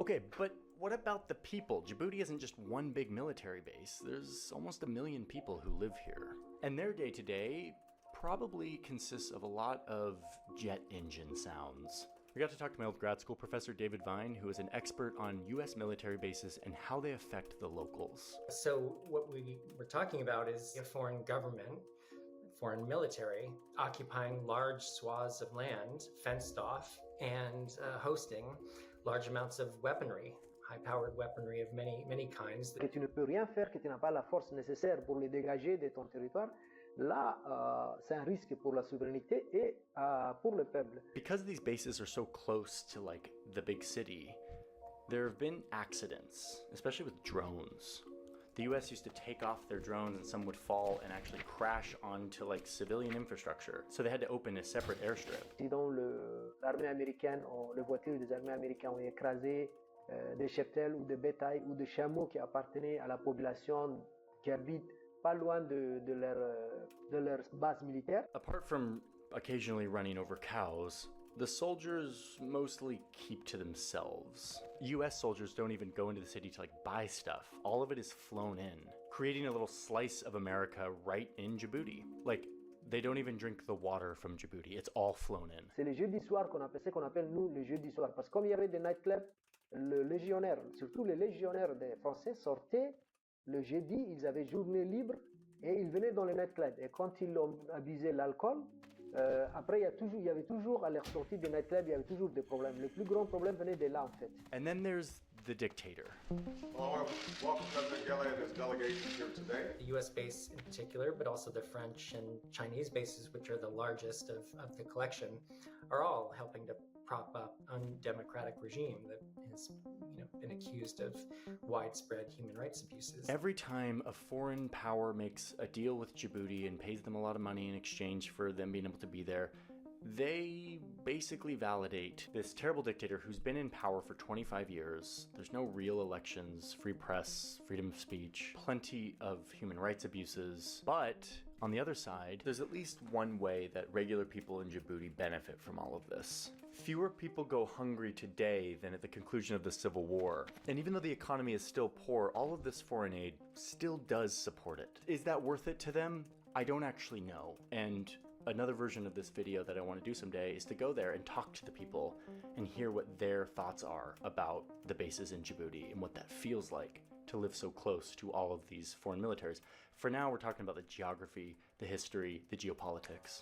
Okay, but what about the people? Djibouti isn't just one big military base. There's almost 1 million people who live here. And their day-to-day probably consists of a lot of jet engine sounds. We got to talk to my old grad school professor, David Vine, who is an expert on US military bases and how they affect the locals. So what we were talking about is a foreign government, foreign military, occupying large swaths of land, fenced off, and hosting large amounts of weaponry, high-powered weaponry of many kinds. Que tu ne peux rien faire, que tu n'as pas la force nécessaire pour les dégager de ton territoire. Là, c'est un risque pour la souveraineté et pour le peuple. Because these bases are so close to, like, the big city, there have been accidents, especially with drones. The US used to take off their drones and some would fall and actually crash onto, like, civilian infrastructure. So they had to open a separate airstrip. Si dans l'armée américaine, les voitures des armées américaines ont écrasé des cheptels ou des bétails ou des chameaux qui appartenaient à la population qui habite pas loin de leur base militaire. Apart from occasionally running over cows, the soldiers mostly keep to themselves. US soldiers don't even go into the city to, like, buy stuff. All of it is flown in, creating a little slice of America right in Djibouti. Like, they don't even drink the water from Djibouti. It's all flown in. C'est les jeudis soirs qu'on appelle nous les jeudis soirs, parce que comme il y avait des nightclubs, les légionnaires, surtout les légionnaires des Français sortaient le jeudi, ils avaient journée libre et ils venaient dans les nightclubs. Et quand ils ont abusé l'alcool, après il y avait toujours à leur sortie des nightclubs, il y avait toujours des problèmes. Le plus grand problème venait de là en fait. And then there's the dictator. Hello, welcome President Gele and his delegation here today. The US base in particular, but also the French and Chinese bases, which are the largest of the collection, are all helping to prop up undemocratic regime that has been accused of widespread human rights abuses. Every time a foreign power makes a deal with Djibouti and pays them a lot of money in exchange for them being able to be there, they basically validate this terrible dictator who's been in power for 25 years. There's no real elections, free press, freedom of speech, plenty of human rights abuses. But on the other side, there's at least one way that regular people in Djibouti benefit from all of this. Fewer people go hungry today than at the conclusion of the Civil War. And even though the economy is still poor, all of this foreign aid still does support it. Is that worth it to them? I don't actually know. And another version of this video that I want to do someday is to go there and talk to the people and hear what their thoughts are about the bases in Djibouti and what that feels like to live so close to all of these foreign militaries. For now, we're talking about the geography, the history, the geopolitics.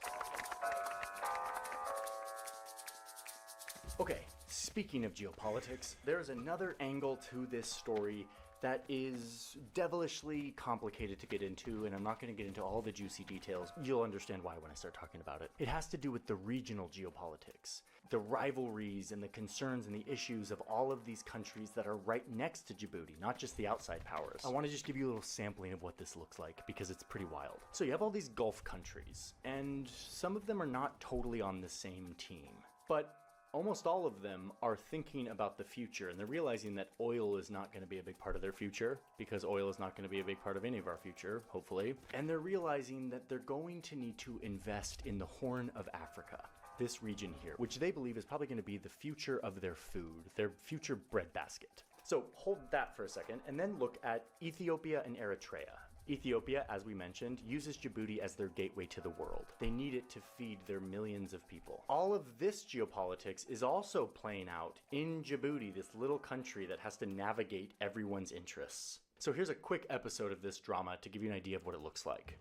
Okay, speaking of geopolitics, there's another angle to this story that is devilishly complicated to get into, and I'm not going to get into all the juicy details. You'll understand why when I start talking about it. It has to do with the regional geopolitics, the rivalries and the concerns and the issues of all of these countries that are right next to Djibouti, not just the outside powers. I want to just give you a little sampling of what this looks like because it's pretty wild. So you have all these Gulf countries, and some of them are not totally on the same team, but almost all of them are thinking about the future, and they're realizing that oil is not going to be a big part of their future, because oil is not going to be a big part of any of our future, hopefully. And they're realizing that they're going to need to invest in the Horn of Africa, this region here, which they believe is probably going to be the future of their food, their future breadbasket. So hold that for a second, and then look at Ethiopia and Eritrea. Ethiopia, as we mentioned, uses Djibouti as their gateway to the world. They need it to feed their millions of people. All of this geopolitics is also playing out in Djibouti, this little country that has to navigate everyone's interests. So here's a quick episode of this drama to give you an idea of what it looks like.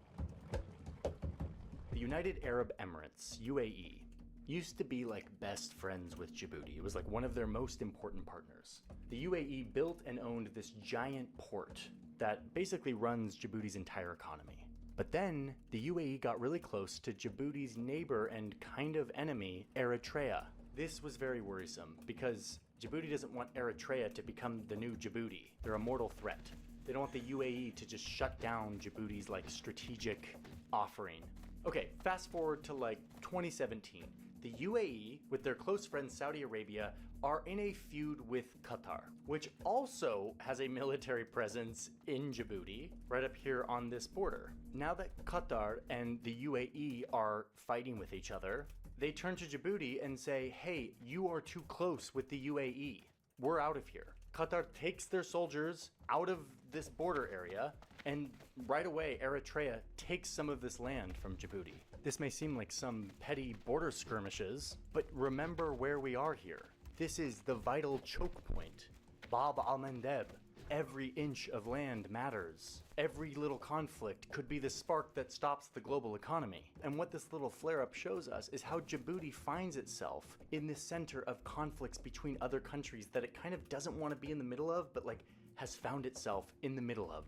The United Arab Emirates, UAE, used to be like best friends with Djibouti. It was like one of their most important partners. The UAE built and owned this giant port that basically runs Djibouti's entire economy. But then the UAE got really close to Djibouti's neighbor and kind of enemy, Eritrea. This was very worrisome because Djibouti doesn't want Eritrea to become the new Djibouti. They're a mortal threat. They don't want the UAE to just shut down Djibouti's like strategic offering. Okay, fast forward to like 2017. The UAE, with their close friend Saudi Arabia, are in a feud with Qatar, which also has a military presence in Djibouti, right up here on this border. Now that Qatar and the UAE are fighting with each other, they turn to Djibouti and say, hey, you are too close with the UAE. We're out of here. Qatar takes their soldiers out of this border area, and right away, Eritrea takes some of this land from Djibouti. This may seem like some petty border skirmishes, but remember where we are here. This is the vital choke point. Bab al-Mandeb. Every inch of land matters. Every little conflict could be the spark that stops the global economy. And what this little flare-up shows us is how Djibouti finds itself in the center of conflicts between other countries that it kind of doesn't want to be in the middle of, but like has found itself in the middle of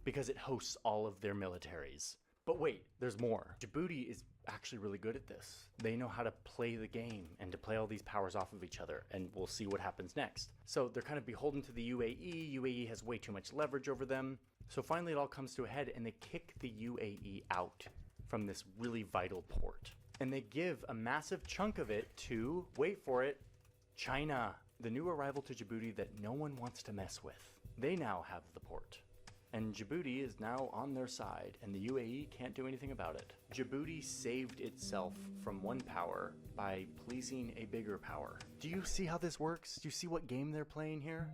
because it hosts all of their militaries. But wait, there's more. Djibouti is actually really good at this. They know how to play the game and to play all these powers off of each other, and we'll see what happens next. So they're kind of beholden to the UAE. UAE has way too much leverage over them. So finally it all comes to a head and they kick the UAE out from this really vital port. And they give a massive chunk of it to, wait for it, China, the new arrival to Djibouti that no one wants to mess with. They now have the port. And Djibouti is now on their side, and the UAE can't do anything about it. Djibouti saved itself from one power by pleasing a bigger power. Do you see how this works? Do you see what game they're playing here?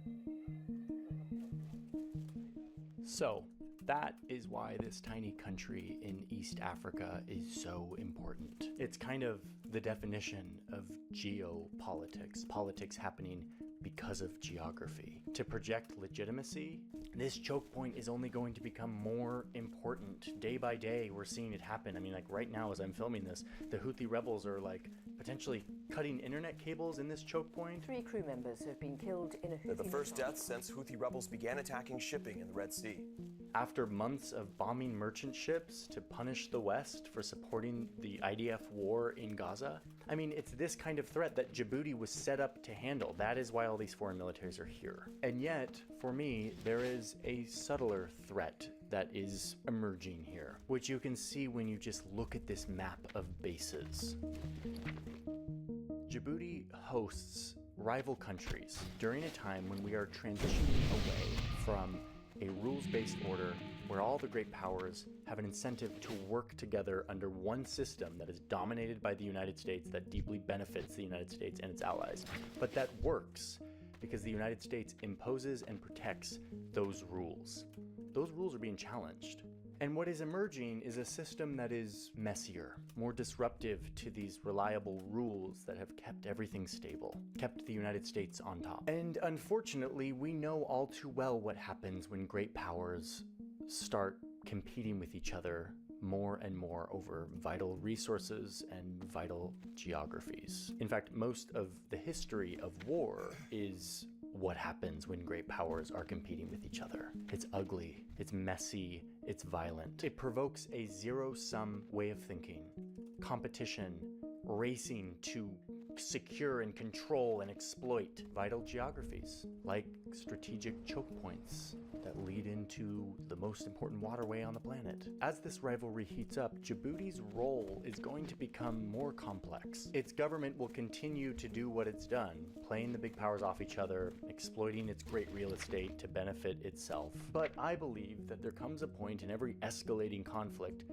So, that is why this tiny country in East Africa is so important. It's kind of the definition of geopolitics, politics happening because of geography. To project legitimacy, this choke point is only going to become more important. Day by day, we're seeing it happen. I mean, like right now as I'm filming this, the Houthi rebels are like potentially cutting internet cables in this choke point. 3 crew members have been killed in a Houthi... They're the first deaths since Houthi rebels began attacking shipping in the Red Sea. After months of bombing merchant ships to punish the West for supporting the IDF war in Gaza, I mean, it's this kind of threat that Djibouti was set up to handle. That is why all these foreign militaries are here. And yet, for me, there is a subtler threat that is emerging here, which you can see when you just look at this map of bases. Djibouti hosts rival countries during a time when we are transitioning away from a rules-based order where all the great powers have an incentive to work together under one system that is dominated by the United States, that deeply benefits the United States and its allies, but that works because the United States imposes and protects those rules. Those rules are being challenged. And what is emerging is a system that is messier, more disruptive to these reliable rules that have kept everything stable, kept the United States on top. And unfortunately, we know all too well what happens when great powers start competing with each other more and more over vital resources and vital geographies. In fact, most of the history of war is what happens when great powers are competing with each other. It's ugly, it's messy, it's violent. It provokes a zero-sum way of thinking, competition, racing to secure and control and exploit vital geographies, like strategic choke points that lead into the most important waterway on the planet. As this rivalry heats up, Djibouti's role is going to become more complex. Its government will continue to do what it's done, playing the big powers off each other, exploiting its great real estate to benefit itself. But I believe that there comes a point in every escalating conflict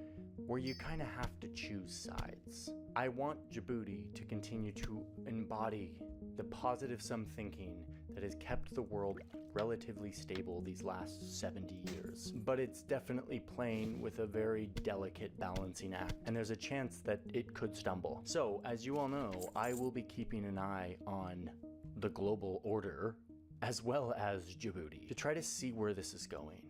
where you kind of have to choose sides. I want Djibouti to continue to embody the positive sum thinking that has kept the world relatively stable these last 70 years. But it's definitely playing with a very delicate balancing act, and there's a chance that it could stumble. So, as you all know, I will be keeping an eye on the global order, as well as Djibouti, to try to see where this is going,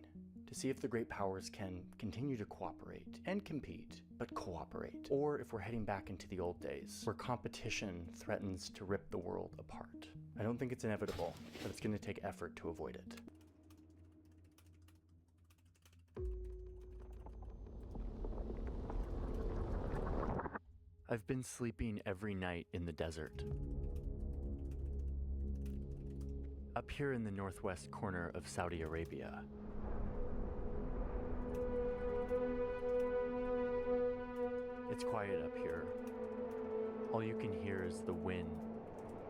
to see if the great powers can continue to cooperate and compete, but cooperate, or if we're heading back into the old days, where competition threatens to rip the world apart. I don't think it's inevitable, but it's going to take effort to avoid it. I've been sleeping every night in the desert. Up here in the northwest corner of Saudi Arabia. It's quiet up here. All you can hear is the wind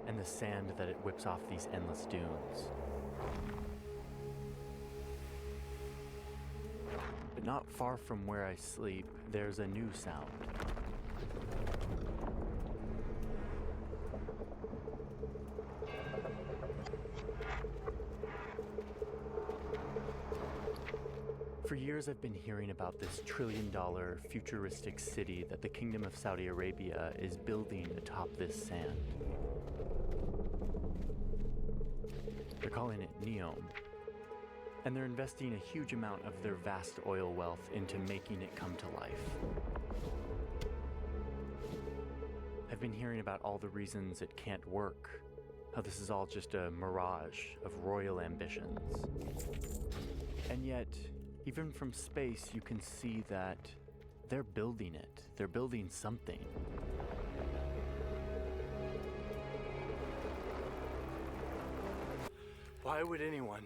and the sand that it whips off these endless dunes. But not far from where I sleep, there's a new sound. For years I've been hearing about this trillion-dollar futuristic city that the Kingdom of Saudi Arabia is building atop this sand. They're calling it Neom, and they're investing a huge amount of their vast oil wealth into making it come to life. I've been hearing about all the reasons it can't work, how this is all just a mirage of royal ambitions. And yet, even from space, you can see that they're building it. They're building something. Why would anyone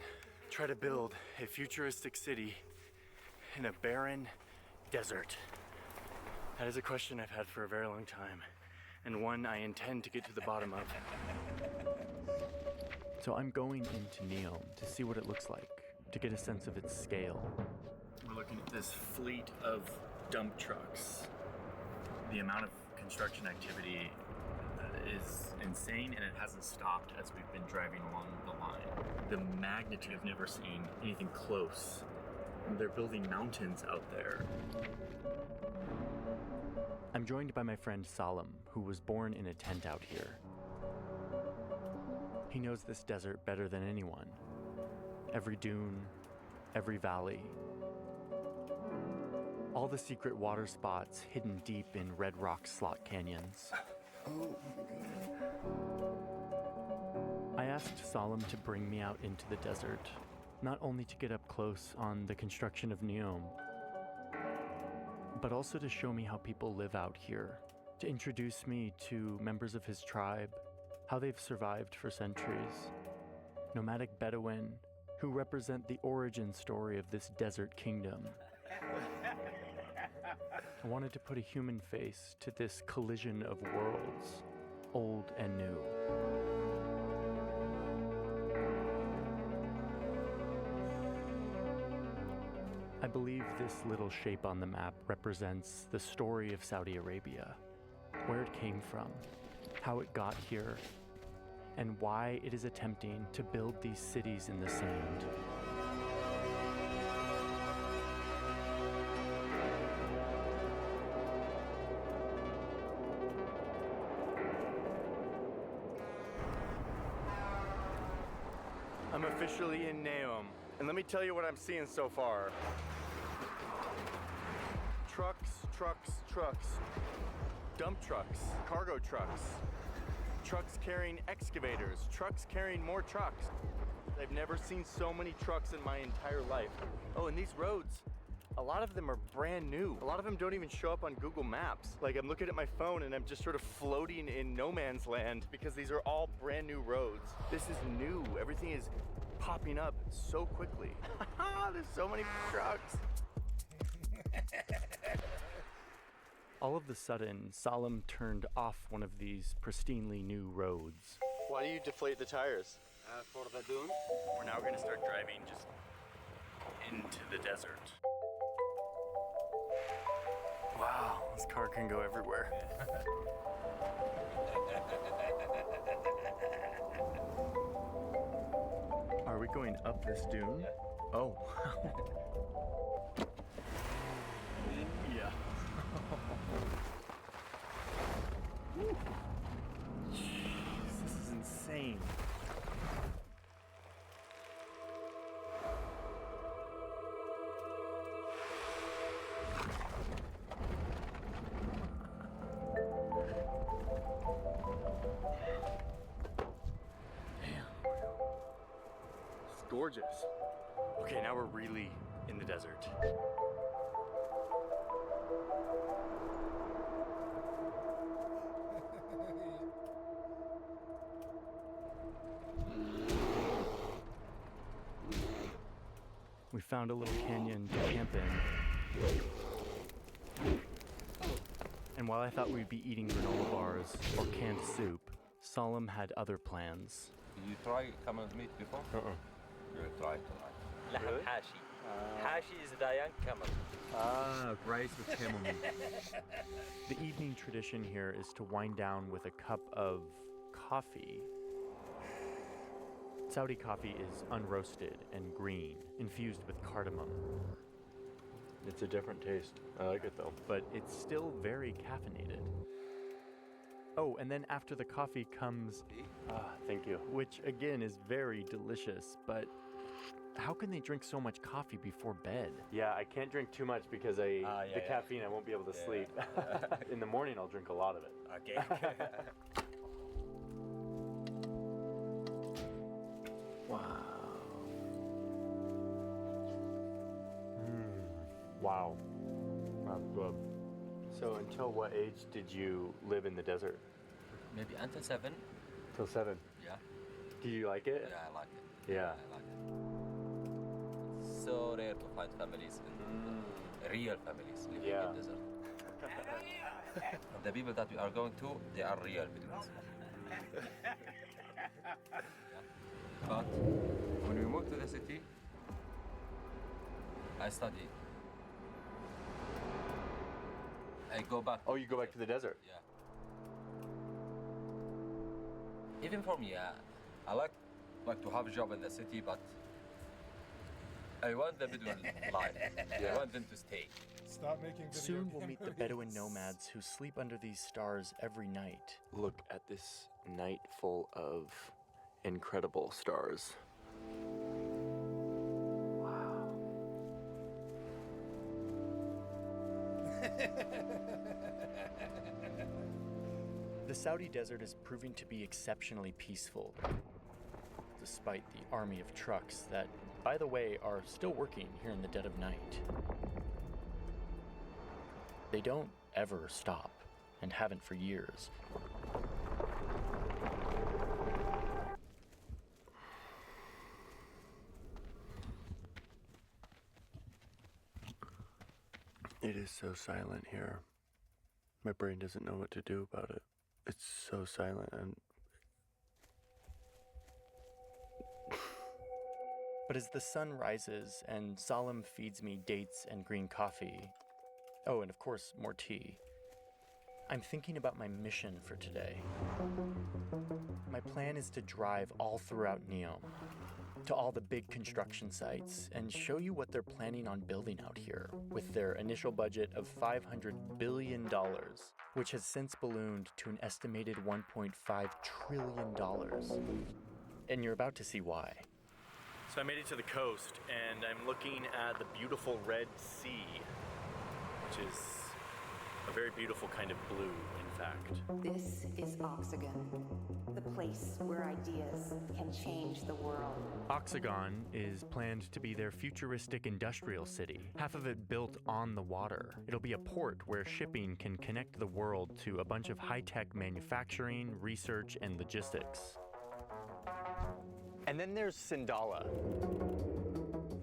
try to build a futuristic city in a barren desert? That is a question I've had for a very long time, and one I intend to get to the bottom of. So I'm going into Neom to see what it looks like, to get a sense of its scale. We're looking at this fleet of dump trucks. The amount of construction activity is insane, and it hasn't stopped as we've been driving along the line. The magnitude, I've never seen anything close. They're building mountains out there. I'm joined by my friend Salim, who was born in a tent out here. He knows this desert better than anyone. Every dune, every valley. All the secret water spots hidden deep in red rock slot canyons. Oh my God. I asked Salim to bring me out into the desert, not only to get up close on the construction of Neom, but also to show me how people live out here, to introduce me to members of his tribe, how they've survived for centuries. Nomadic Bedouin, who represent the origin story of this desert kingdom. I wanted to put a human face to this collision of worlds, old and new. I believe this little shape on the map represents the story of Saudi Arabia, where it came from, how it got here, and why it is attempting to build these cities in the sand. I'm officially in Neom, and let me tell you what I'm seeing so far. Trucks, trucks, trucks. Dump trucks, cargo trucks. Trucks carrying excavators, trucks carrying more trucks. I've never seen so many trucks in my entire life. Oh, and these roads, a lot of them are brand new. A lot of them don't even show up on Google Maps. Like, I'm looking at my phone and I'm just sort of floating in no man's land because these are all brand new roads. This is new. Everything is popping up so quickly. There's so many trucks. All of a sudden, Salim turned off one of these pristinely new roads. Why do you deflate the tires? For the dune. We're now going to start driving just into the desert. Wow, this car can go everywhere. Are we going up this dune? Oh, wow. Yeah. Jeez, this is insane. Gorgeous. Okay, now we're really in the desert. We found a little canyon to camp in. And while I thought we'd be eating granola bars or canned soup, Salim had other plans. Did you try camel meat before? You try tonight. لحم حاشي. Hashi is the young camel. Ah, rice with camel meat. The evening tradition here is to wind down with a cup of coffee. Saudi coffee is unroasted and green, infused with cardamom. It's a different taste. I like it though. But it's still very caffeinated. Oh, and then after the coffee comes... thank you. Which again is very delicious, but how can they drink so much coffee before bed? Yeah, I can't drink too much because the caffeine, I won't be able to sleep. In the morning, I'll drink a lot of it. Okay. Wow. Wow. That's good. So until what age did you live in the desert? Maybe until 7. Till 7? Yeah. Do you like it? Yeah, I like it. Yeah. I like it. It's so rare to find families, real families living in the desert. And the people that we are going to, they are real Bedouins. But when we moved to the city, I study. I go back. Oh, you go back to the desert? Yeah. Even for me, I like to have a job in the city, but I want the Bedouin life. I want them to stay. Stop making video Soon we'll game meet the Bedouin nomads who sleep under these stars every night. Look at this night full of incredible stars. The Saudi desert is proving to be exceptionally peaceful, despite the army of trucks that, by the way, are still working here in the dead of night. They don't ever stop, and haven't for years. It is so silent here. My brain doesn't know what to do about it. It's so silent and... But as the sun rises and Salim feeds me dates and green coffee, oh, and of course, more tea, I'm thinking about my mission for today. My plan is to drive all throughout Neom, to all the big construction sites, and show you what they're planning on building out here, with their initial budget of $500 billion, which has since ballooned to an estimated $1.5 trillion. And you're about to see why. So I made it to the coast, and I'm looking at the beautiful Red Sea, which is a very beautiful kind of blue, in fact. This is Oxygen, the place where ideas can change the world. Oxygen is planned to be their futuristic industrial city, half of it built on the water. It'll be a port where shipping can connect the world to a bunch of high-tech manufacturing, research, and logistics. And then there's Sindala,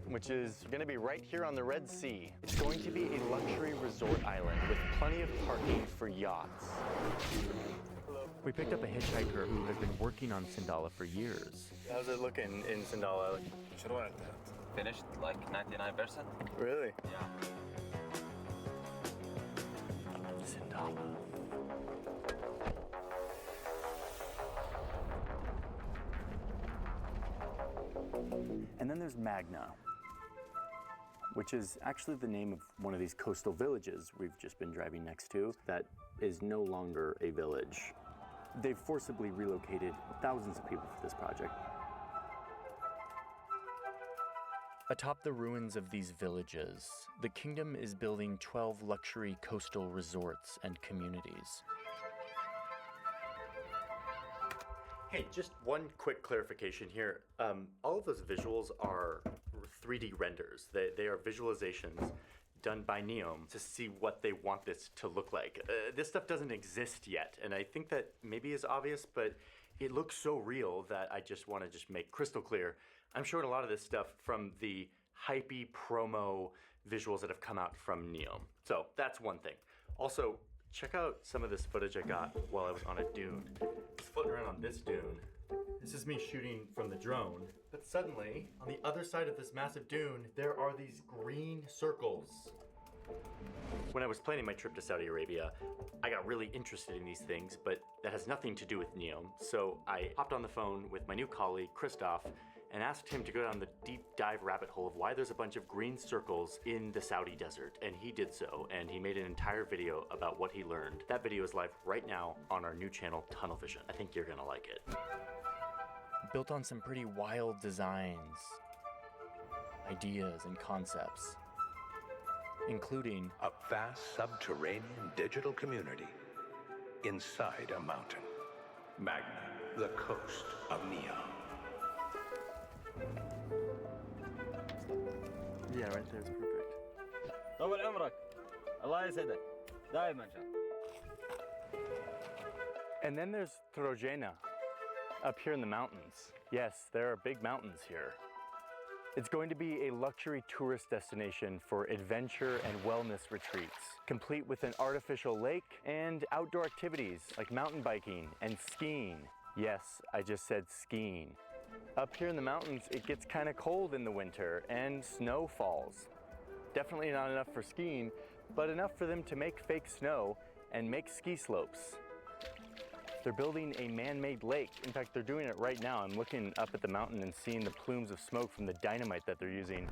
which is going to be right here on the Red Sea. It's going to be a luxury resort island with plenty of parking for yachts. We picked up a hitchhiker who has been working on Sindala for years. How's it looking in Sindala? Finished like 99%. Really? Yeah. Sindala. And then there's Magna, which is actually the name of one of these coastal villages we've just been driving next to that is no longer a village. They've forcibly relocated thousands of people for this project. Atop the ruins of these villages, the kingdom is building 12 luxury coastal resorts and communities. Hey, just one quick clarification here. All of those visuals are 3D renders. They are visualizations done by Neom to see what they want this to look like. This stuff doesn't exist yet, and I think that maybe is obvious, but it looks so real that I just want to just make crystal clear. I'm showing a lot of this stuff from the hypey promo visuals that have come out from Neom. So that's one thing. Also, check out some of this footage I got while I was on a dune. I was floating around on this dune. This is me shooting from the drone, but suddenly, on the other side of this massive dune, there are these green circles. When I was planning my trip to Saudi Arabia, I got really interested in these things, but that has nothing to do with Neom. So I hopped on the phone with my new colleague, Christoph, and asked him to go down the deep dive rabbit hole of why there's a bunch of green circles in the Saudi desert. And he did so, and he made an entire video about what he learned. That video is live right now on our new channel, Tunnel Vision. I think you're gonna like it. Built on some pretty wild designs, ideas, and concepts, including a vast subterranean digital community inside a mountain. Magna, the coast of Neom. Yeah, right there's perfect. طول عمرك. الله يسعدك. دائما إن شاء الله. And then there's Trojena, up here in the mountains. Yes, there are big mountains here. It's going to be a luxury tourist destination for adventure and wellness retreats, complete with an artificial lake and outdoor activities like mountain biking and skiing. Yes, I just said skiing. Up here in the mountains, it gets kind of cold in the winter and snow falls. Definitely not enough for skiing, but enough for them to make fake snow and make ski slopes. They're building a man-made lake. In fact, they're doing it right now. I'm looking up at the mountain and seeing the plumes of smoke from the dynamite that they're using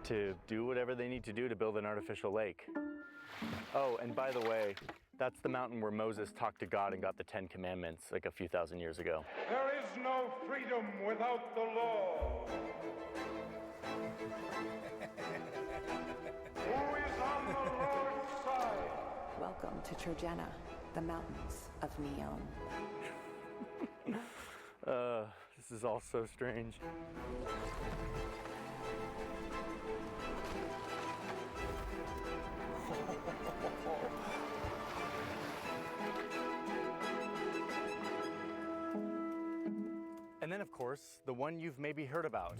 to do whatever they need to do to build an artificial lake. Oh, and by the way, that's the mountain where Moses talked to God and got the 10 Commandments like a few thousand years ago. There is no freedom without the law. Who is on the Lord's side? Welcome to Trojena, the mountains of Neom. This is all so strange. And then, of course, the one you've maybe heard about.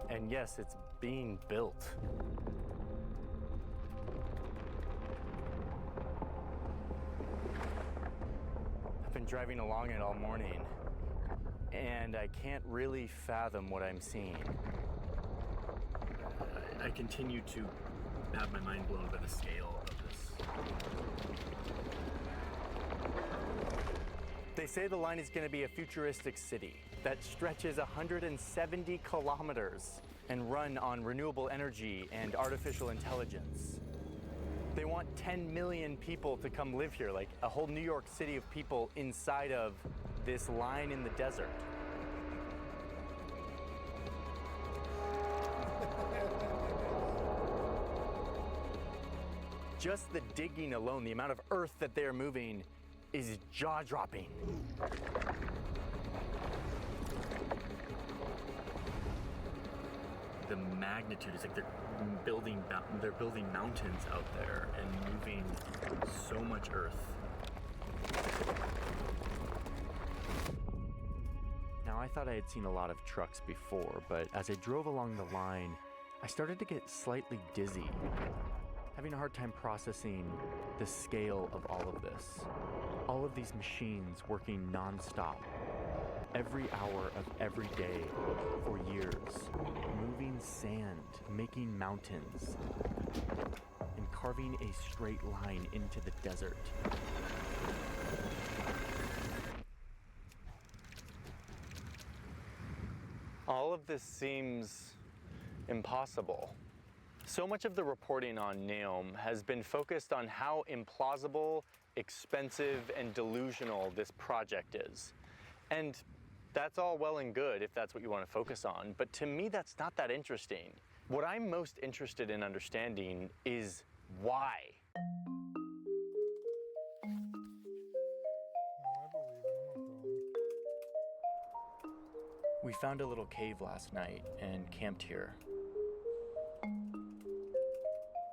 And yes, it's being built. I've been driving along it all morning, and I can't really fathom what I'm seeing. I continue to have my mind blown by the scale of this. They say the line is going to be a futuristic city that stretches 170 kilometers and run on renewable energy and artificial intelligence. They want 10 million people to come live here, like a whole New York City of people inside of this line in the desert. Just the digging alone, the amount of earth that they're moving is jaw-dropping. The magnitude is like they're building mountains out there and moving so much earth. Now, I thought I had seen a lot of trucks before, but as I drove along the line, I started to get slightly dizzy. having a hard time processing the scale of all of this. All of these machines working non-stop, every hour of every day for years, moving sand, making mountains, and carving a straight line into the desert. All of this seems impossible. So much of the reporting on Neom has been focused on how implausible, expensive, and delusional this project is. And that's all well and good if that's what you want to focus on, but to me that's not that interesting. What I'm most interested in understanding is why. We found a little cave last night and camped here.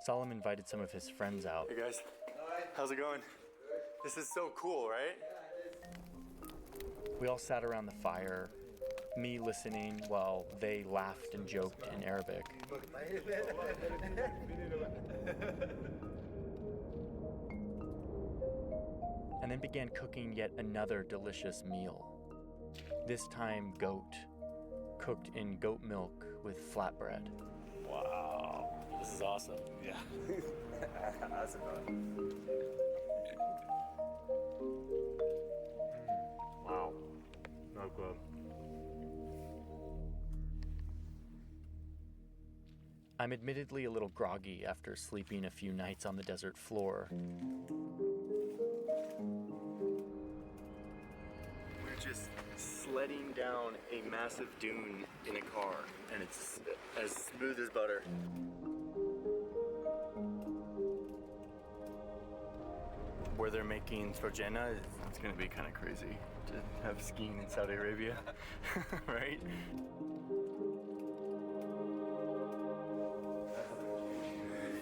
Salim invited some of his friends out. Hey guys, how's it going? This is so cool, right? We all sat around the fire, me listening while they laughed and joked in Arabic. And then began cooking yet another delicious meal. This time goat, cooked in goat milk with flatbread. Wow, this is awesome. Yeah. That's wow, not good. I'm admittedly a little groggy after sleeping a few nights on the desert floor. We're just sledding down a massive dune in a car, and it's as smooth as butter. Where they're making trojena, it's gonna be kind of crazy to have skiing in Saudi Arabia, right?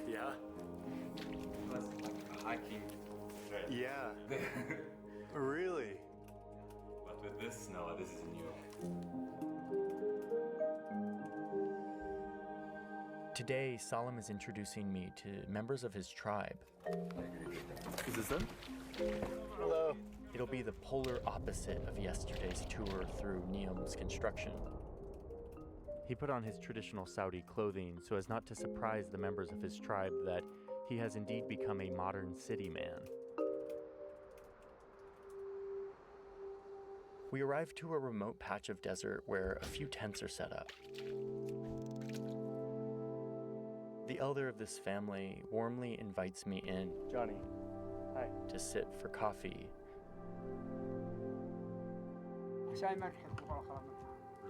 Yeah. That's like a hiking trail. Yeah. Really? But with this snow, this is new. Today, Salim is introducing me to members of his tribe. Is this them? Hello. It'll be the polar opposite of yesterday's tour through Neom's construction. He put on his traditional Saudi clothing so as not to surprise the members of his tribe that he has indeed become a modern city man. We arrived to a remote patch of desert where a few tents are set up. The elder of this family warmly invites me in. Johnny, hi. To sit for coffee.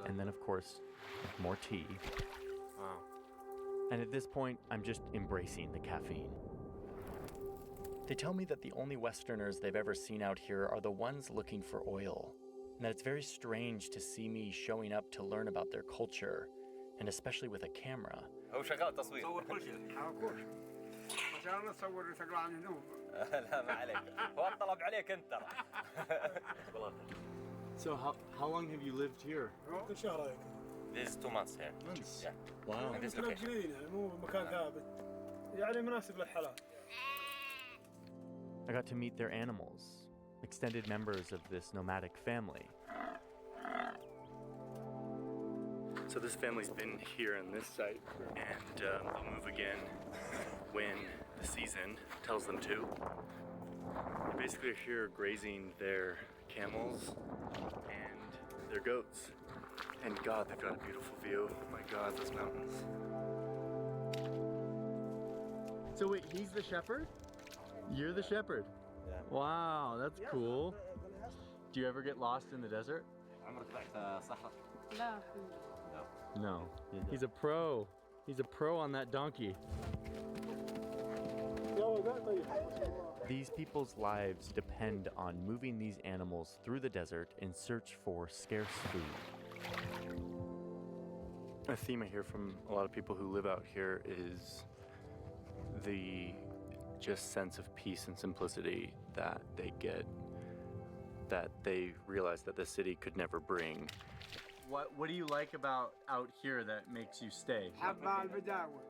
And then, of course, more tea. Wow. And at this point, I'm just embracing the caffeine. They tell me that the only Westerners they've ever seen out here are the ones looking for oil, and that it's very strange to see me showing up to learn about their culture, and especially with a camera. هو شغال تصوير. صور كل شيء. عشان نصور نسجل عن النوم. لا ما عليك. هو الطلب عليك أنت ترى. So how long have you lived here? This is 2 months here. Months. Yeah. Wow. In this location. مو مكان ثابت. يعني مناسب للحالات. I got to meet their animals, extended members of this nomadic family. So this family's been here on this site, and they'll move again when the season tells them to. They basically are here grazing their camels and their goats. And God, they've got a beautiful view. Oh my God, those mountains. So wait, he's the shepherd? You're the shepherd? Yeah. Wow, that's cool. Do you ever get lost in the desert? No. He's a pro. He's a pro on that donkey. These people's lives depend on moving these animals through the desert in search for scarce food. A theme I hear from a lot of people who live out here is the just sense of peace and simplicity that they get, that they realize that the city could never bring. What do you like about out here that makes you stay? حب البداوة.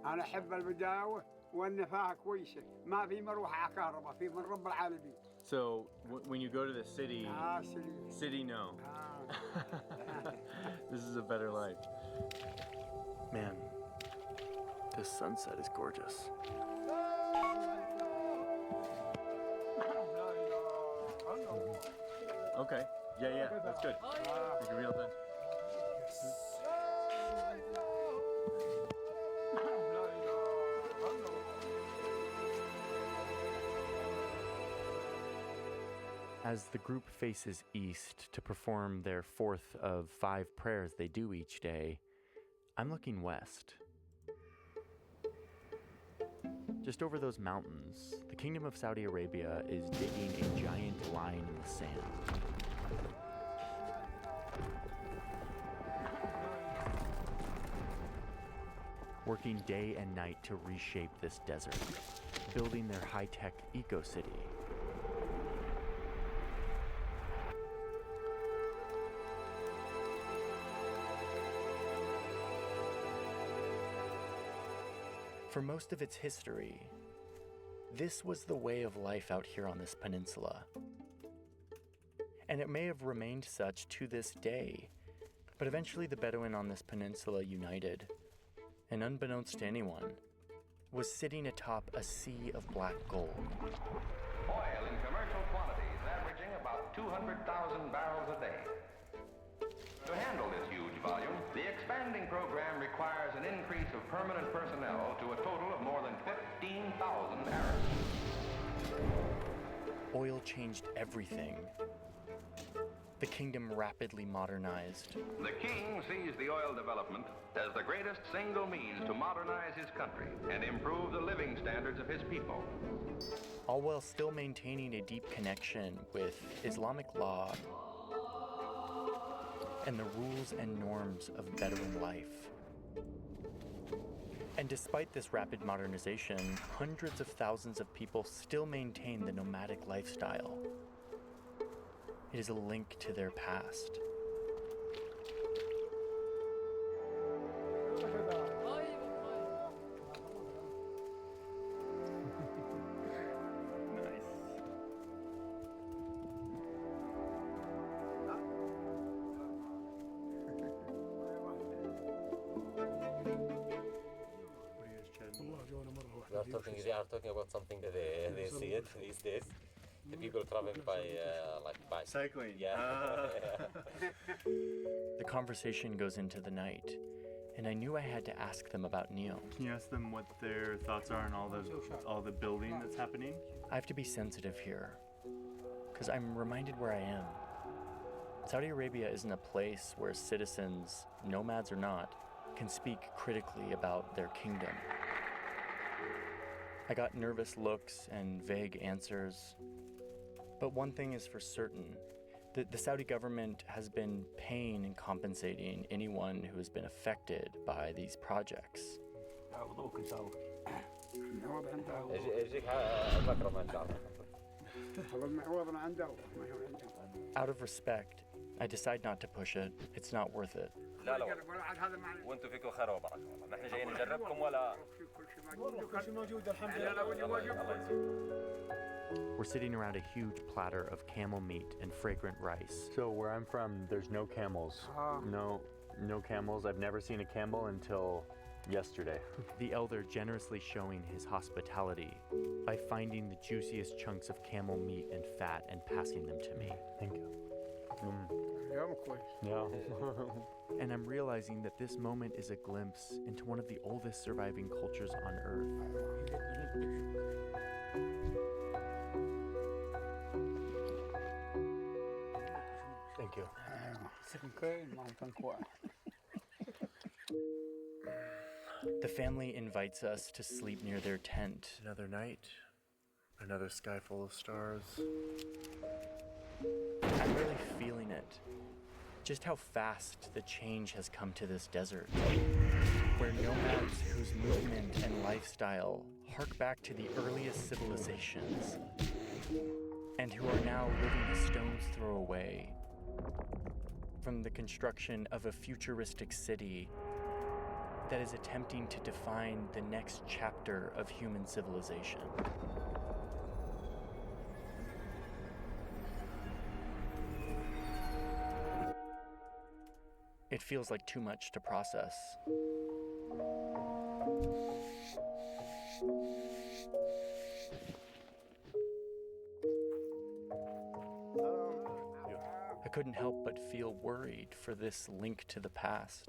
أنا أحب البداوة والنفاهة كويسة ما في مروحة كهرباء في من رب العالمين. So when you go to the city, city no. This is a better life. Man, this sunset is gorgeous. Okay, yeah, that's good. We can reel that. As the group faces east to perform their fourth of 5 prayers they do each day, I'm looking west. Just over those mountains, the Kingdom of Saudi Arabia is digging a giant line in the sand. Working day and night to reshape this desert, building their high-tech eco-city. For most of its history, this was the way of life out here on this peninsula. And it may have remained such to this day, but eventually the Bedouin on this peninsula united, and unbeknownst to anyone, was sitting atop a sea of black gold. Oil in commercial quantities, averaging about 200,000 barrels a day. To handle this huge volume, the expanding program requires an increase of permanent personnel to a total of more than 15,000 Arabs. Oil changed everything. The kingdom rapidly modernized. The king sees the oil development as the greatest single means to modernize his country and improve the living standards of his people. All while still maintaining a deep connection with Islamic law and the rules and norms of Bedouin life. And despite this rapid modernization, hundreds of thousands of people still maintain the nomadic lifestyle. It is a link to their past. They are talking about something that they see it these days. The people traveling by cycling. Yeah. The conversation goes into the night, and I knew I had to ask them about Neom. Can you ask them what their thoughts are on all the building that's happening? I have to be sensitive here, because I'm reminded where I am. Saudi Arabia isn't a place where citizens, nomads or not, can speak critically about their kingdom. I got nervous looks and vague answers. But one thing is for certain, the Saudi government has been paying and compensating anyone who has been affected by these projects. Out of respect, I decide not to push it. It's not worth it. لا لا وانتم فيكم خير وبركه والله نحن جايين نجربكم ولا We're sitting around a huge platter of camel meat and fragrant rice. So where I'm from, there's no camels. No camels. I've never seen a camel until yesterday. The elder generously showing his hospitality by finding the juiciest chunks of camel meat and fat and passing them to me. Thank you. Yeah. And I'm realizing that this moment is a glimpse into one of the oldest surviving cultures on Earth. Thank you. The family invites us to sleep near their tent. Another night, another sky full of stars. I'm really feeling it. Just how fast the change has come to this desert, where nomads whose movement and lifestyle hark back to the earliest civilizations, and who are now living a stone's throw away from the construction of a futuristic city that is attempting to define the next chapter of human civilization. It feels like too much to process. I couldn't help but feel worried for this link to the past.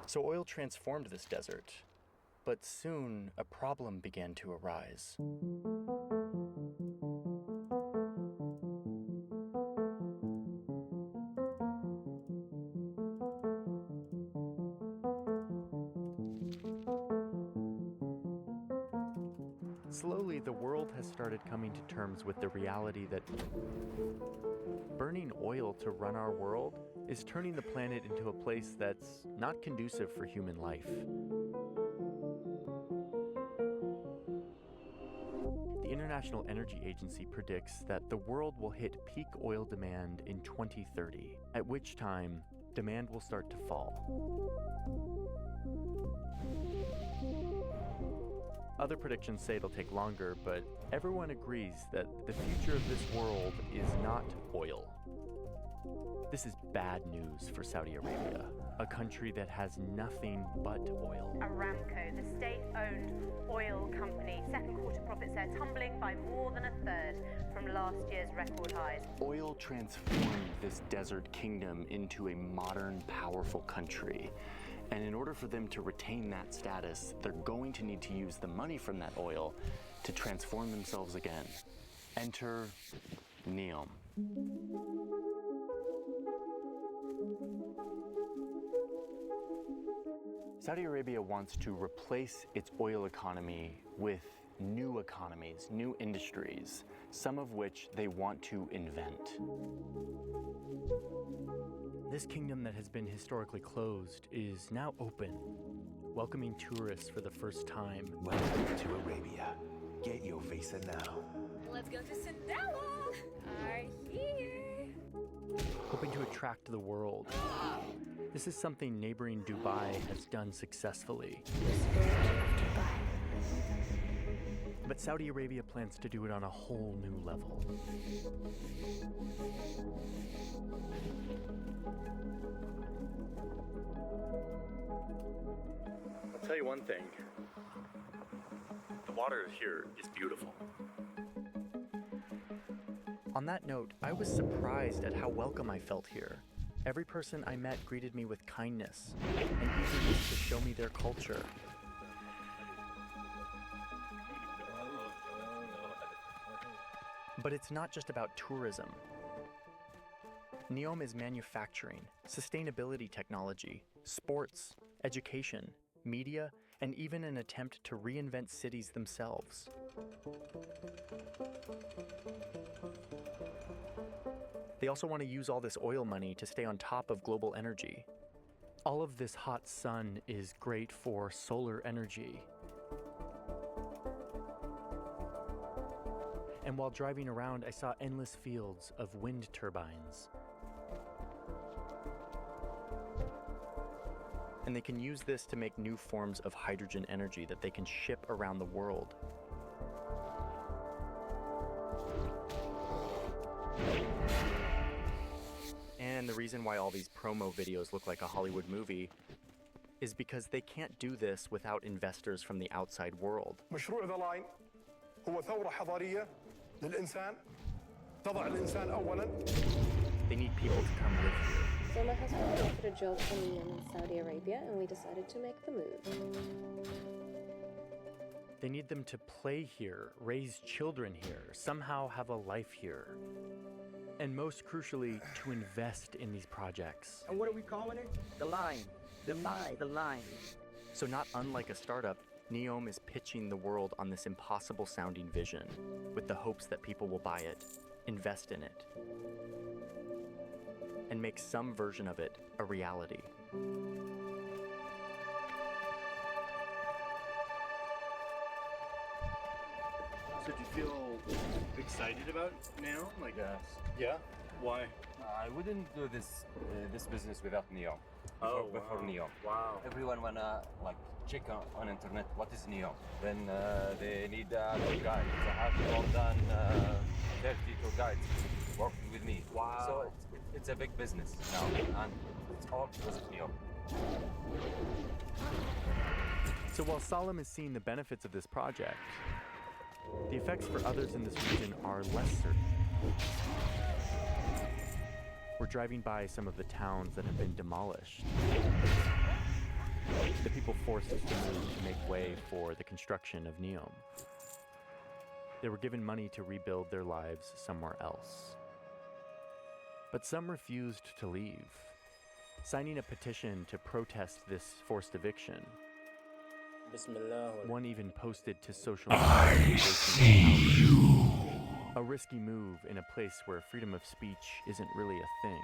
So oil transformed this desert, but soon a problem began to arise. Slowly, the world has started coming to terms with the reality that burning oil to run our world is turning the planet into a place that's not conducive for human life. The International Energy Agency predicts that the world will hit peak oil demand in 2030, at which time demand will start to fall. Other predictions say it'll take longer, but everyone agrees that the future of this world is not oil. This is bad news for Saudi Arabia, a country that has nothing but oil. Aramco, the state-owned oil company, second quarter profits there tumbling by more than a third from last year's record highs. Oil transformed this desert kingdom into a modern, powerful country. And in order for them to retain that status, they're going to need to use the money from that oil to transform themselves again. Enter NEOM. Saudi Arabia wants to replace its oil economy with new economies, new industries, some of which they want to invent. This kingdom that has been historically closed is now open, welcoming tourists for the first time. Welcome to Arabia. Get your visa now. Let's go to Sindala! Are here! Hoping to attract the world. This is something neighboring Dubai has done successfully. But Saudi Arabia plans to do it on a whole new level. I'll tell you one thing. The water here is beautiful. On that note, I was surprised at how welcome I felt here. Every person I met greeted me with kindness and eagerness to show me their culture. But it's not just about tourism. NEOM is manufacturing, sustainability technology, sports, education, media, and even an attempt to reinvent cities themselves. They also want to use all this oil money to stay on top of global energy. All of this hot sun is great for solar energy. And while driving around, I saw endless fields of wind turbines. And they can use this to make new forms of hydrogen energy that they can ship around the world. And the reason why all these promo videos look like a Hollywood movie is because they can't do this without investors from the outside world. مشروع ذا لاين هو ثورة حضارية للإنسان تضع الإنسان أولاً. They need people to come live here. So my husband was offered a job for me in Saudi Arabia, and we decided to make the move. They need them to play here, raise children here, somehow have a life here. And most crucially, to invest in these projects. And what are we calling it? The line. The line. So not unlike a startup, NEOM is pitching the world on this impossible sounding vision with the hopes that people will buy it, invest in it, and make some version of it a reality. So do you feel excited about Neom? Like, Yes. Yeah? Why? I wouldn't do this business without Neom. Before Neom. Wow. Everyone wanna like check on internet what is Neom. Then they need a tour guide. So I have more than 30 tour guides working with me. Wow. So it's a big business now, and it's all because of Neom. So while Salim is seeing the benefits of this project, the effects for others in this region are less certain. We're driving by some of the towns that have been demolished. The people forced to move to make way for the construction of Neom. They were given money to rebuild their lives somewhere else. But some refused to leave, signing a petition to protest this forced eviction. One even posted to social media. I see you. A risky move in a place where freedom of speech isn't really a thing.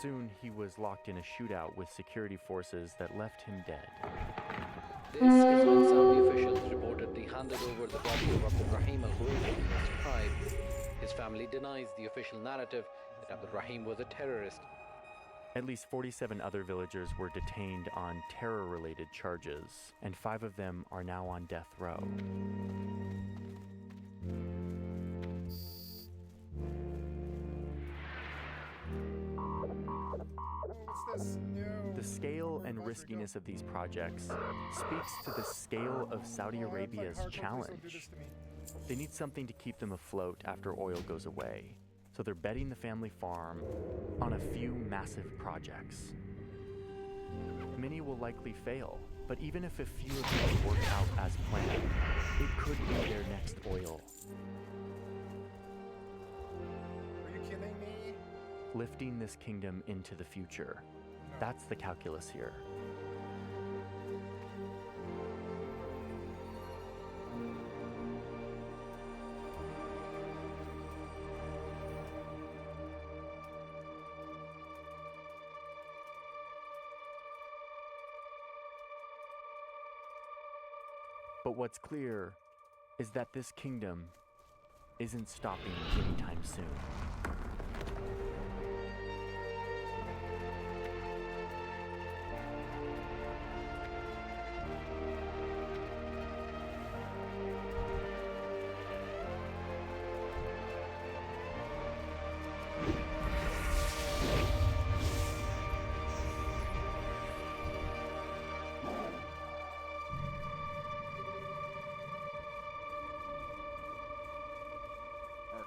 Soon, he was locked in a shootout with security forces that left him dead. This is when Saudi officials reportedly handed over the body of Abdul Rahim al-Huwaiti to his tribe. His family denies the official narrative that Abdul Rahim was a terrorist. At least 47 other villagers were detained on terror-related charges, and 5 of them are now on death row. The scale and riskiness of these projects speaks to the scale of Saudi Arabia's challenge. They need something to keep them afloat after oil goes away, so they're betting the family farm on a few massive projects. Many will likely fail, but even if a few of these work out as planned, it could be their next oil. Are you kidding me? Lifting this kingdom into the future. That's the calculus here. But what's clear is that this kingdom isn't stopping anytime soon.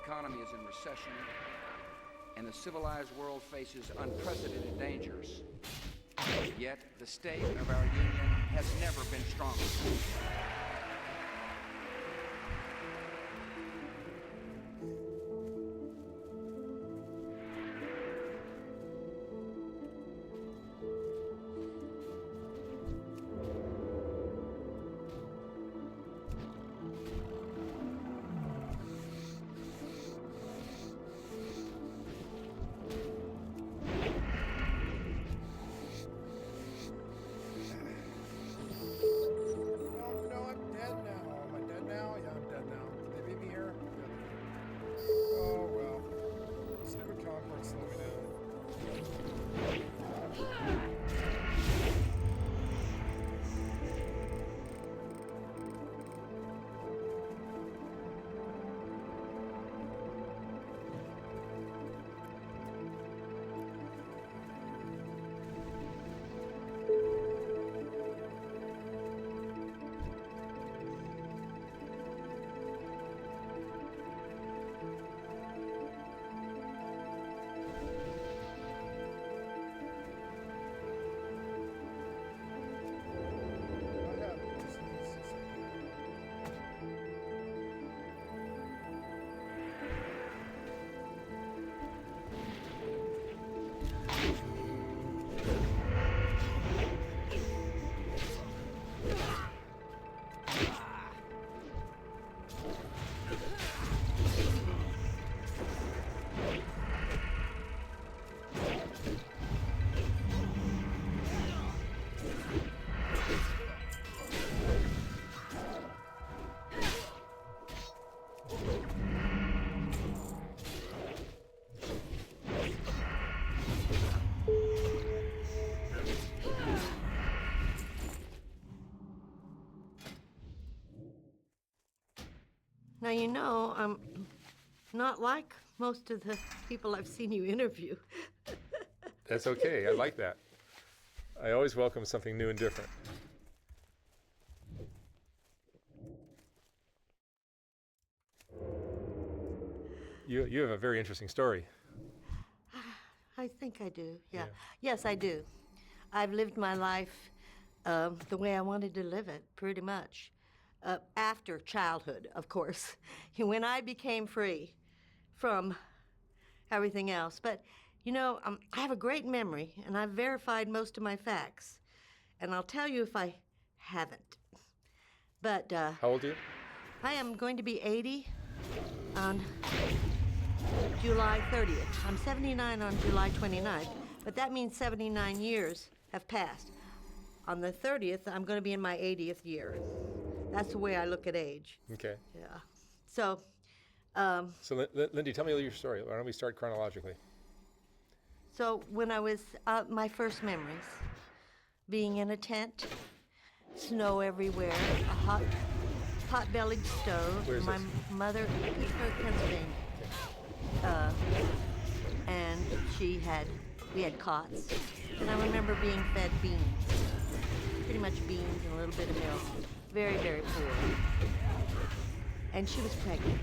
Economy is in recession, and the civilized world faces unprecedented dangers. Yet, the state of our union has never been stronger. Now, you know, I'm not like most of the people I've seen you interview. That's okay. I like that. I always welcome something new and different. You have a very interesting story. I think I do, yeah. Yes, I do. I've lived my life the way I wanted to live it, pretty much. After childhood, of course, when I became free from everything else. But, you know, I have a great memory, and I've verified most of my facts. And I'll tell you if I haven't. But, how old are you? I am going to be 80 on July 30th. I'm 79 on July 29th, but that means 79 years have passed. On the 30th, I'm going to be in my 80th year. That's the way I look at age. Okay. Yeah. So, So, Lindy, tell me your story. Why don't we start chronologically? So when I was, my first memories, being in a tent, snow everywhere, a pot-bellied stove. Where is my this? mother, Pittsburgh, Pennsylvania. And we had cots. And I remember being fed beans. Pretty much beans and a little bit of milk. Very, very poor. And she was pregnant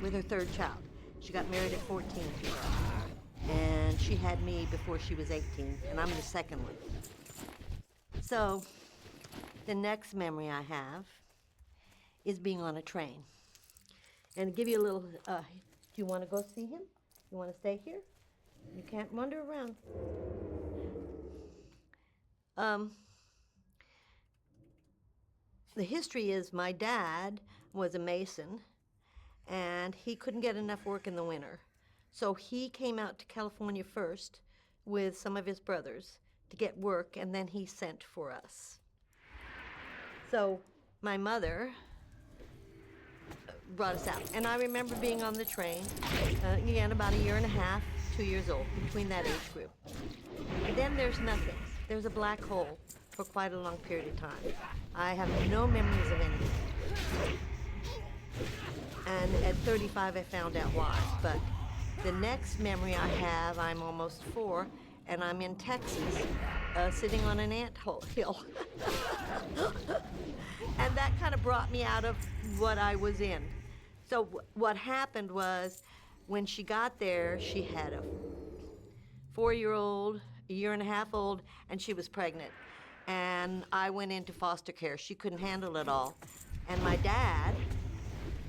with her third child. She got married at 14. And she had me before she was 18, and I'm the second one. So the next memory I have is being on a train. And to give you a little, do you want to go see him? You want to stay here? You can't wander around. The history is my dad was a mason, and he couldn't get enough work in the winter. So he came out to California first with some of his brothers to get work, and then he sent for us. So my mother brought us out. And I remember being on the train, again, about a year and a half, 2 years old, between that age group. And then there's nothing. There's a black hole for quite a long period of time. I have no memories of anything. And at 35, I found out why. But the next memory I have, I'm almost 4, and I'm in Texas, sitting on an ant hill. And that kind of brought me out of what I was in. So what happened was, when she got there, she had a 4-year-old, a year and a half old, and she was pregnant. And I went into foster care. She couldn't handle it all. And my dad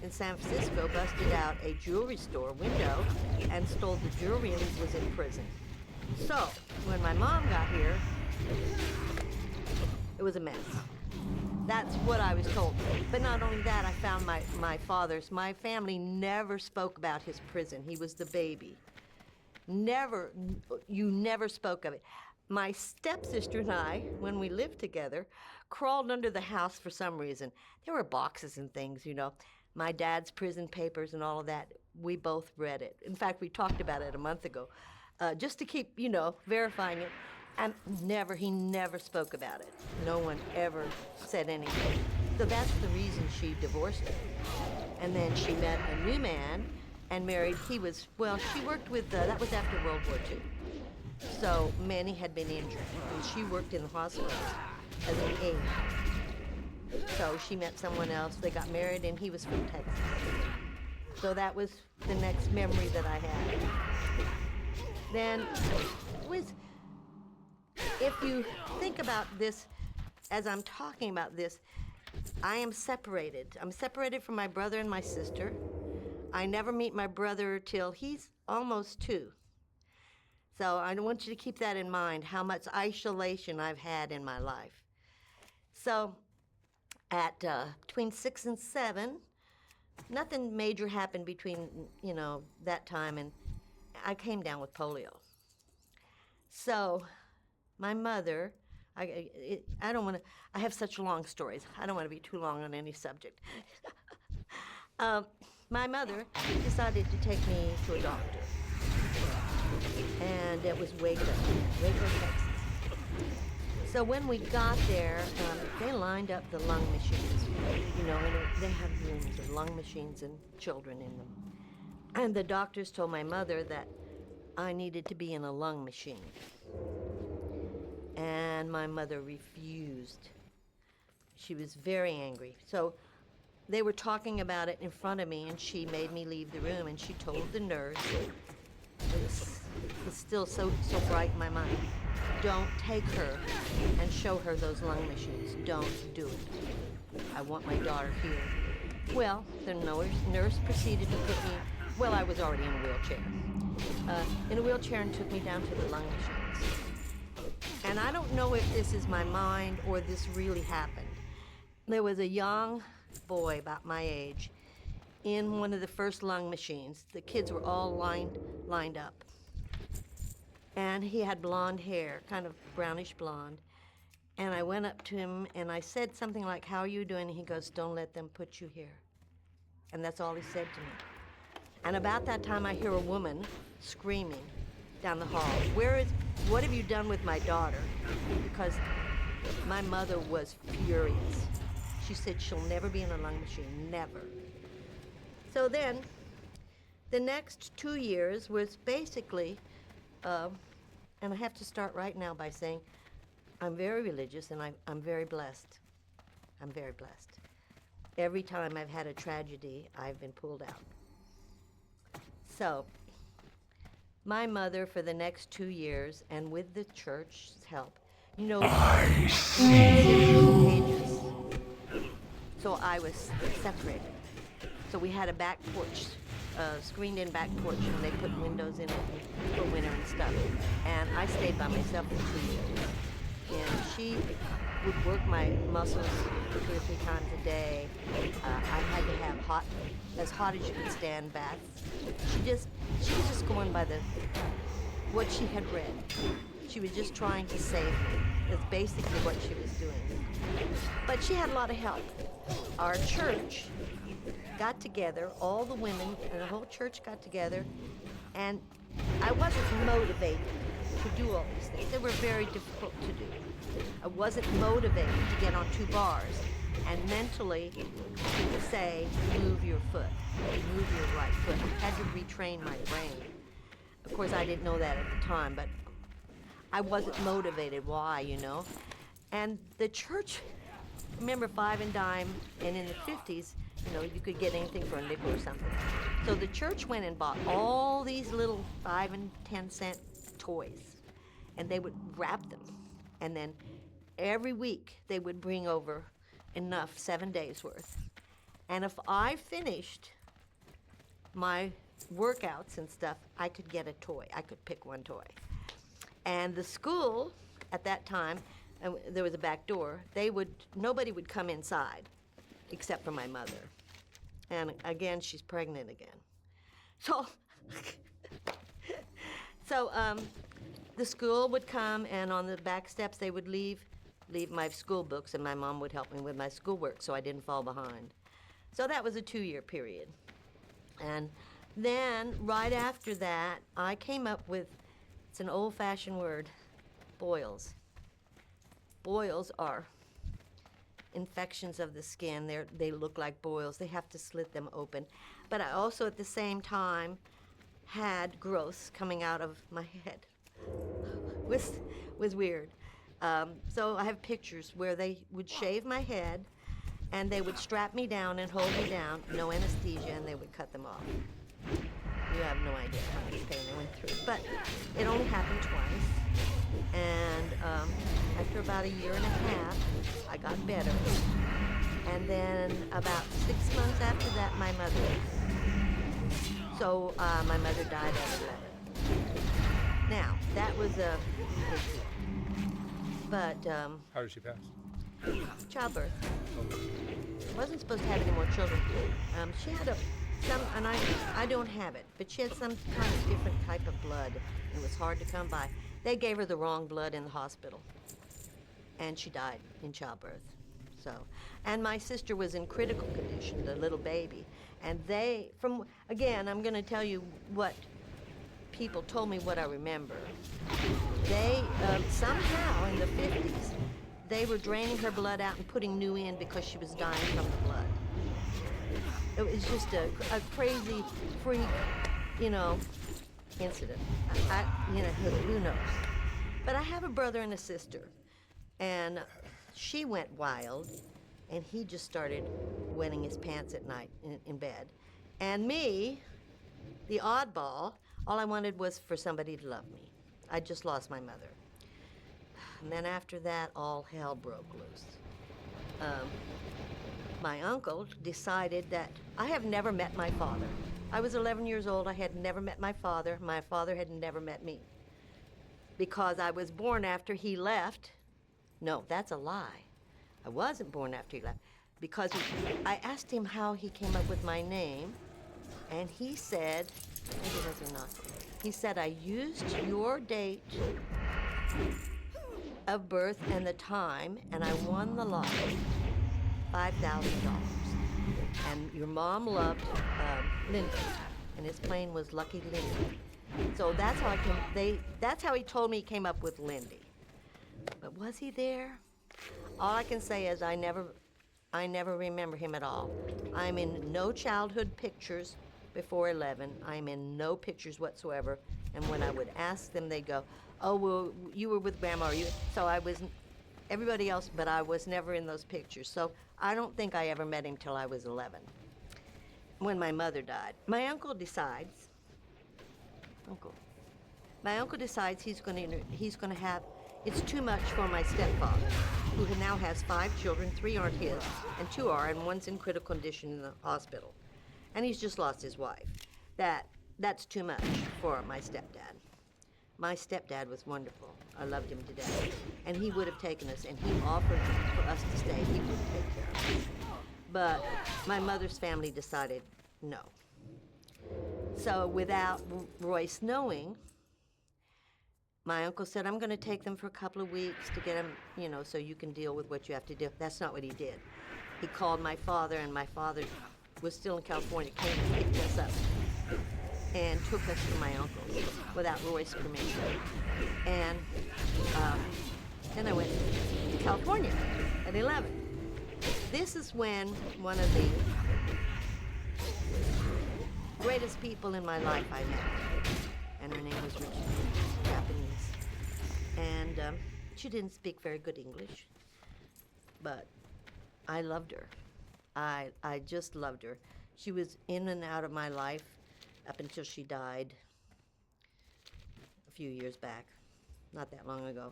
in San Francisco busted out a jewelry store window and stole the jewelry, and was in prison. So when my mom got here, it was a mess. That's what I was told. But not only that, I found my family never spoke about his prison. He was the baby. You never spoke of it. My stepsister and I, when we lived together, crawled under the house for some reason. There were boxes and things, you know. My dad's prison papers and all of that, we both read it. In fact, we talked about it a month ago, just to keep, you know, verifying it. And he never spoke about it. No one ever said anything. So that's the reason she divorced him. And then she met a new man and married. She worked with, that was after World War II. So many had been injured, and she worked in the hospital as an aide. So she met someone else, they got married, and he was from Texas. So that was the next memory that I had. Then if you think about this, as I'm talking about this, I am separated. I'm separated from my brother and my sister. I never meet my brother till he's almost 2. So I want you to keep that in mind, how much isolation I've had in my life. So at between 6 and 7, nothing major happened between, you know, that time, and I came down with polio. So my mother, I have such long stories. I don't want to be too long on any subject. My mother decided to take me to a doctor. And it was Waco, Texas. So when we got there, they lined up the lung machines, you know, and they had rooms of lung machines and children in them. And the doctors told my mother that I needed to be in a lung machine. And my mother refused. She was very angry. So they were talking about it in front of me, and she made me leave the room, and she told the nurse, it's still so bright in my mind, don't take her and show her those lung machines. Don't do it. I want my daughter here. Well, the nurse proceeded to put me, well, I was already in a wheelchair, and took me down to the lung machines. And I don't know if this is my mind or this really happened. There was a young boy about my age in one of the first lung machines. The kids were all lined up. And he had blonde hair, kind of brownish blonde. And I went up to him and I said something like, "How are you doing?" And he goes, "Don't let them put you here." And that's all he said to me. And about that time I hear a woman screaming down the hall, "What have you done with my daughter?" Because my mother was furious. She said she'll never be in a lung machine, never. So then, the next 2 years was basically, and I have to start right now by saying, I'm very religious and I'm very blessed. I'm very blessed. Every time I've had a tragedy, I've been pulled out. So, my mother for the next 2 years, and with the church's help, you know, I see. So I was separated. So we had a back porch, screened-in back porch, and they put windows in it for winter and stuff. And I stayed by myself for 2 years. And she would work my muscles 2 or 3 times a day. I had to have as hot as you could stand baths. She was just going by what she had read. She was just trying to save me. That's basically what she was doing. But she had a lot of help. Our church got together, all the women and the whole church got together, and I wasn't motivated to do all these things. They were very difficult to do. I wasn't motivated to get on 2 bars and mentally say, move your foot, move your right foot. I had to retrain my brain. Of course, I didn't know that at the time, but I wasn't motivated. Why, you know? And the church, remember 5 and dime, and in the 50s, you know, you could get anything for a nickel or something. So the church went and bought all these little 5 and 10 cent toys, and they would wrap them. And then every week they would bring over enough, 7 days worth. And if I finished my workouts and stuff, I could get a toy. I could pick one toy. And the school, at that time, there was a back door, nobody would come inside except for my mother. And again, she's pregnant again. So, the school would come, and on the back steps they would leave my school books, and my mom would help me with my schoolwork so I didn't fall behind. So that was a 2-year period. And then, right after that, I came up with, it's an old-fashioned word, boils. Boils are infections of the skin. They look like boils. They have to slit them open. But I also, at the same time, had growths coming out of my head. Was weird. So I have pictures where they would shave my head, and they would strap me down and hold me down, no anesthesia, and they would cut them off. You have no idea how much pain I went through. But it only happened twice. And after about 1.5 years, I got better. And then about 6 months after that, my mother died. So my mother died at 11. Now, that was a big deal. But how did she pass? Childbirth. Wasn't supposed to have any more children. She had and I don't have it, but she had some kind of different type of blood. It was hard to come by. They gave her the wrong blood in the hospital, and she died in childbirth. So, and my sister was in critical condition, the little baby, and again, I'm going to tell you what people told me, what I remember. They, somehow in the 50s, they were draining her blood out and putting new in because she was dying from the blood. It was just a crazy freak, incident. Who knows? But I have a brother and a sister, and she went wild, and he just started wetting his pants at night in bed. And me, the oddball, all I wanted was for somebody to love me. I just lost my mother. And then after that, all hell broke loose. My uncle decided that I have never met my father. I was 11 years old. I had never met my father. My father had never met me. Because I was born after he left. No, that's a lie. I wasn't born after he left. Because I asked him how he came up with my name, and he said, maybe it was or not. He said, I used your date of birth and the time, and I won the lottery, $5,000. And your mom loved Lindy, and his plane was Lucky Lindy. So that's how that's how he told me he came up with Lindy. But was he there? All I can say is I never remember him at all. I'm in no childhood pictures before 11. I'm in no pictures whatsoever. And when I would ask them, they'd go, oh, well, you were with Grandma, or you. So I was, everybody else, but I was never in those pictures. So I don't think I ever met him till I was 11, when my mother died. My uncle decides, he's gonna have, it's too much for my stepfather, who now has 5 children, 3 aren't his, and 2 are, and 1's in critical condition in the hospital. And he's just lost his wife. That's too much for my stepdad. My stepdad was wonderful. I loved him to death. And he would have taken us, and he offered for us to stay. He would take care of us. But my mother's family decided no. So without Royce knowing, my uncle said, I'm going to take them for a couple of weeks to get them, so you can deal with what you have to do. That's not what he did. He called my father, and my father was still in California, came and picked us up and took us to my uncle's without Roy's permission. And then I went to California at 11. This is when one of the greatest people in my life I met, and her name was Richard, Japanese. And she didn't speak very good English, but I loved her. I just loved her. She was in and out of my life up until she died a few years back, not that long ago.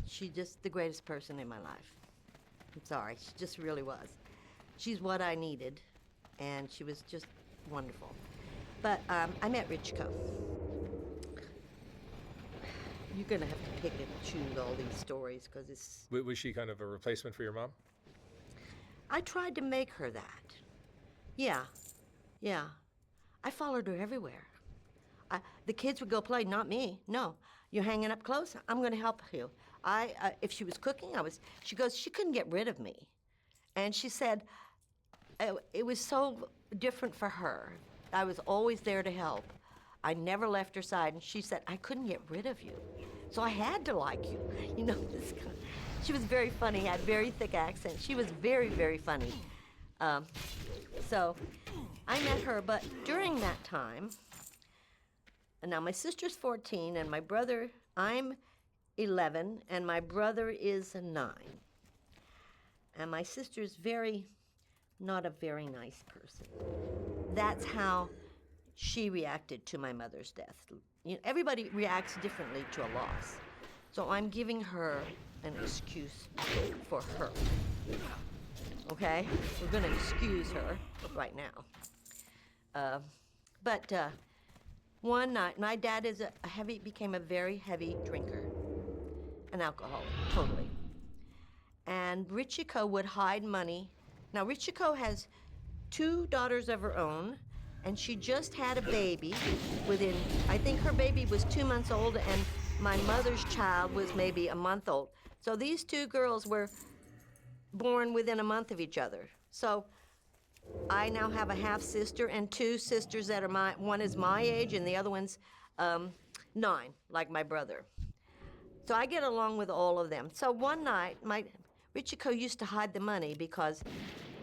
She's just the greatest person in my life. I'm sorry, she just really was. She's what I needed, and she was just wonderful. But I met Richiko. You're gonna have to pick and choose all these stories, because it's... Was she kind of a replacement for your mom? I tried to make her that. Yeah. I followed her everywhere. The kids would go play, not me. No, you're hanging up close, I'm gonna help you. If she was cooking, she goes, she couldn't get rid of me. And she said, it was so different for her. I was always there to help. I never left her side, and she said, I couldn't get rid of you. So I had to like you. This kind. She was very funny, had very thick accent. She was very, very funny. So I met her, but during that time, and now my sister's 14, and my brother, I'm 11, and my brother is 9. And my sister's not a very nice person. That's how she reacted to my mother's death. Everybody reacts differently to a loss. So I'm giving her an excuse for her. Okay? We're going to excuse her right now. But one night, my dad is became a very heavy drinker, an alcoholic, totally. And Richiko would hide money. Now, Richiko has 2 daughters of her own, and she just had a baby I think her baby was 2 months old, and my mother's child was maybe a month old. So these 2 girls were born within a month of each other. So I now have a half-sister and 2 sisters that are one is my age, and the other one's 9, like my brother. So I get along with all of them. So one night, Richiko used to hide the money because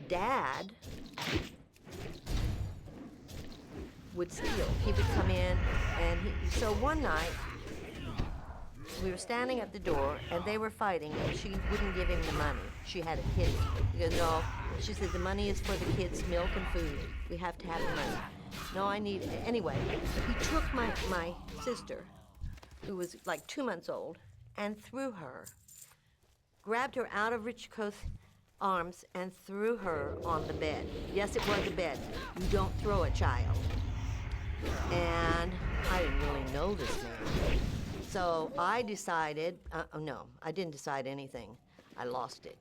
Dad would steal. He would come in, and so one night, we were standing at the door, and they were fighting, and she wouldn't give him the money. She had it hidden. He goes, no. She said, the money is for the kids' milk and food. We have to have the money. No, I need it. Anyway, he took my sister, who was like 2 months old, and threw her, grabbed her out of Richiko's arms, and threw her on the bed. Yes, it was a bed. You don't throw a child. And I didn't really know this man. So I decided, no, I didn't decide anything. I lost it.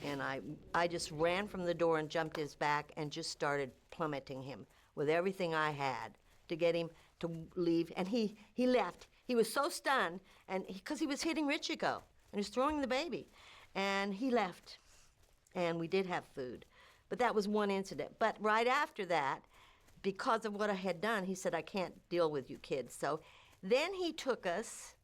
And I just ran from the door and jumped his back and just started plummeting him with everything I had to get him to leave. And he left. He was so stunned, and because he was hitting Richiko, and he was throwing the baby. And he left. And we did have food. But that was one incident. But right after that, because of what I had done, he said, I can't deal with you kids. So then he took us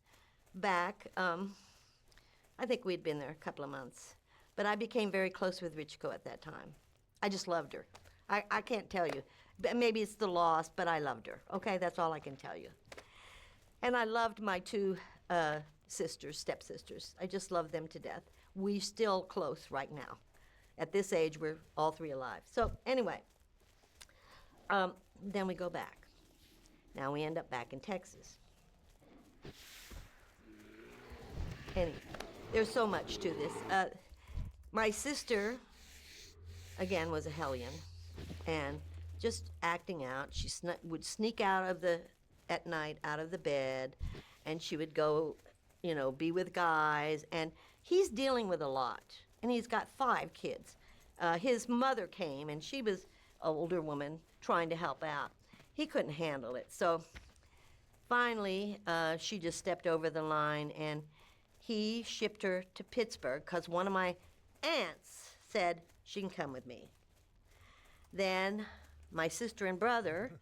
back. I think we'd been there a couple of months. But I became very close with Richiko at that time. I just loved her. I can't tell you. Maybe it's the loss, but I loved her. Okay, that's all I can tell you. And I loved my two stepsisters. I just loved them to death. We're still close right now. At this age, we're all three alive. So anyway, then we go back. Now we end up back in Texas. Anyway, there's so much to this. My sister, again, was a hellion, and just acting out. She would sneak out at night out of the bed, and she would go, be with guys, and he's dealing with a lot, and he's got 5 kids. His mother came, and she was an older woman trying to help out. He couldn't handle it, so finally, she just stepped over the line, and he shipped her to Pittsburgh because one of my aunts said she can come with me. Then my sister and brother,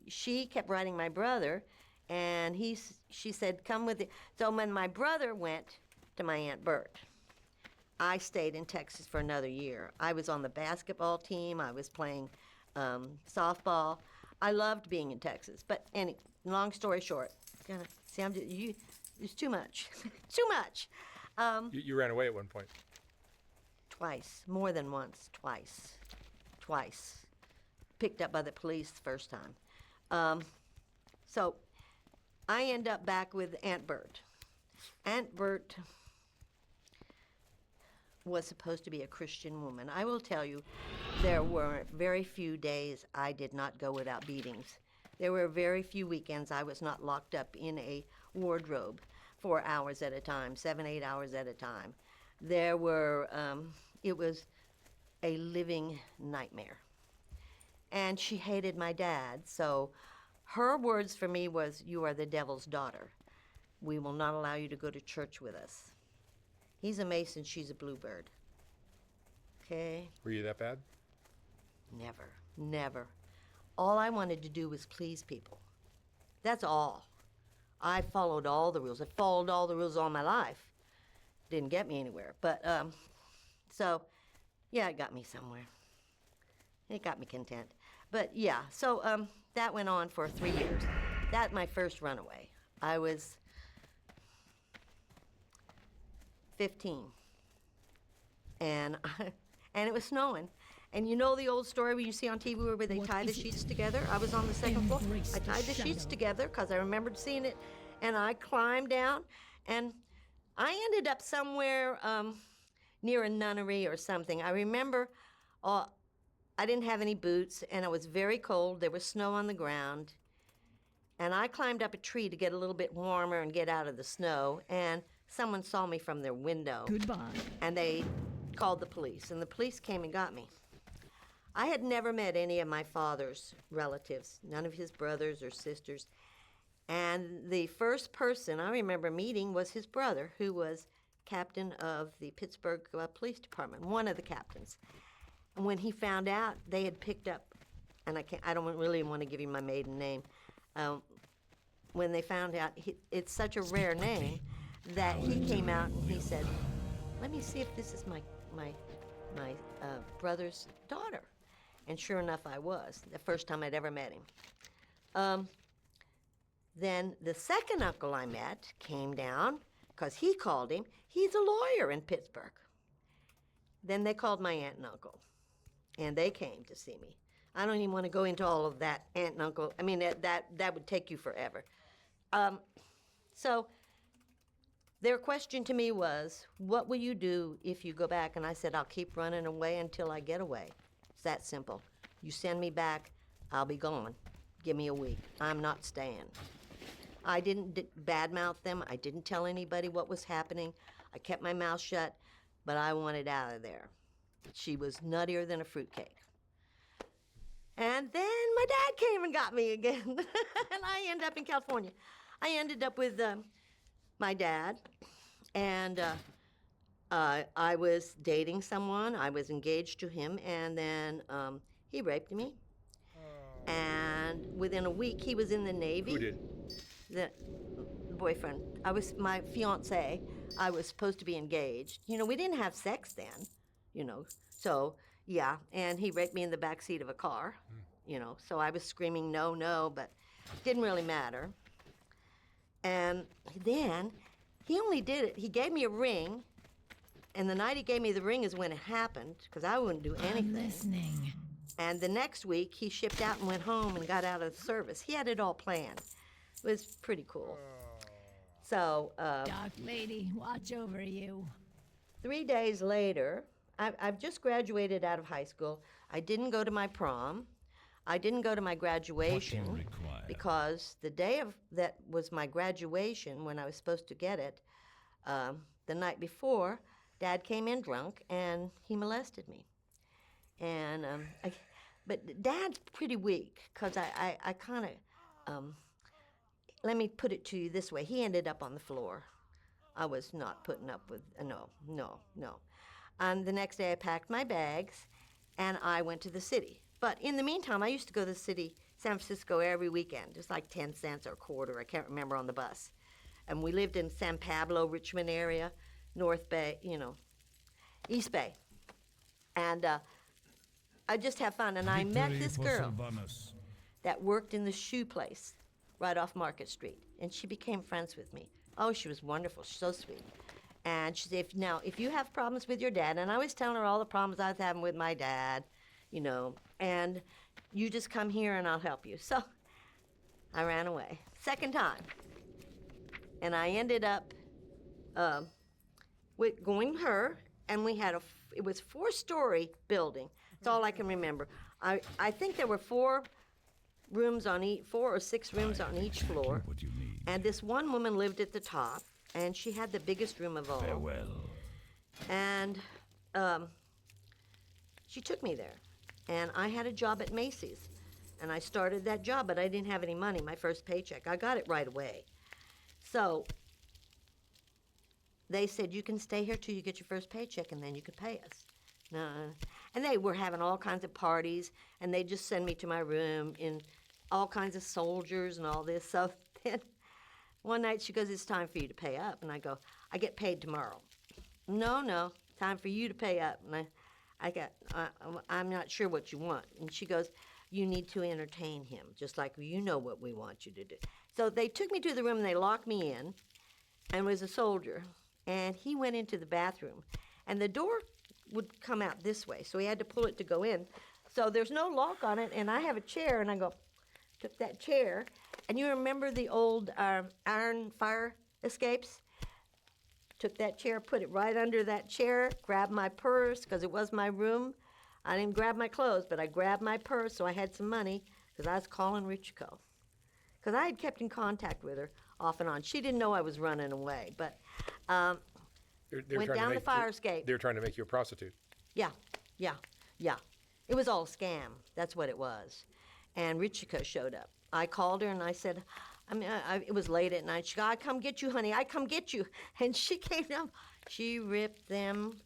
she kept writing my brother, and she said, come with it. So when my brother went to my Aunt Bert, I stayed in Texas for another year. I was on the basketball team. I was playing softball. I loved being in Texas. But long story short, it's too much. Too much. You ran away at one point. Twice. More than once. Twice. Picked up by the police the first time. So I end up back with Aunt Bert. Aunt Bert was supposed to be a Christian woman. I will tell you, there were very few days I did not go without beatings. There were very few weekends I was not locked up in a wardrobe 4 hours at a time, 7, 8 hours at a time. There were, it was a living nightmare. And she hated my dad, so her words for me was, you are the devil's daughter. We will not allow you to go to church with us. He's a Mason, she's a Bluebird. Okay? Were you that bad? Never. All I wanted to do was please people. That's all. I followed all the rules. I followed all the rules all my life. Didn't get me anywhere. But, so, yeah, it got me somewhere. It got me content. But, yeah, so that went on for 3 years. That my first runaway. I was 15. And it was snowing. And you know the old story where you see on TV where they tie the sheets together? I was on the second floor. I tied the sheets together because I remembered seeing it. And I climbed down. And I ended up somewhere near a nunnery or something. I remember I didn't have any boots, and it was very cold. There was snow on the ground. And I climbed up a tree to get a little bit warmer and get out of the snow. And someone saw me from their window. Goodbye. And they called the police. And the police came and got me. I had never met any of my father's relatives, none of his brothers or sisters. And the first person I remember meeting was his brother, who was captain of the Pittsburgh Police Department, one of the captains. And when he found out they had picked up, and I don't really want to give you my maiden name, when they found out, it's such a rare name, that he came out and he said, let me see if this is my brother's daughter. And sure enough, I was, the first time I'd ever met him. Then the second uncle I met came down, because he called him. He's a lawyer in Pittsburgh. Then they called my aunt and uncle, and they came to see me. I don't even want to go into all of that, aunt and uncle. I mean, that would take you forever. So their question to me was, what will you do if you go back? And I said, I'll keep running away until I get away. It's that simple. You send me back, I'll be gone. Give me a week. I'm not staying. I didn't badmouth them. I didn't tell anybody what was happening. I kept my mouth shut, but I wanted out of there. She was nuttier than a fruitcake. And then my dad came and got me again, and I ended up in California. I ended up with my dad, and I was dating someone. I was engaged to him, and then he raped me. And within a week, he was in the Navy. Who did? The boyfriend. I was my fiance. I was supposed to be engaged. You know, we didn't have sex then, you know. So, yeah, and he raped me in the back seat of a car, you know. So I was screaming, no, no, but it didn't really matter. And then he only did it. He gave me a ring, and the night he gave me the ring is when it happened, because I wouldn't do anything. I'm listening. And the next week, he shipped out and went home and got out of the service. He had it all planned. It was pretty cool. So, Doc lady, watch over you. 3 days later, I've just graduated out of high school. I didn't go to my prom. I didn't go to my graduation because the day that was my graduation, when I was supposed to get it, the night before, Dad came in drunk and he molested me. And but Dad's pretty weak because I kind of let me put it to you this way. He ended up on the floor. I was not putting up with no. And the next day I packed my bags and I went to the city. But in the meantime, I used to go to the city, San Francisco, every weekend, just like 10 cents or a quarter, I can't remember, on the bus. And we lived in San Pablo, Richmond area, North Bay, you know, East Bay. And I just have fun. And I met this girl that worked in the shoe place right off Market Street. And she became friends with me. Oh, she was wonderful. She's so sweet. And she said, now, if you have problems with your dad, and I was telling her all the problems I was having with my dad, you know, and you just come here and I'll help you. So I ran away. Second time. And I ended up with going with her, and we had it was a 4-story building. That's all I can remember. I think there were 4 or 6 rooms on each floor. And this one woman lived at the top, and she had the biggest room of all. Farewell. And she took me there. And I had a job at Macy's. And I started that job, but I didn't have any money, my first paycheck. I got it right away. So they said, you can stay here till you get your first paycheck, and then you can pay us. No. And they were having all kinds of parties, and they just send me to my room in all kinds of soldiers and all this. So then one night she goes, it's time for you to pay up. And I go, I get paid tomorrow. No, time for you to pay up. And I'm not sure what you want. And she goes, you need to entertain him, just like you know what we want you to do. So they took me to the room and they locked me in, and was a soldier. And he went into the bathroom, and the door would come out this way, so he had to pull it to go in. So there's no lock on it, and I have a chair, and I took that chair, and you remember the old iron fire escapes? Took that chair, put it right under that chair, grabbed my purse, because it was my room. I didn't grab my clothes, but I grabbed my purse, so I had some money, because I was calling Richiko. Because I had kept in contact with her off and on. She didn't know I was running away, but went down the fire escape. They were trying to make you a prostitute. Yeah. It was all a scam. That's what it was. And Richiko showed up. I called her and I said, it was late at night. She goes, I come get you, honey. I come get you. And she came down. She ripped them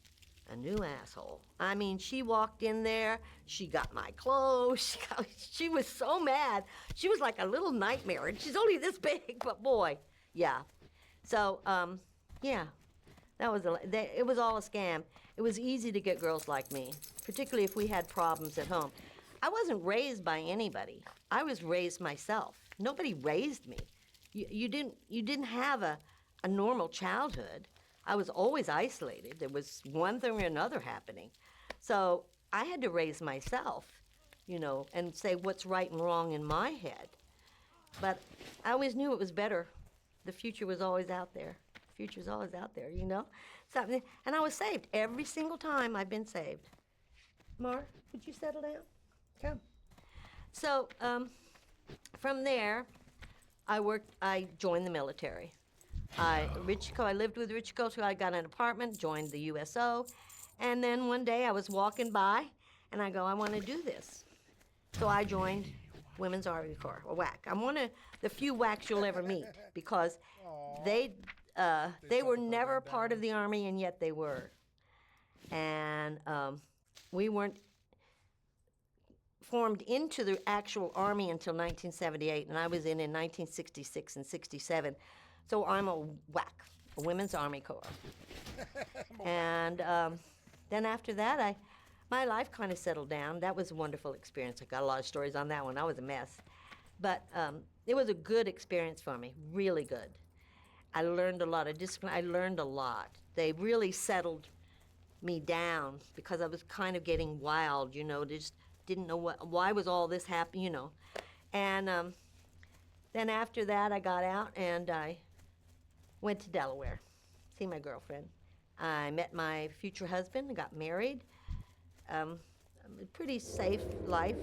a new asshole. I mean, she walked in there. She got my clothes. She was so mad. She was like a little nightmare. And she's only this big, but boy, yeah. So Yeah, it was all a scam. It was easy to get girls like me, particularly if we had problems at home. I wasn't raised by anybody. I was raised myself. Nobody raised me. You didn't have a normal childhood. I was always isolated. There was one thing or another happening. So I had to raise myself, you know, and say what's right and wrong in my head. But I always knew it was better. The future was always out there. The future was always out there, you know? Something, and I was saved. Every single time I've been saved. Mar, would you settle down? Come. So from there, I joined the military. I lived with Richco till I got an apartment, joined the USO, and then one day I was walking by, and I go, I want to do this. So I joined Women's Army Corps, or WAC. I'm one of the few WACs you'll ever meet, because they were never part of the Army, and yet they were. And we weren't formed into the actual Army until 1978, and I was in 1966 and 67. So I'm a WAC, a Women's Army Corps. And then after that, my life kind of settled down. That was a wonderful experience. I got a lot of stories on that one. I was a mess. But it was a good experience for me, really good. I learned a lot of discipline. I learned a lot. They really settled me down because I was kind of getting wild, you know, just didn't know why was all this happening, you know. And then after that, I got out and I went to Delaware, see my girlfriend. I met my future husband, got married. A pretty safe life.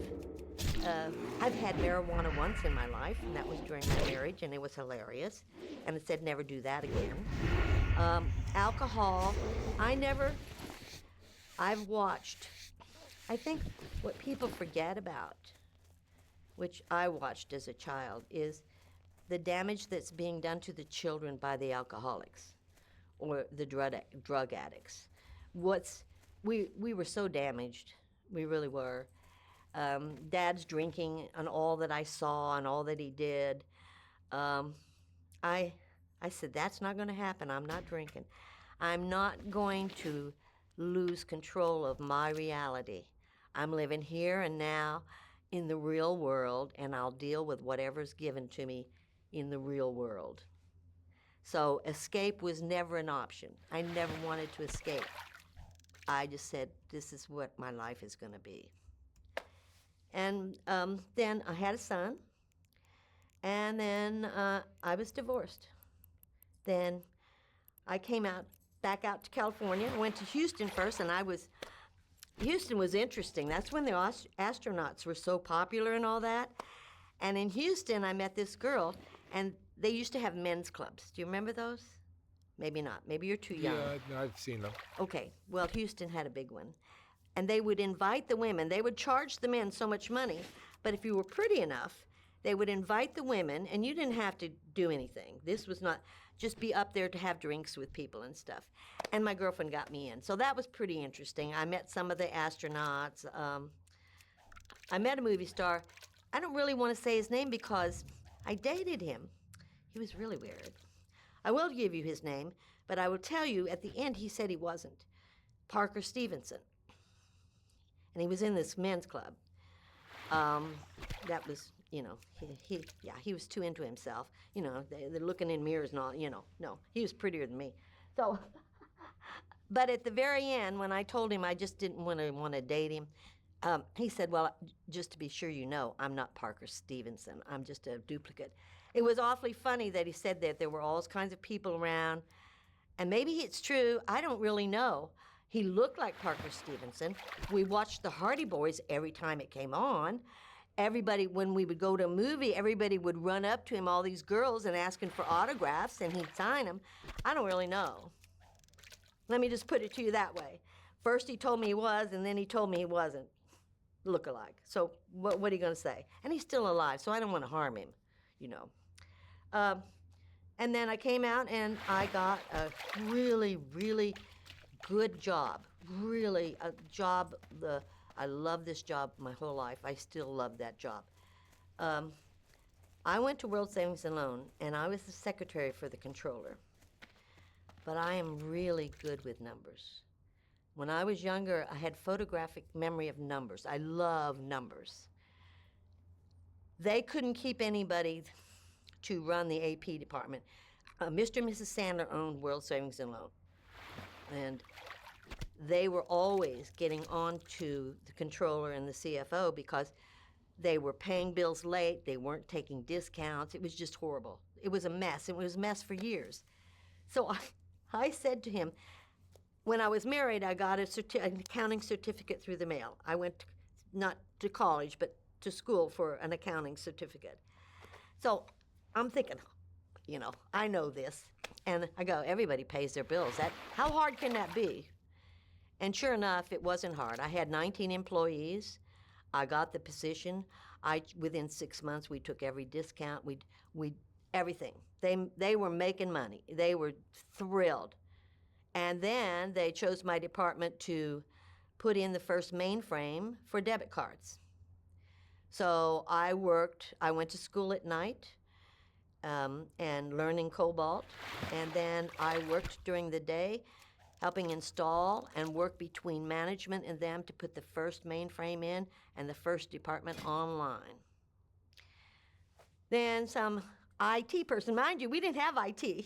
I've had marijuana once in my life, and that was during my marriage, and it was hilarious. And it said never do that again. Alcohol, I've watched, I think what people forget about, which I watched as a child, is the damage that's being done to the children by the alcoholics or the drug addicts. We were so damaged, we really were. Dad's drinking and all that I saw and all that he did. I said, that's not going to happen. I'm not drinking. I'm not going to lose control of my reality. I'm living here and now in the real world, and I'll deal with whatever's given to me in the real world. So escape was never an option. I never wanted to escape. I just said, this is what my life is going to be. And then I had a son, and then I was divorced. Then I came back out to California. I went to Houston first, and Houston was interesting. That's when the astronauts were so popular and all that. And in Houston, I met this girl, and they used to have men's clubs. Do you remember those? Maybe not. Maybe you're too young. Yeah, no, I've seen them. Okay. Well, Houston had a big one. And they would invite the women. They would charge the men so much money, but if you were pretty enough, they would invite the women, and you didn't have to do anything. This was not just be up there to have drinks with people and stuff. And my girlfriend got me in. So that was pretty interesting. I met some of the astronauts. I met a movie star. I don't really want to say his name because I dated him. He was really weird. I will give you his name, but I will tell you at the end he said he wasn't. Parker Stevenson. And he was in this men's club. That was, you know, he was too into himself. You know, they're looking in mirrors and all, you know. No, he was prettier than me. So, but at the very end, when I told him I just didn't want to date him, he said, well, just to be sure you know, I'm not Parker Stevenson. I'm just a duplicate. It was awfully funny that he said that. There were all kinds of people around. And maybe it's true. I don't really know. He looked like Parker Stevenson. We watched the Hardy Boys every time it came on. Everybody, when we would go to a movie, everybody would run up to him, all these girls, and ask him for autographs, and he'd sign them. I don't really know. Let me just put it to you that way. First he told me he was, and then he told me he wasn't. Look-alike. So what are you going to say? And he's still alive, so I don't want to harm him, you know. And then I came out, and I got a really, really good job. Really, a job. I love this job my whole life. I still love that job. I went to World Savings and Loan, and I was the secretary for the controller. but I am really good with numbers. When I was younger, I had photographic memory of numbers. I love numbers. They couldn't keep anybody to run the AP department. Mr. and Mrs. Sandler owned World Savings and Loan. And they were always getting on to the controller and the CFO because they were paying bills late, they weren't taking discounts. It was just horrible. It was a mess. It was a mess for years. So I said to him, when I was married, I got an accounting certificate through the mail. I went not to college, but to school for an accounting certificate. So I'm thinking, you know, I know this. And I go, everybody pays their bills. How hard can that be? And sure enough, it wasn't hard. I had 19 employees. I got the position. Within 6 months, we took every discount. We everything. They were making money. They were thrilled. And then they chose my department to put in the first mainframe for debit cards. So I went to school at night and learning COBOL, and then I worked during the day helping install and work between management and them to put the first mainframe in and the first department online. Then some IT person, mind you, we didn't have IT.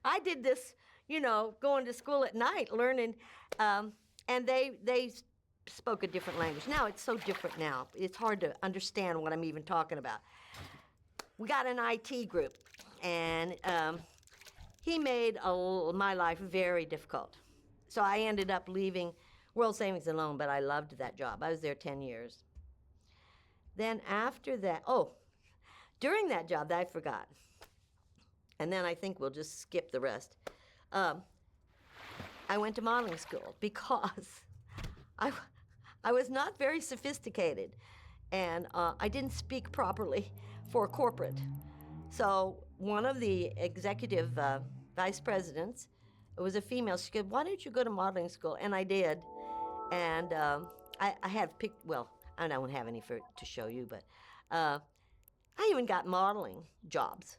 I did this, you know, going to school at night, learning, and they spoke a different language. Now it's so different now. It's hard to understand what I'm even talking about. We got an IT group, and he made my life very difficult. So I ended up leaving World Savings and Loan, but I loved that job. I was there 10 years. Then after that, during that job, I forgot. And then I think we'll just skip the rest. I went to modeling school because I was not very sophisticated, and I didn't speak properly for corporate. So one of the executive vice presidents, it was a female, she said, why don't you go to modeling school? And I did. And I have picked, well, I don't have any to show you, but I even got modeling jobs.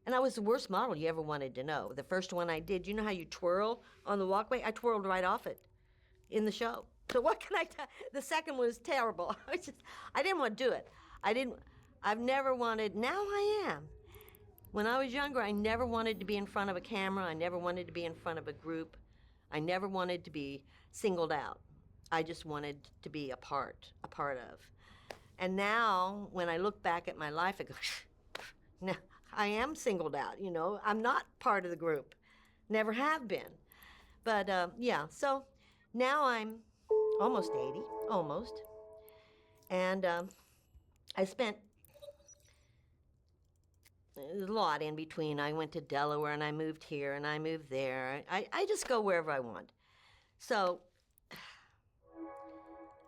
And I was the worst model you ever wanted to know. The first one I did, you know how you twirl on the walkway? I twirled right off it in the show. So what can I tell? The second one was terrible. I didn't want to do it. I've never wanted, now I am. When I was younger, I never wanted to be in front of a camera. I never wanted to be in front of a group. I never wanted to be singled out. I just wanted to be a part of. And now, when I look back at my life, I go, no, I am singled out, you know. I'm not part of the group. Never have been. But, yeah, so now I'm almost 80, almost. And I spent a lot in between. I went to Delaware, and I moved here, and I moved there. I just go wherever I want. So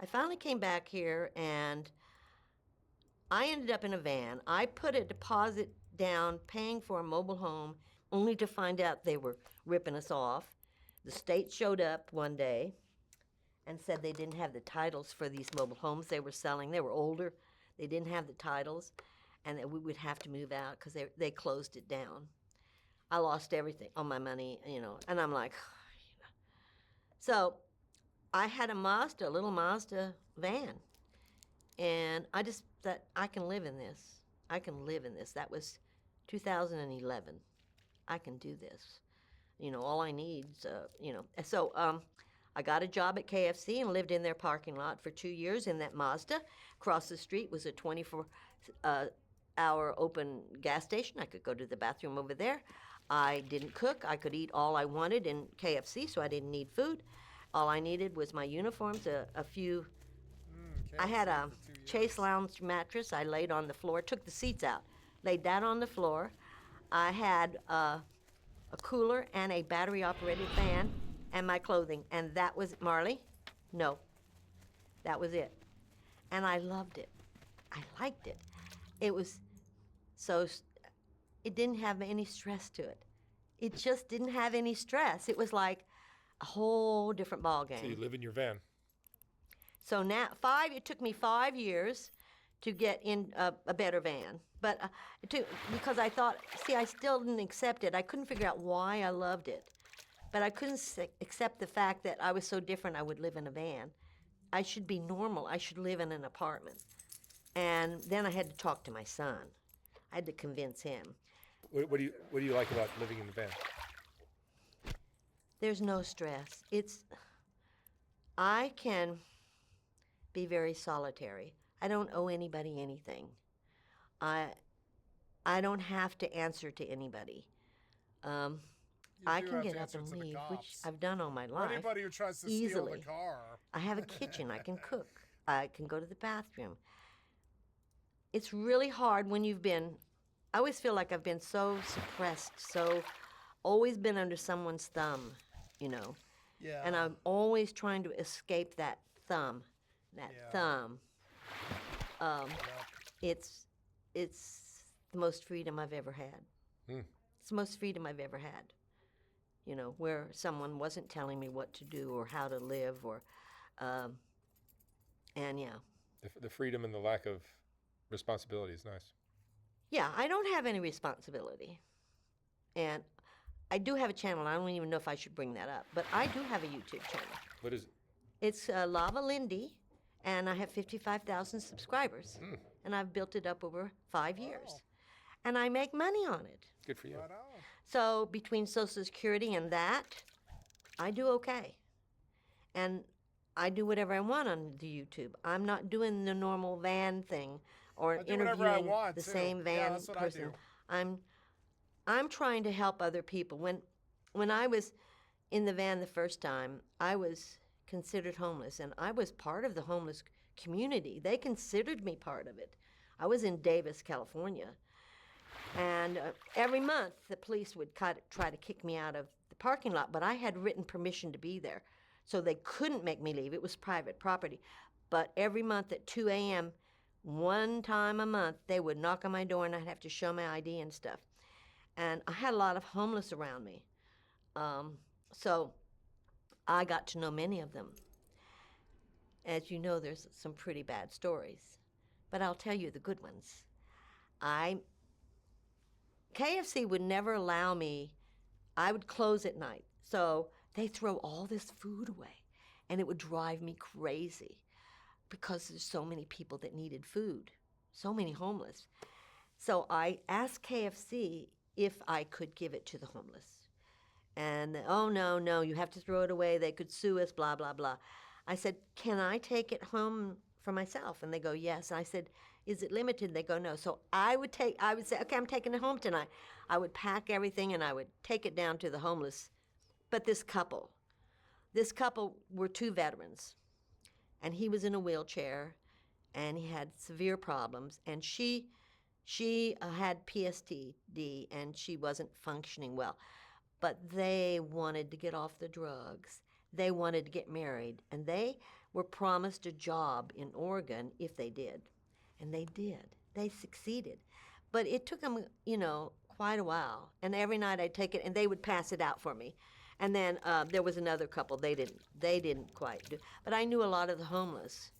I finally came back here, and I ended up in a van. I put a deposit down paying for a mobile home, only to find out they were ripping us off. The state showed up one day and said they didn't have the titles for these mobile homes they were selling. They were older. They didn't have the titles, and that we would have to move out because they closed it down. I lost everything, all my money, you know, and I'm like, you know. So I had a little Mazda van, and I just thought, I can live in this. I can live in this. That was 2011. I can do this. You know, all I need, you know. So I got a job at KFC and lived in their parking lot for 2 years in that Mazda. Across the street was a 24-hour open gas station. I could go to the bathroom over there. I didn't cook. I could eat all I wanted in KFC, so I didn't need food. All I needed was my uniforms, a few. I had a Chase Lounge mattress. I laid on the floor, took the seats out, laid that on the floor. I had a cooler and a battery-operated fan and my clothing, and that was it. Marley? No. That was it. And I loved it. I liked it. It was so, it didn't have any stress to it. It just didn't have any stress. It was like a whole different ballgame. So you live in your van? So now, it took me 5 years to get in a better van. But because I thought, see, I still didn't accept it. I couldn't figure out why I loved it. But I couldn't accept the fact that I was so different I would live in a van. I should be normal. I should live in an apartment. And then I had to talk to my son. I had to convince him. What do you like about living in the van? There's no stress. I can be very solitary. I don't owe anybody anything. I don't have to answer to anybody. I can get up and leave, which I've done all my life. Anybody who tries to easily. steal the car. I have a kitchen. I can cook. I can go to the bathroom. It's really hard when you've been, I always feel like I've been so suppressed, so always been under someone's thumb, you know. Yeah. And I'm always trying to escape that thumb, thumb. It's the most freedom I've ever had. It's the most freedom I've ever had. You know, where someone wasn't telling me what to do or how to live or, and yeah. The freedom and the lack of responsibility is nice. Yeah, I don't have any responsibility. And I do have a channel. I don't even know if I should bring that up, but I do have a YouTube channel. What is it? It's Lava Lindy, and I have 55,000 subscribers. And I've built it up over 5 years. And I make money on it. Good for you. So between Social Security and that, I do okay. And I do whatever I want on the YouTube. I'm not doing the normal van thing or interviewing the same van person. I'm trying to help other people. When I was in the van the first time, I was considered homeless, and I was part of the homeless community. They considered me part of it. I was in Davis, California. And every month, the police would try to kick me out of the parking lot, but I had written permission to be there, so they couldn't make me leave. It was private property. But every month at 2 a.m., one time a month, they would knock on my door, and I'd have to show my ID and stuff. And I had a lot of homeless around me. So I got to know many of them. As you know, there's some pretty bad stories. But I'll tell you the good ones. KFC would never allow me, I would close at night. So they throw all this food away. And it would drive me crazy because there's so many people that needed food, so many homeless. So I asked KFC if I could give it to the homeless. And, oh, no, you have to throw it away. They could sue us, blah, blah, blah. I said, can I take it home for myself? And they go, yes. And I said, is it limited? They go, no. So I would say, okay, I'm taking it home tonight. I would pack everything and I would take it down to the homeless. But this couple were 2 veterans. And he was in a wheelchair and he had severe problems. And she had PTSD and she wasn't functioning well. But they wanted to get off the drugs. They wanted to get married. And they were promised a job in Oregon if they did. And they did. They succeeded. But it took them, quite a while. And every night I'd take it, and they would pass it out for me. And then there was another couple. They didn't quite do. But I knew a lot of the homeless.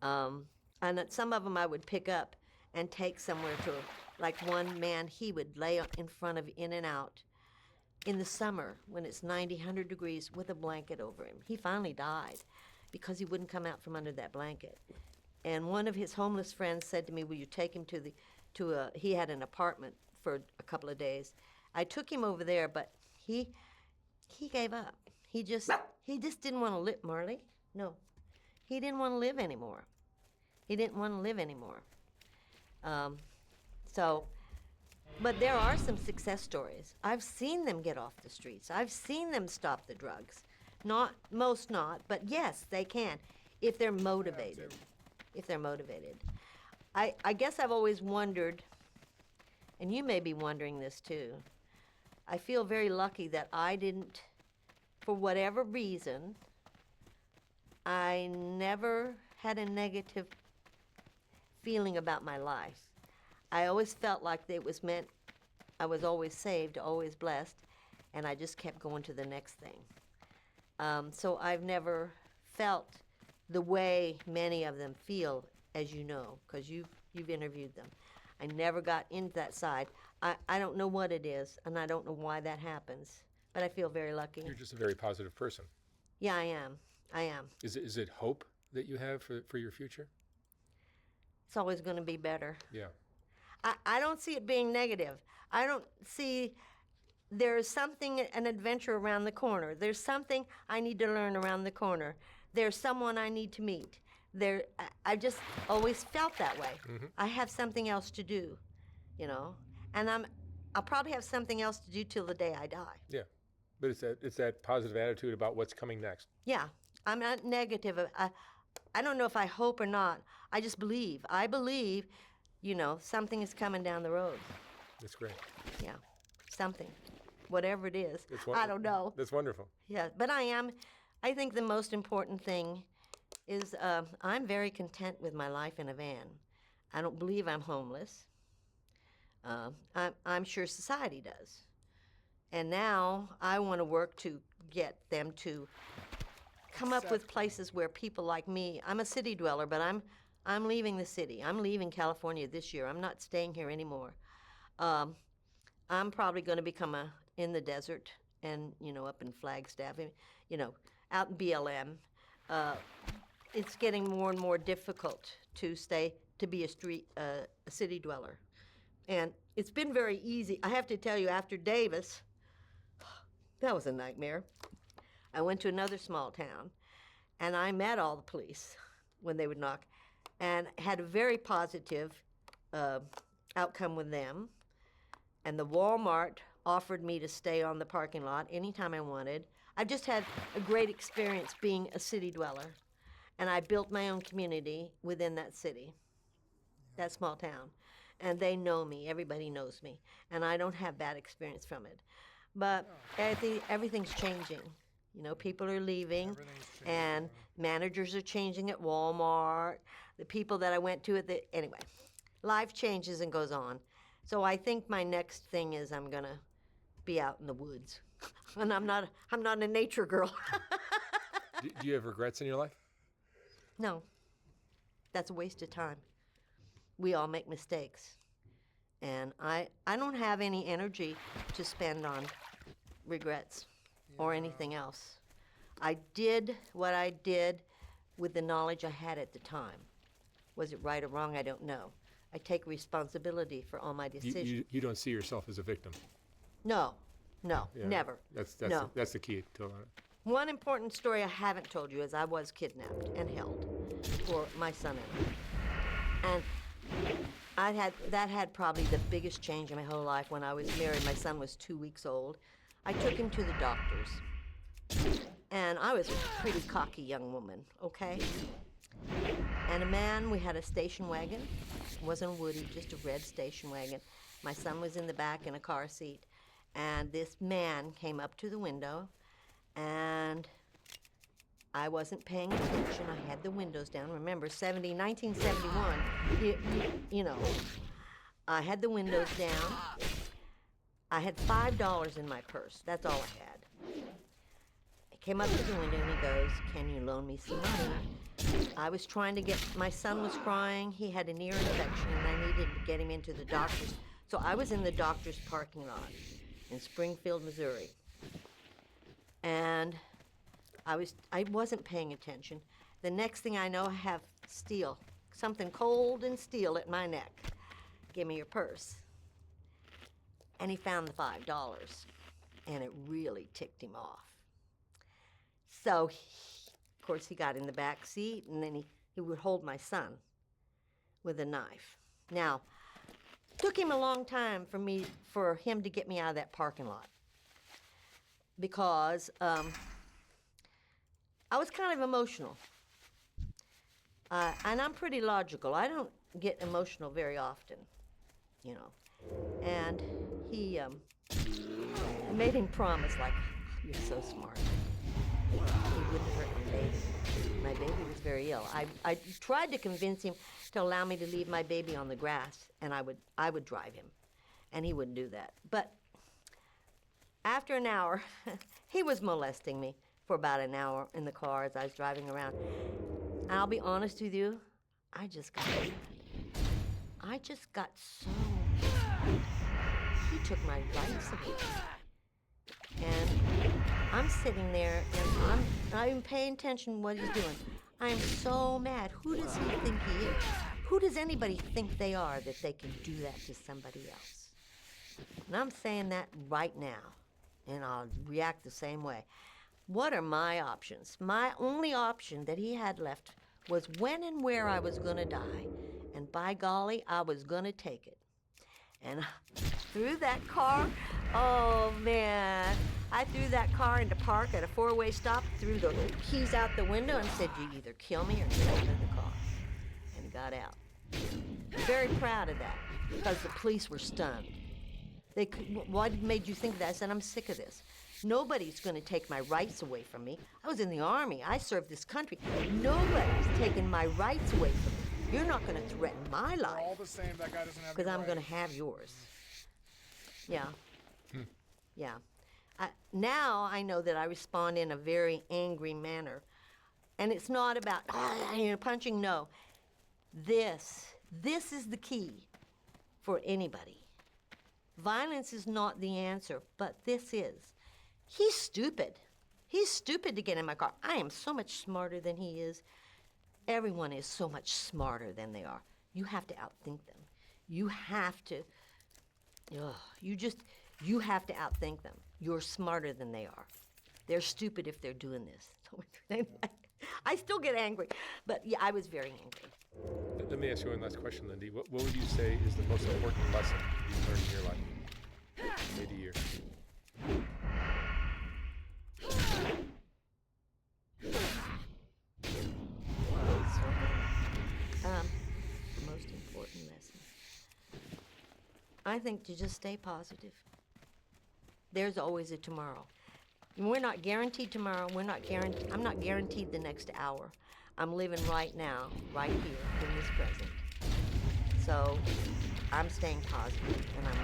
And some of them I would pick up and take somewhere to, like one man, he would lay in front of In-N-Out in the summer when it's 90, 100 degrees with a blanket over him. He finally died because he wouldn't come out from under that blanket. And one of his homeless friends said to me, will you take him he had an apartment for a couple of days. I took him over there, but he gave up. He just didn't want to live, Marley. No, he didn't want to live anymore. But there are some success stories. I've seen them get off the streets. I've seen them stop the drugs. Most not, but yes, they can if they're motivated. I guess I've always wondered, and you may be wondering this too, I feel very lucky that I didn't, for whatever reason, I never had a negative feeling about my life. I always felt like it was meant, I was always saved, always blessed, and I just kept going to the next thing. So I've never felt the way many of them feel, as you know, because you've you've interviewed them. I never got into that side. I don't know what it is, and I don't know why that happens, but I feel very lucky. You're just a very positive person. Yeah, I am. I am. Is it hope that you have for your future? It's always going to be better. Yeah. I don't see it being negative. I don't see there's something, an adventure around the corner. There's something I need to learn around the corner. There's someone I need to meet. I just always felt that way. Mm-hmm. I have something else to do, you know, and I'll probably have something else to do till the day I die. Yeah, but it's that positive attitude about what's coming next. Yeah, I'm not negative. I don't know if I hope or not. I just believe. I believe, you know, something is coming down the road. That's great. Yeah, something, whatever it is. I don't know. That's wonderful. Yeah, but I think the most important thing is I'm very content with my life in a van. I don't believe I'm homeless. I'm sure society does. And now I want to work to get them to come up with places where people like me, I'm a city dweller, but I'm leaving the city. I'm leaving California this year. I'm not staying here anymore. I'm probably going to become in the desert and, you know, up in Flagstaff, you know, out in BLM. It's getting more and more difficult to be a city dweller. And it's been very easy. I have to tell you, after Davis, that was a nightmare. I went to another small town, and I met all the police when they would knock, and had a very positive outcome with them. And the Walmart offered me to stay on the parking lot anytime I wanted. I've just had a great experience being a city dweller, and I built my own community within that city, that small town. And they know me, everybody knows me, and I don't have bad experience from it. But everything's changing. You know, people are leaving, and managers are changing at Walmart. The people that I went to anyway, life changes and goes on. So I think my next thing is I'm gonna be out in the woods, and I'm not a nature girl. Do you have regrets in your life? No, that's a waste of time. We all make mistakes, and I don't have any energy to spend on regrets or anything else. I did what I did with the knowledge I had at the time. Was it right or wrong? I don't know. I take responsibility for all my decisions. You don't see yourself as a victim? No, Yeah, never. That's the key to it. One important story I haven't told you is I was kidnapped and held for my son and I. And that had probably the biggest change in my whole life. When I was married, my son was 2 weeks old. I took him to the doctors, and I was a pretty cocky young woman, okay? And we had a station wagon. It wasn't a Woody, just a red station wagon. My son was in the back in a car seat, and this man came up to the window, and I wasn't paying attention. I had the windows down. Remember, 1971, you know, I had the windows down. I had $5 in my purse. That's all I had. He came up to the window and he goes, "Can you loan me some money?" I was trying to my son was crying. He had an ear infection and I needed to get him into the doctor's. So I was in the doctor's parking lot in Springfield, Missouri. And I wasn't paying attention. The next thing I know, I have steel, something cold and steel at my neck. "Give me your purse." And he found the $5, and it really ticked him off. So, of course, he got in the back seat, and then he would hold my son with a knife. Now, it took him a long time for him to get me out of that parking lot, because I was kind of emotional. And I'm pretty logical. I don't get emotional very often, you know. And he made him promise, like, "You're so smart." He wouldn't hurt my baby. My baby was very ill. I tried to convince him to allow me to leave my baby on the grass, and I would drive him, and he wouldn't do that. But after an hour, he was molesting me for about an hour in the car as I was driving around. And I'll be honest with you, I just got mad. I just got so mad. He took my rights away. And I'm sitting there, and I'm not even paying attention to what he's doing. I am so mad. Who does he think he is? Who does anybody think they are that they can do that to somebody else? And I'm saying that right now, and I'll react the same way. What are my options? My only option that he had left was when and where I was going to die. And by golly, I was going to take it. And threw that car, oh man, I threw that car into park at a four-way stop, threw the keys out the window and said, you either kill me or get out of the car. And got out. Very proud of that, because the police were stunned. They could, what made you think that? I said, I'm sick of this. Nobody's going to take my rights away from me. I was in the Army. I served this country. Nobody's taking my rights away from me. You're not going to threaten my life. All the same, that guy doesn't have because I'm rights. going to have yours. Yeah. Yeah. Now I know that I respond in a very angry manner. And it's not about punching, no. This is the key for anybody. Violence is not the answer, but this is. He's stupid. He's stupid to get in my car. I am so much smarter than he is. Everyone is so much smarter than they are. You have to outthink them. You have to, you have to outthink them. You're smarter than they are. They're stupid if they're doing this. I still get angry, but yeah, I was very angry. Let me ask you one last question, Lindy. What would you say is the most important lesson you've learned in your life? Maybe year. The most important lesson. I think to just stay positive. There's always a tomorrow. We're not guaranteed tomorrow. I'm not guaranteed the next hour. I'm living right now, right here, in this present. So I'm staying positive, and I'm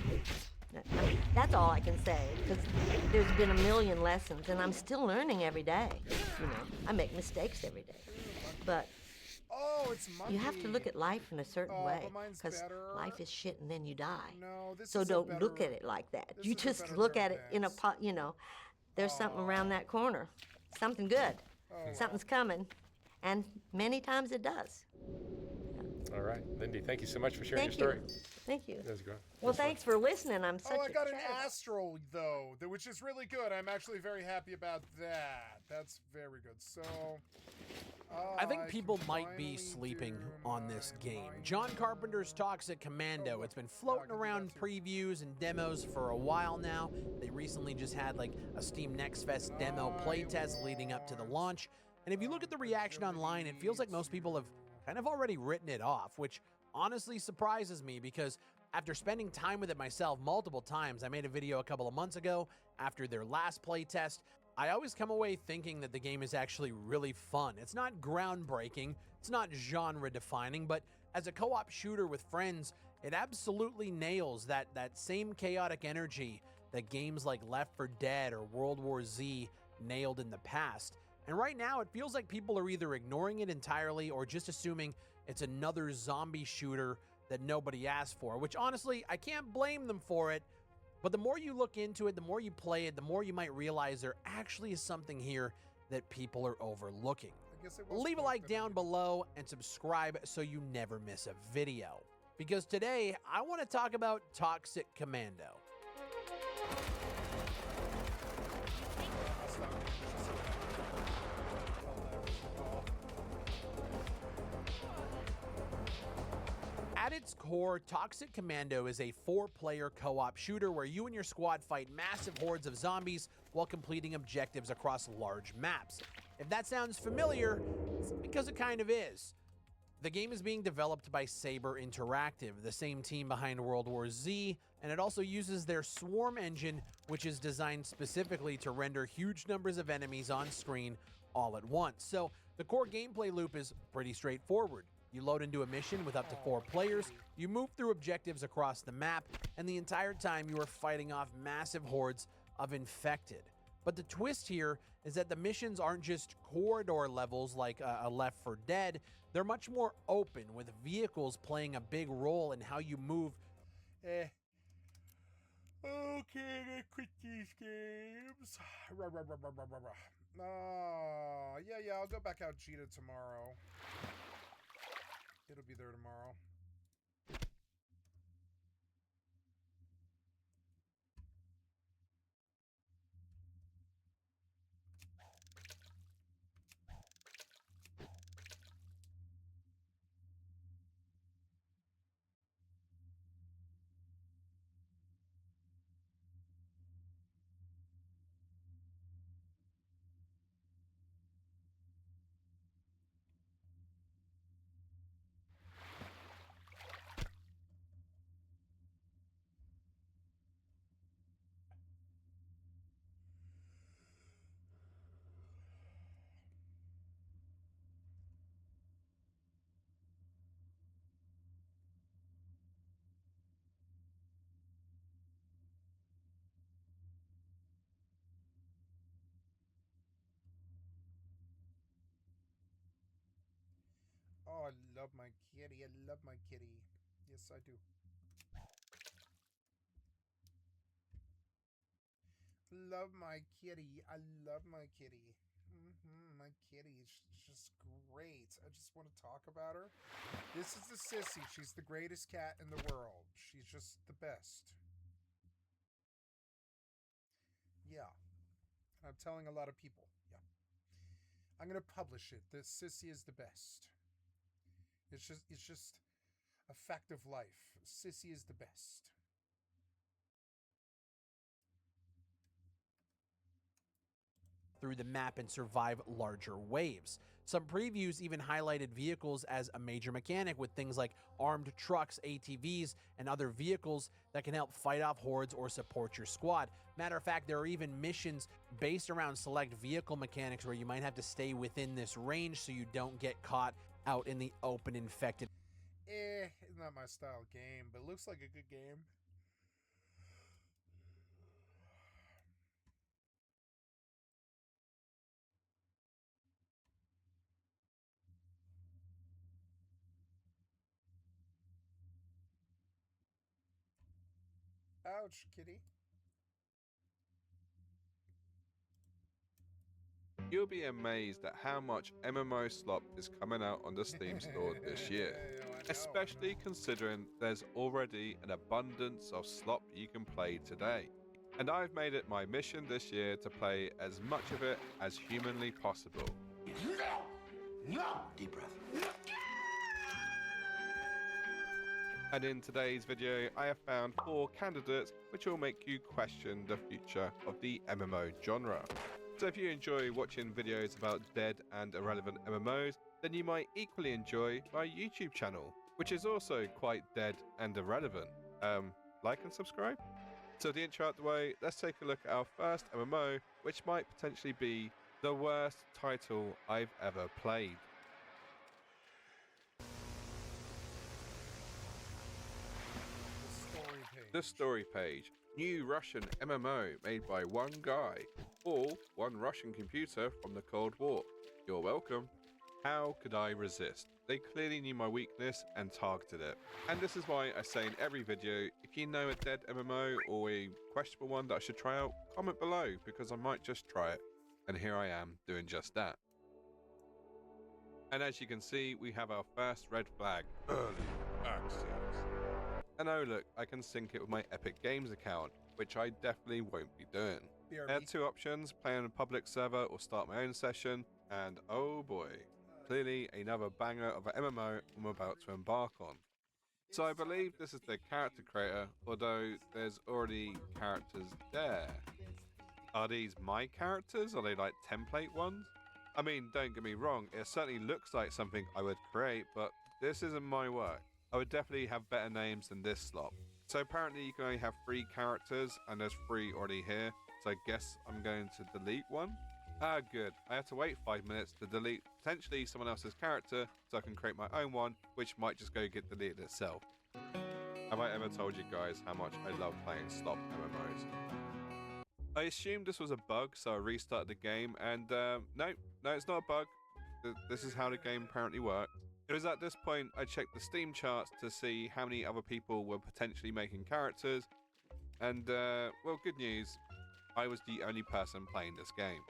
living. That's all I can say, because there's been a million lessons, and I'm still learning every day. You know, I make mistakes every day. But you have to look at life in a certain way, because life is shit and then you die. No, this so is don't look at it like that. You just look at it in a pot, you know, there's something around that corner. Something good. Something's coming. And many times it does. All right. Lindy, thank you so much for sharing your story. Thank you. That was great. Well, thanks for listening. I'm such I got an chatterbox. astral, though, which is really good. I'm actually very happy about that. That's very good. So... I think people might be sleeping on this game. John Carpenter's Toxic Commando. It's been floating around previews and demos for a while now. They recently just had like a Steam Next Fest demo playtest leading up to the launch. And if you look at the reaction online, it feels like most people have kind of already written it off, which honestly surprises me because after spending time with it myself multiple times, I made a video a couple of months ago after their last playtest. I always come away thinking that the game is actually really fun. It's not groundbreaking, it's not genre defining, but as a co-op shooter with friends, it absolutely nails that same chaotic energy that games like Left 4 Dead or World War Z nailed in the past. And right now, it feels like people are either ignoring it entirely or just assuming it's another zombie shooter that nobody asked for, which honestly, I can't blame them for it. But the more you look into it, the more you play it, the more you might realize there actually is something here that people are overlooking. Leave a like down below and subscribe so you never miss a video. Because today, I want to talk about Toxic Commando. At its core, Toxic Commando is a 4-player co-op shooter where you and your squad fight massive hordes of zombies while completing objectives across large maps. If that sounds familiar, it's because it kind of is. The game is being developed by Saber Interactive, the same team behind World War Z, and it also uses their Swarm engine, which is designed specifically to render huge numbers of enemies on screen all at once. So the core gameplay loop is pretty straightforward. You load into a mission with up to 4 players, you move through objectives across the map, and the entire time you are fighting off massive hordes of infected. But the twist here is that the missions aren't just corridor levels like a Left 4 Dead. They're much more open, with vehicles playing a big role in how you move. Okay, I quit these games. Yeah, I'll go back out Cheetah tomorrow. It'll be there tomorrow. Oh, I love my kitty. I love my kitty. Yes, I do. Love my kitty. I love my kitty. My kitty is just great. I just want to talk about her. This is the Sissy. She's the greatest cat in the world. She's just the best. Yeah. I'm telling a lot of people. Yeah. I'm going to publish it. The Sissy is the best. It's just a fact of life. Sissy is the best. Through the map and survive larger waves. Some previews even highlighted vehicles as a major mechanic, with things like armed trucks, ATVs, and other vehicles that can help fight off hordes or support your squad. Matter of fact, there are even missions based around select vehicle mechanics where you might have to stay within this range so you don't get caught out in the open infected. It's not my style game, but it looks like a good game. Ouch, kitty. You'll be amazed at how much MMO slop is coming out on the Steam store this year, especially considering there's already an abundance of slop you can play today. And I've made it my mission this year to play as much of it as humanly possible. Deep breath. And in today's video, I have found 4 candidates which will make you question the future of the MMO genre. So if you enjoy watching videos about dead and irrelevant MMOs, then you might equally enjoy my YouTube channel, which is also quite dead and irrelevant. Like and subscribe? So the intro out the way, let's take a look at our first MMO, which might potentially be the worst title I've ever played. The story page. New Russian MMO made by one guy. All one Russian computer from the Cold War. You're welcome. How could I resist? They clearly knew my weakness and targeted it. And this is why I say in every video, if you know a dead MMO or a questionable one that I should try out, comment below, because I might just try it. And here I am doing just that. And as you can see, we have our first red flag. Early access. And oh look, I can sync it with my Epic Games account, which I definitely won't be doing. I had 2 options, play on a public server or start my own session, and oh boy, clearly another banger of an MMO I'm about to embark on. So I believe this is the character creator, although there's already characters there. Are these my characters? Are they like template ones? I mean, don't get me wrong, it certainly looks like something I would create, but this isn't my work. I would definitely have better names than this slop. So apparently you can only have 3 characters, and there's 3 already here, so I guess I'm going to delete one. Ah, good. I have to wait 5 minutes to delete potentially someone else's character so I can create my own one, which might just go get deleted itself. Have I ever told you guys how much I love playing slop MMOs? I assumed this was a bug, so I restarted the game, and no, it's not a bug. This is how the game apparently works. It was at this point I checked the Steam charts to see how many other people were potentially making characters, and well, good news, I was the only person playing this game.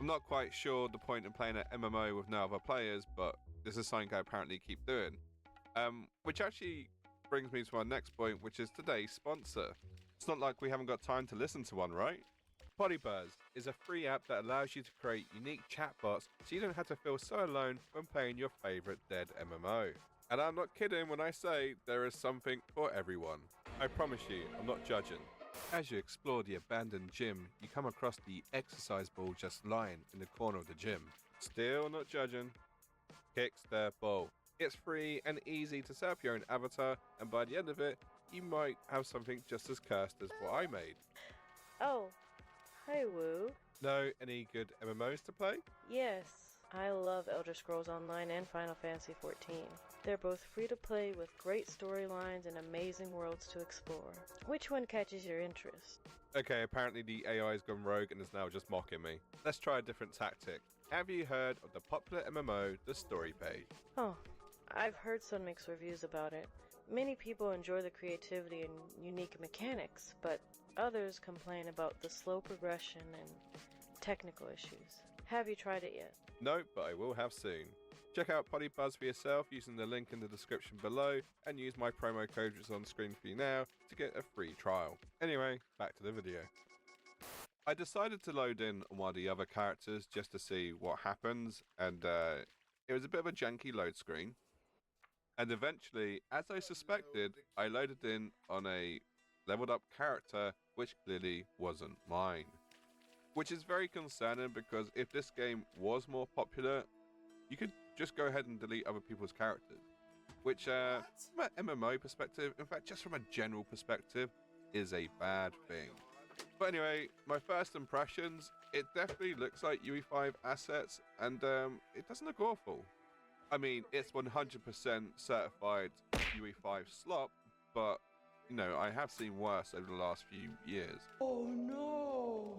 I'm not quite sure the point in playing an MMO with no other players, but this is something I apparently keep doing. Which actually brings me to our next point, which is today's sponsor. It's not like we haven't got time to listen to one, right? Podibuzz is a free app that allows you to create unique chatbots so you don't have to feel so alone when playing your favorite dead MMO. And I'm not kidding when I say there is something for everyone. I promise you, I'm not judging. As you explore the abandoned gym, you come across the exercise ball just lying in the corner of the gym. Still not judging. Kicks the ball. It's free and easy to set up your own avatar, and by the end of it, you might have something just as cursed as what I made. Oh, hi Woo. Know any good MMOs to play? Yes, I love Elder Scrolls Online and Final Fantasy XIV. They're both free to play with great storylines and amazing worlds to explore. Which one catches your interest? Okay, apparently the AI has gone rogue and is now just mocking me. Let's try a different tactic. Have you heard of the popular MMO, The Story Page? Oh, I've heard some mixed reviews about it. Many people enjoy the creativity and unique mechanics, but others complain about the slow progression and technical issues. Have you tried it yet? No, but I will have soon. Check out Podibuzz for yourself using the link in the description below and use my promo code which is on screen for you now to get a free trial. Anyway, back to the video. I decided to load in one of the other characters just to see what happens, and it was a bit of a janky load screen. And eventually, as I suspected, I loaded in on a leveled up character which clearly wasn't mine. Which is very concerning because if this game was more popular, you could just go ahead and delete other people's characters. Which, from an MMO perspective, in fact just from a general perspective, is a bad thing. But anyway, my first impressions, it definitely looks like UE5 assets, and it doesn't look awful. I mean, it's 100% certified UE5 slop, but, you know, I have seen worse over the last few years. Oh no!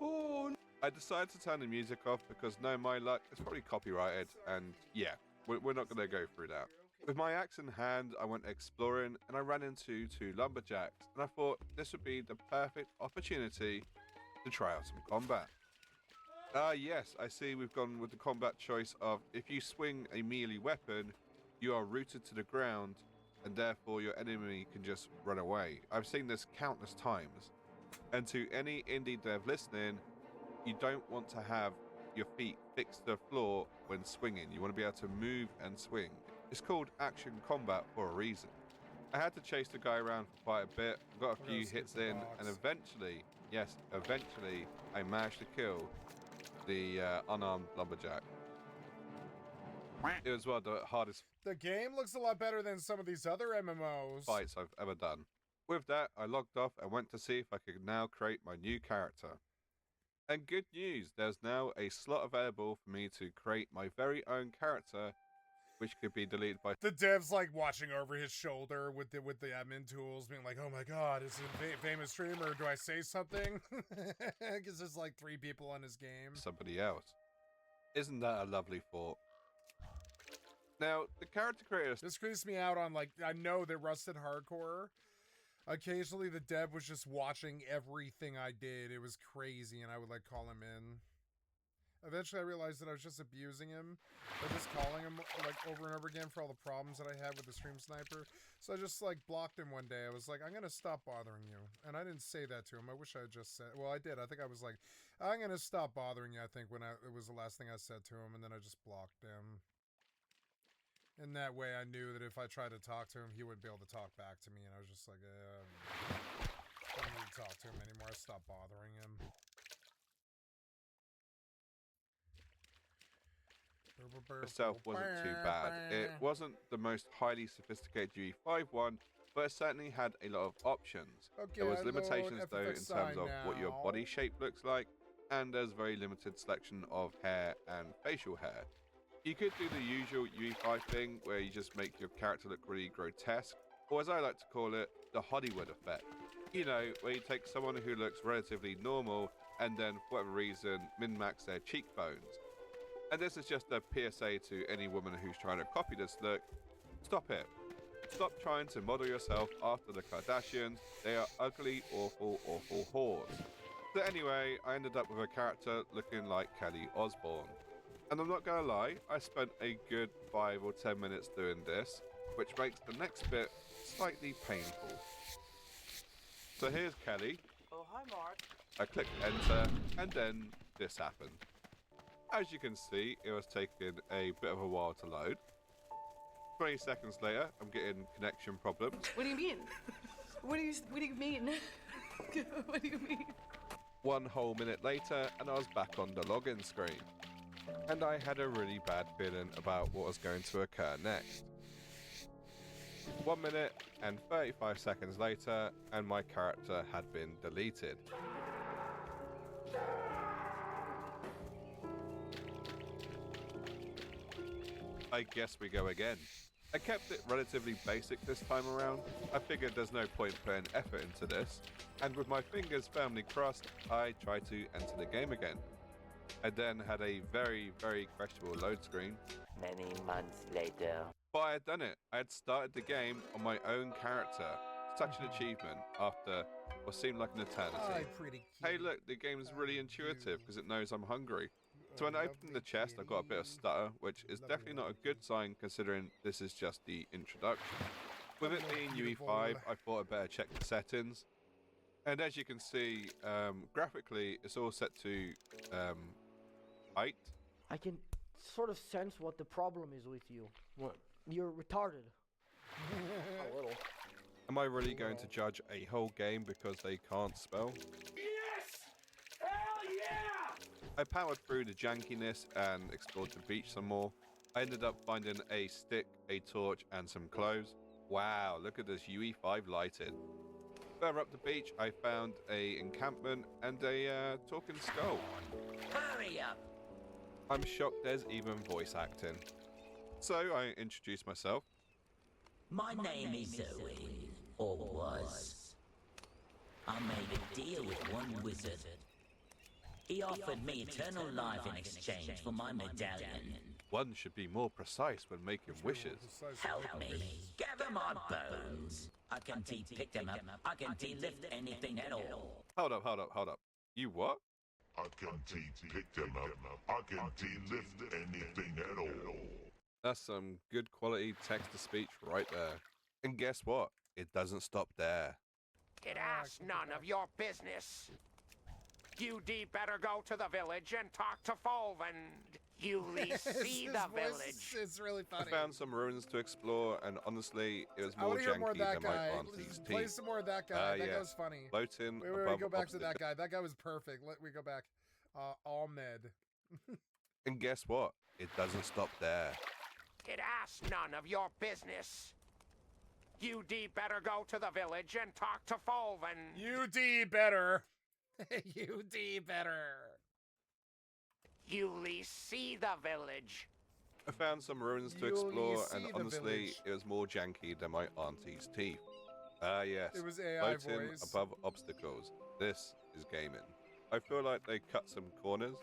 Oh no! I decided to turn the music off because, no, my luck, it's probably copyrighted, and yeah, we're not going to go through that. With my axe in hand, I went exploring, and I ran into two lumberjacks, and I thought this would be the perfect opportunity to try out some combat. Yes, I see we've gone with the combat choice of if you swing a melee weapon, you are rooted to the ground, and therefore your enemy can just run away. I've seen this countless times. And to any indie dev listening, you don't want to have your feet fixed to the floor when swinging. You want to be able to move and swing. It's called action combat for a reason. I had to chase the guy around for quite a bit, got a few hits in, and eventually, yes, eventually, I managed to kill the unarmed lumberjack. It was one of the hardest The game looks a lot better than some of these other MMOs. fights I've ever done. With that, I logged off and went to see if I could now create my new character. And good news, there's now a slot available for me to create my very own character, which could be deleted by... The dev's like watching over his shoulder with the admin tools, being like, oh my god, is it a famous streamer? Do I say something? Because there's like 3 people on his game. Somebody else. Isn't that a lovely thought? Now, the character creator... This creeps me out on, like, I know that Rusted Hardcore, occasionally the dev was just watching everything I did. It was crazy, and I would, like, call him in. Eventually, I realized that I was just abusing him by just calling him, like, over and over again for all the problems that I had with the stream sniper. So I just, like, blocked him one day. I was like, I'm gonna stop bothering you. And I didn't say that to him. I wish I had just said... Well, I did. I think I was like, I'm gonna stop bothering you, I think, when it was the last thing I said to him. And then I just blocked him. In that way, I knew that if I tried to talk to him, he wouldn't be able to talk back to me. And I was just like, I don't need to talk to him anymore. I stopped bothering him. Itself wasn't too bad. It wasn't the most highly sophisticated UE5 one, but it certainly had a lot of options. Okay, there was limitations though in terms of what your now. body shape looks like, and there's very limited selection of hair and facial hair. You could do the usual UE5 thing where you just make your character look really grotesque, or as I like to call it, the Hollywood effect. You know, where you take someone who looks relatively normal and then, for whatever reason, min-max their cheekbones. And this is just a PSA to any woman who's trying to copy this look. Stop it. Stop trying to model yourself after the Kardashians. They are ugly, awful, awful whores. So anyway, I ended up with a character looking like Kelly Osbourne. And I'm not gonna lie, I spent a good 5 or 10 minutes doing this, which makes the next bit slightly painful. So here's Kelly. Oh, hi, Mark. I clicked enter, and then this happened. As you can see, it was taking a bit of a while to load. 20 seconds later, I'm getting connection problems. What do you mean? What do you mean? What do you mean? 1 whole minute later, and I was back on the login screen. And I had a really bad feeling about what was going to occur next. 1 minute and 35 seconds later, and my character had been deleted. I guess we go again. I kept it relatively basic this time around. I figured there's no point putting effort into this, and with my fingers firmly crossed, I tried to enter the game again. I then had a very, very questionable load screen. Many months later. But I had done it. I had started the game on my own character. Such an achievement after what seemed like an eternity. Hey look, the game is really intuitive because it knows I'm hungry. So when I opened the chest, I got a bit of stutter, which is definitely not a good sign considering this is just the introduction. With it being UE5, I thought I'd better check the settings. And as you can see, graphically, it's all set to height. I can sort of sense what the problem is with you. What? You're retarded. A little. Am I really going to judge a whole game because they can't spell? Yes! Hell yeah! I powered through the jankiness and explored the beach some more. I ended up finding a stick, a torch, and some clothes. Wow, look at this UE5 lighting. Further up the beach, I found a encampment and a talking skull. Hurry up! I'm shocked there's even voice acting. So I introduced myself. My name is Owen, or was. I made a deal with one wizard. He offered me eternal life in exchange for my medallion. One should be more precise when making wishes. Help me. Gather my bones. I can pick them up. I can lift anything at all. Hold up. You what? I can pick them up. I can lift anything at all. That's some good quality text-to-speech right there. And guess what? It doesn't stop there. It asks none of your business. UD better go to the village and talk to Folvand. You see the village. It's really funny. I found some ruins to explore, and honestly, it was I more want to hear more of janky that than my guy. auntie's Play teeth. some more of that guy. That guy was funny. Floating Wait, above go back to that obstacles. guy. That guy was perfect. Let me go back. Ahmed. And guess what? It doesn't stop there. It asks none of your business. UD better go to the village and talk to Folvand. UD better. UD better. You see the village. I found some ruins to You explore, see and the honestly, village. it was more janky than my auntie's teeth. Ah, yes. It was AI Floating voice. above obstacles. This is gaming. I feel like they cut some corners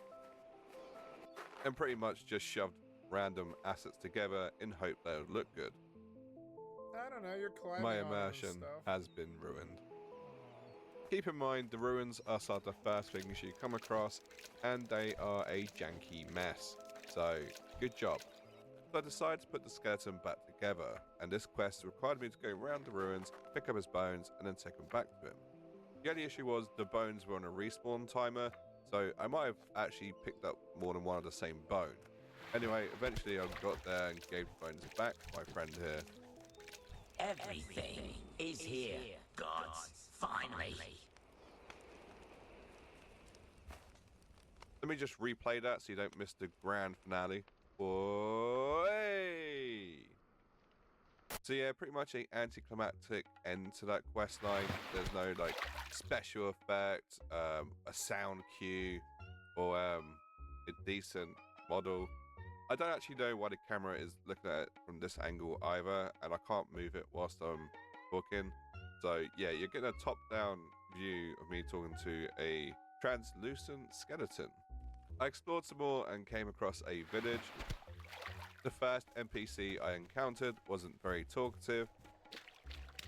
and pretty much just shoved random assets together in hope they would look good. I don't know. You're climbing My on immersion stuff. has been ruined. Keep in mind, the ruins are some of the first things you come across, and they are a janky mess. So, good job. So I decided to put the skeleton back together, and this quest required me to go around the ruins, pick up his bones, and then take them back to him. The only issue was the bones were on a respawn timer, so I might have actually picked up more than one of the same bone. Anyway, eventually I got there and gave the bones back to my friend here. Everything is here, gods, finally. Let me just replay that so you don't miss the grand finale. Hey! So yeah, pretty much an anticlimactic end to that quest line. There's no like special effect, a sound cue, or a decent model. I don't actually know why the camera is looking at it from this angle either, and I can't move it whilst I'm talking. So yeah, you're getting a top-down view of me talking to a translucent skeleton. I explored some more and came across a village. The first NPC I encountered wasn't very talkative,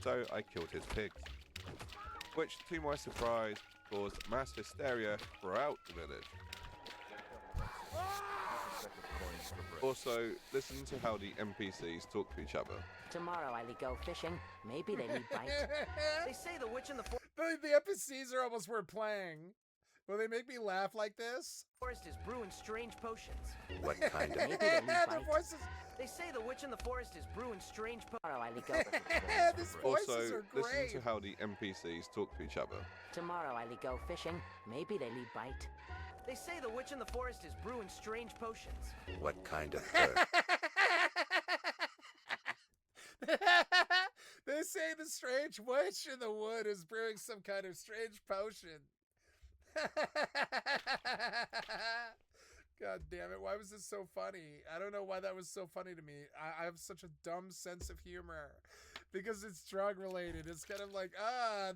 so I killed his pigs, which to my surprise caused mass hysteria throughout the village. Also, listen to how the NPCs talk to each other. Tomorrow I go fishing. Maybe they need bite. They say the witch in the The NPCs are almost worth playing. Will they make me laugh like this? forest is brewing strange potions. What kind of? Maybe they need Their bite. voices. They say the witch in the forest is brewing strange Tomorrow I go. These voices Also, are listen great. to how the NPCs talk to each other. Tomorrow I go fishing. Maybe they need bite. They say the witch in the forest is brewing strange potions. What kind of bird? They say the strange witch in the wood is brewing some kind of strange potion. God damn it, why was this so funny? I don't know why that was so funny to me. I have such a dumb sense of humor. Because it's drug related. It's kind of like,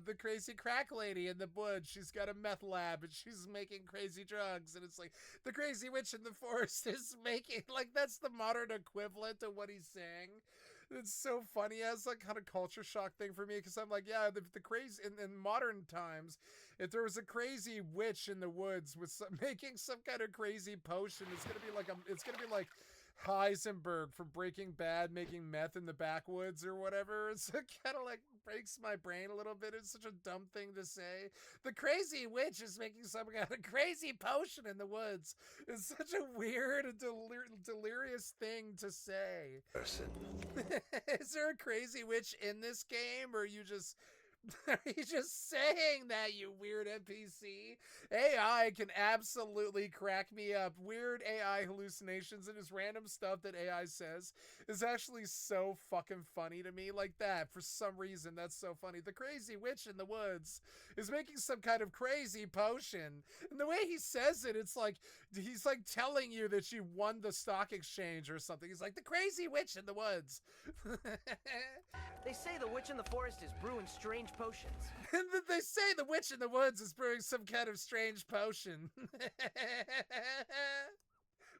the crazy crack lady in the woods. She's got a meth lab and she's making crazy drugs. And it's like, the crazy witch in the forest is making, like, that's the modern equivalent of what he's saying. It's so funny. It's like kind of culture shock thing for me because I'm like, yeah, the crazy in modern times, if there was a crazy witch in the woods with making some kind of crazy potion, it's gonna be like Heisenberg from Breaking Bad making meth in the backwoods or whatever. It's kind of like breaks my brain a little bit. It's such a dumb thing to say. The crazy witch is making some kind of crazy potion in the woods. It's such a weird and delirious thing to say. Person. Is there a crazy witch in this game, or are you just saying that, you weird NPC? AI can absolutely crack me up. Weird AI hallucinations and just random stuff that AI says is actually so fucking funny to me. Like that, for some reason, that's so funny. The crazy witch in the woods is making some kind of crazy potion. And the way he says it, it's like, he's like telling you that you won the stock exchange or something. He's like, the crazy witch in the woods. They say the witch in the forest is brewing strange potions. And they say the witch in the woods is brewing some kind of strange potion.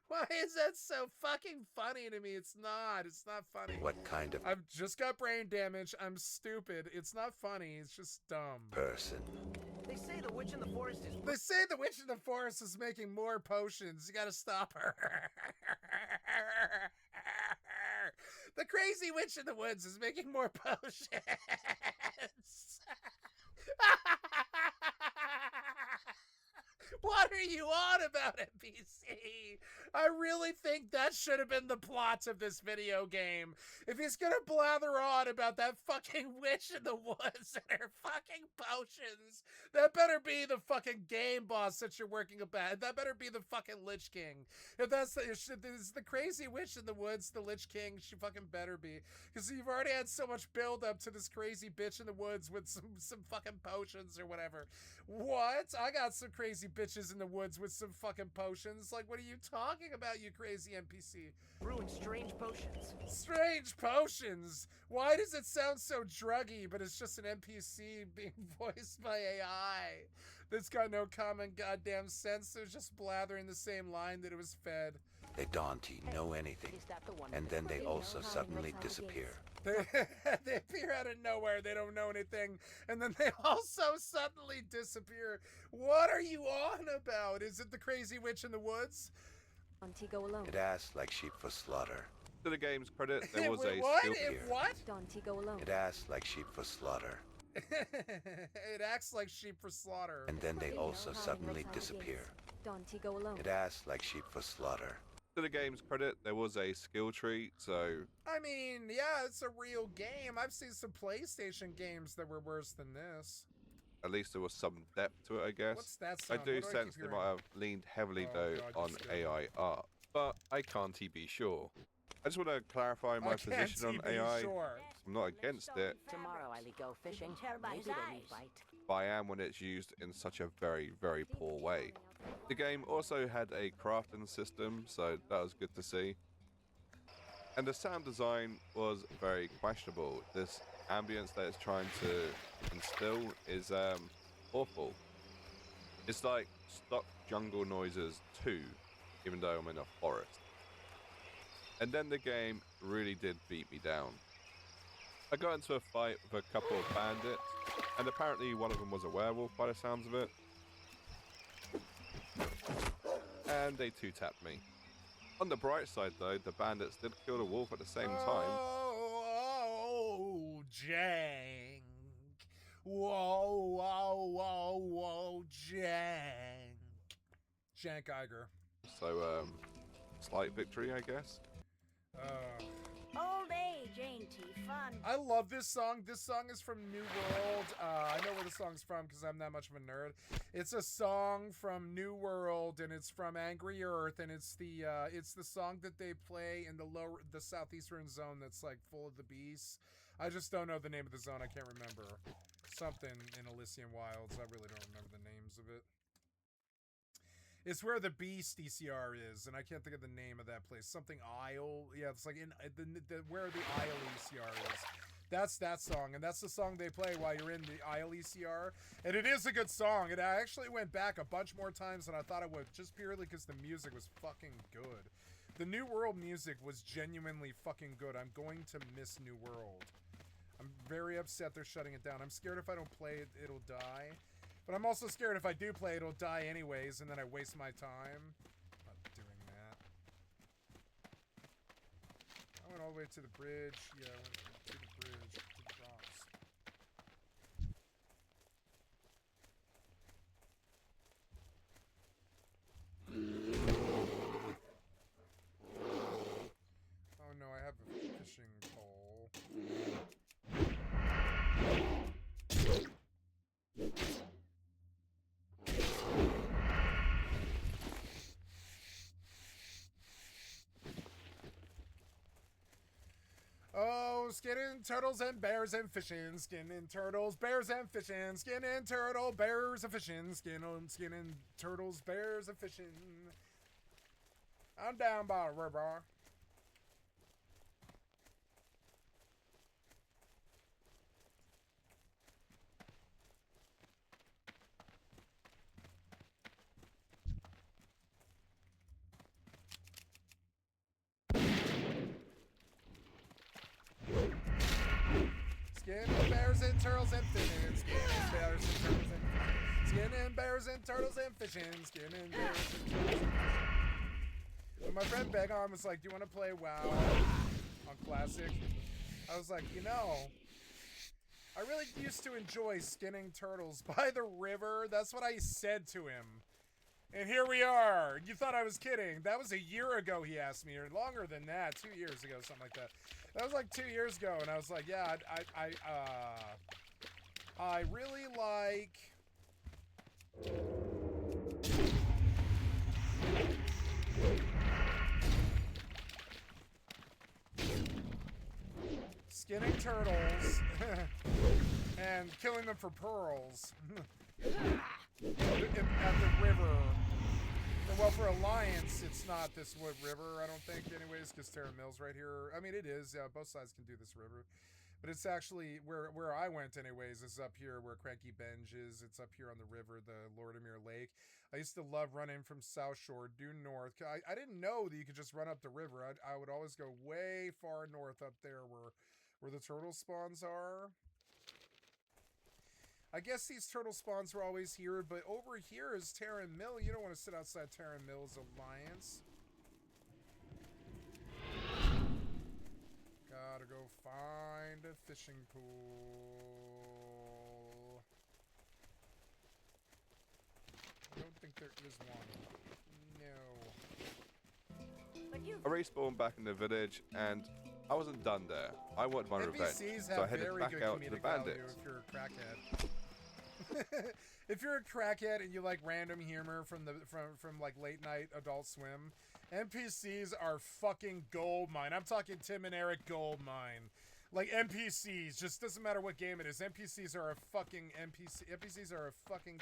Why is that so fucking funny to me? It's not funny. What kind of I've just got brain damage. I'm stupid. It's not funny. It's just dumb. person? They say the witch in the forest is. They say the witch in the forest is making more potions. You gotta stop her. The crazy witch in the woods is making more potions. What are you on about, NPC? I really think that should have been the plot of this video game. If he's gonna blather on about that fucking witch in the woods and her fucking potions, that better be the fucking game boss that you're working about. That better be the fucking Lich King. If that's the crazy witch in the woods, the Lich King, she fucking better be. Because you've already had so much build up to this crazy bitch in the woods with some fucking potions or whatever. What? I got some crazy bitches in the woods with some fucking potions. Like, what are you talking about, you crazy NPC? Brewing strange potions. Strange potions? Why does it sound so druggy, but it's just an NPC being voiced by AI? That's got no common goddamn sense. It was just blathering the same line that it was fed. They don't know anything, and then they also suddenly disappear. They appear out of nowhere, they don't know anything, and then they also suddenly disappear. What are you on about? Is it the crazy witch in the woods? Go alone. It asks like sheep for slaughter. To the game's credit, there was a what? skill What? Go alone. It asks like sheep for slaughter. It acts like sheep for slaughter. And then they also suddenly disappear. Go alone. It asks like sheep for slaughter. To the game's credit, there was a skill tree, so... I mean, yeah, it's a real game. I've seen some PlayStation games that were worse than this. At least there was some depth to it, I guess. What's that I sound? do What do I sense keep they hearing? might have leaned heavily, though, God, on AI art. But I can't be sure. I just want to clarify my position on AI. Sure. I'm not against it, Tomorrow I go fishing. Maybe they need bite. but I am when it's used in such a very, very poor way. The game also had a crafting system, so that was good to see. And the sound design was very questionable. This ambience that it's trying to instill is awful. It's like stock jungle noises too, even though I'm in a forest. And then the game really did beat me down. I got into a fight with a couple of bandits, and apparently one of them was a werewolf by the sounds of it. And they two-tapped me. On the bright side though, the bandits did kill the wolf at the same time. Oh, Jank. Whoa, whoa, whoa, whoa, Jank. Jank Iger. So, slight victory, I guess. Old age, ain't he fun? I love this song. This song is from New World. I know where the song's from because I'm that much of a nerd. It's a song from New World, and it's from Angry Earth, and it's the song that they play in the southeastern zone that's like full of the beasts. I just don't know the name of the zone. I can't remember. Something in Elysian Wilds. I really don't remember the names of it. It's where the Beast ECR is, and I can't think of the name of that place. Something Isle. Yeah, it's like in where the Isle ECR is. That's that song, and that's the song they play while you're in the Isle ECR. And it is a good song. And I actually went back a bunch more times than I thought I would, just purely because the music was fucking good. The New World music was genuinely fucking good. I'm going to miss New World. I'm very upset they're shutting it down. I'm scared if I don't play it, it'll die. But I'm also scared if I do play it, it'll die anyways, and then I waste my time. Not doing that. I went all the way to the bridge. Yeah, I went to the bridge, to the Bronx. Oh no, I have a fishing pole. Oh, skinning turtles and bears and fishing, skinning turtles, bears and fishing, skinning turtle, bears and fishing, skinning turtles, bears and fishing. I'm down by the river. Skinning bears and turtles and fishing, skinning bears and turtles and fishing, skinning bears and turtles and fishing, skinning bears and turtles and fishing. When my friend Begon was like, do you want to play WoW on Classic? I was like, you know, I really used to enjoy skinning turtles by the river. That's what I said to him. And here we are. You thought I was kidding. That was a year ago he asked me, or longer than that, 2 years ago, something like that. That was like 2 years ago, and I was like, yeah, I really like... skinning turtles and killing them for pearls at the river. Well, for Alliance, it's not this wood river, I don't think, anyways, because Terra Mill's right here. I mean, it is. Both sides can do this river. But it's actually, where I went, anyways, is up here where Cranky Benge is. It's up here on the river, the Lordimere Lake. I used to love running from South Shore due north. I didn't know that you could just run up the river. I would always go way far north up there where the turtle spawns are. I guess these turtle spawns were always here, but over here is Terran Mill. You don't want to sit outside Terran Mill's Alliance. Gotta go find a fishing pool. I don't think there is one. No. I respawned back in the village, and I wasn't done there. I wanted my revenge, so I headed back out to the bandits. If you're a crackhead. If you're a crackhead and you like random humor from like late night Adult Swim, NPCs are fucking gold mine. I'm talking Tim and Eric gold mine. Like NPCs, just doesn't matter what game it is. NPCs are a fucking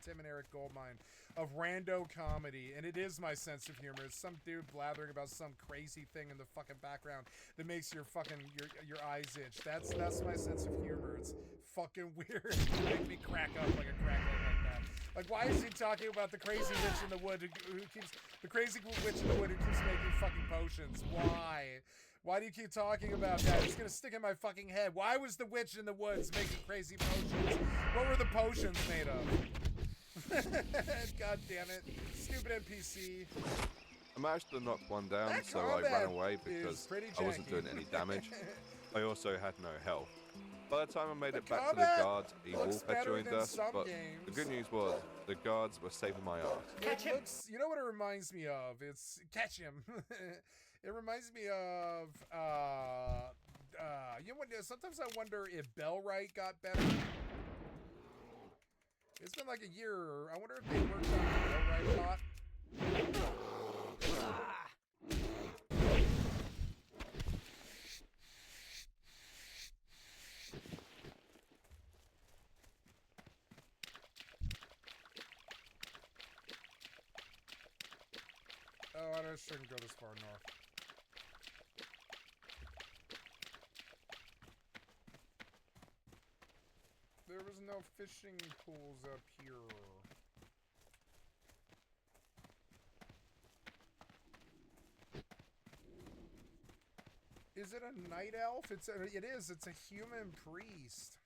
Tim and Eric goldmine of rando comedy, and it is my sense of humor. It's some dude blathering about some crazy thing in the fucking background that makes your fucking your eyes itch. That's my sense of humor. It's fucking weird. It makes me crack up like a crackhead like that. Like, why is he talking about the crazy witch in the wood who keeps making fucking potions? Why? Why do you keep talking about that? It's gonna stick in my fucking head. Why was the witch in the woods making crazy potions? What were the potions made of? God damn it. Stupid NPC. I managed to knock one down, That so I ran combat away is because pretty I wasn't janky. doing any damage. I also had no health. By the time I made it back to the combat guards, looks Wolf had better joined than us, some but games. the good news was the guards were saving my ass. It looks, you know what it reminds me of? It's catch him. It reminds me of you know what? Sometimes I wonder if Bellwright got better. It's been like a year. I wonder if they worked on the Bellwright lot. Oh, I just shouldn't go this far north. There was no fishing pools up here. Is it a night elf? It is. It's a human priest.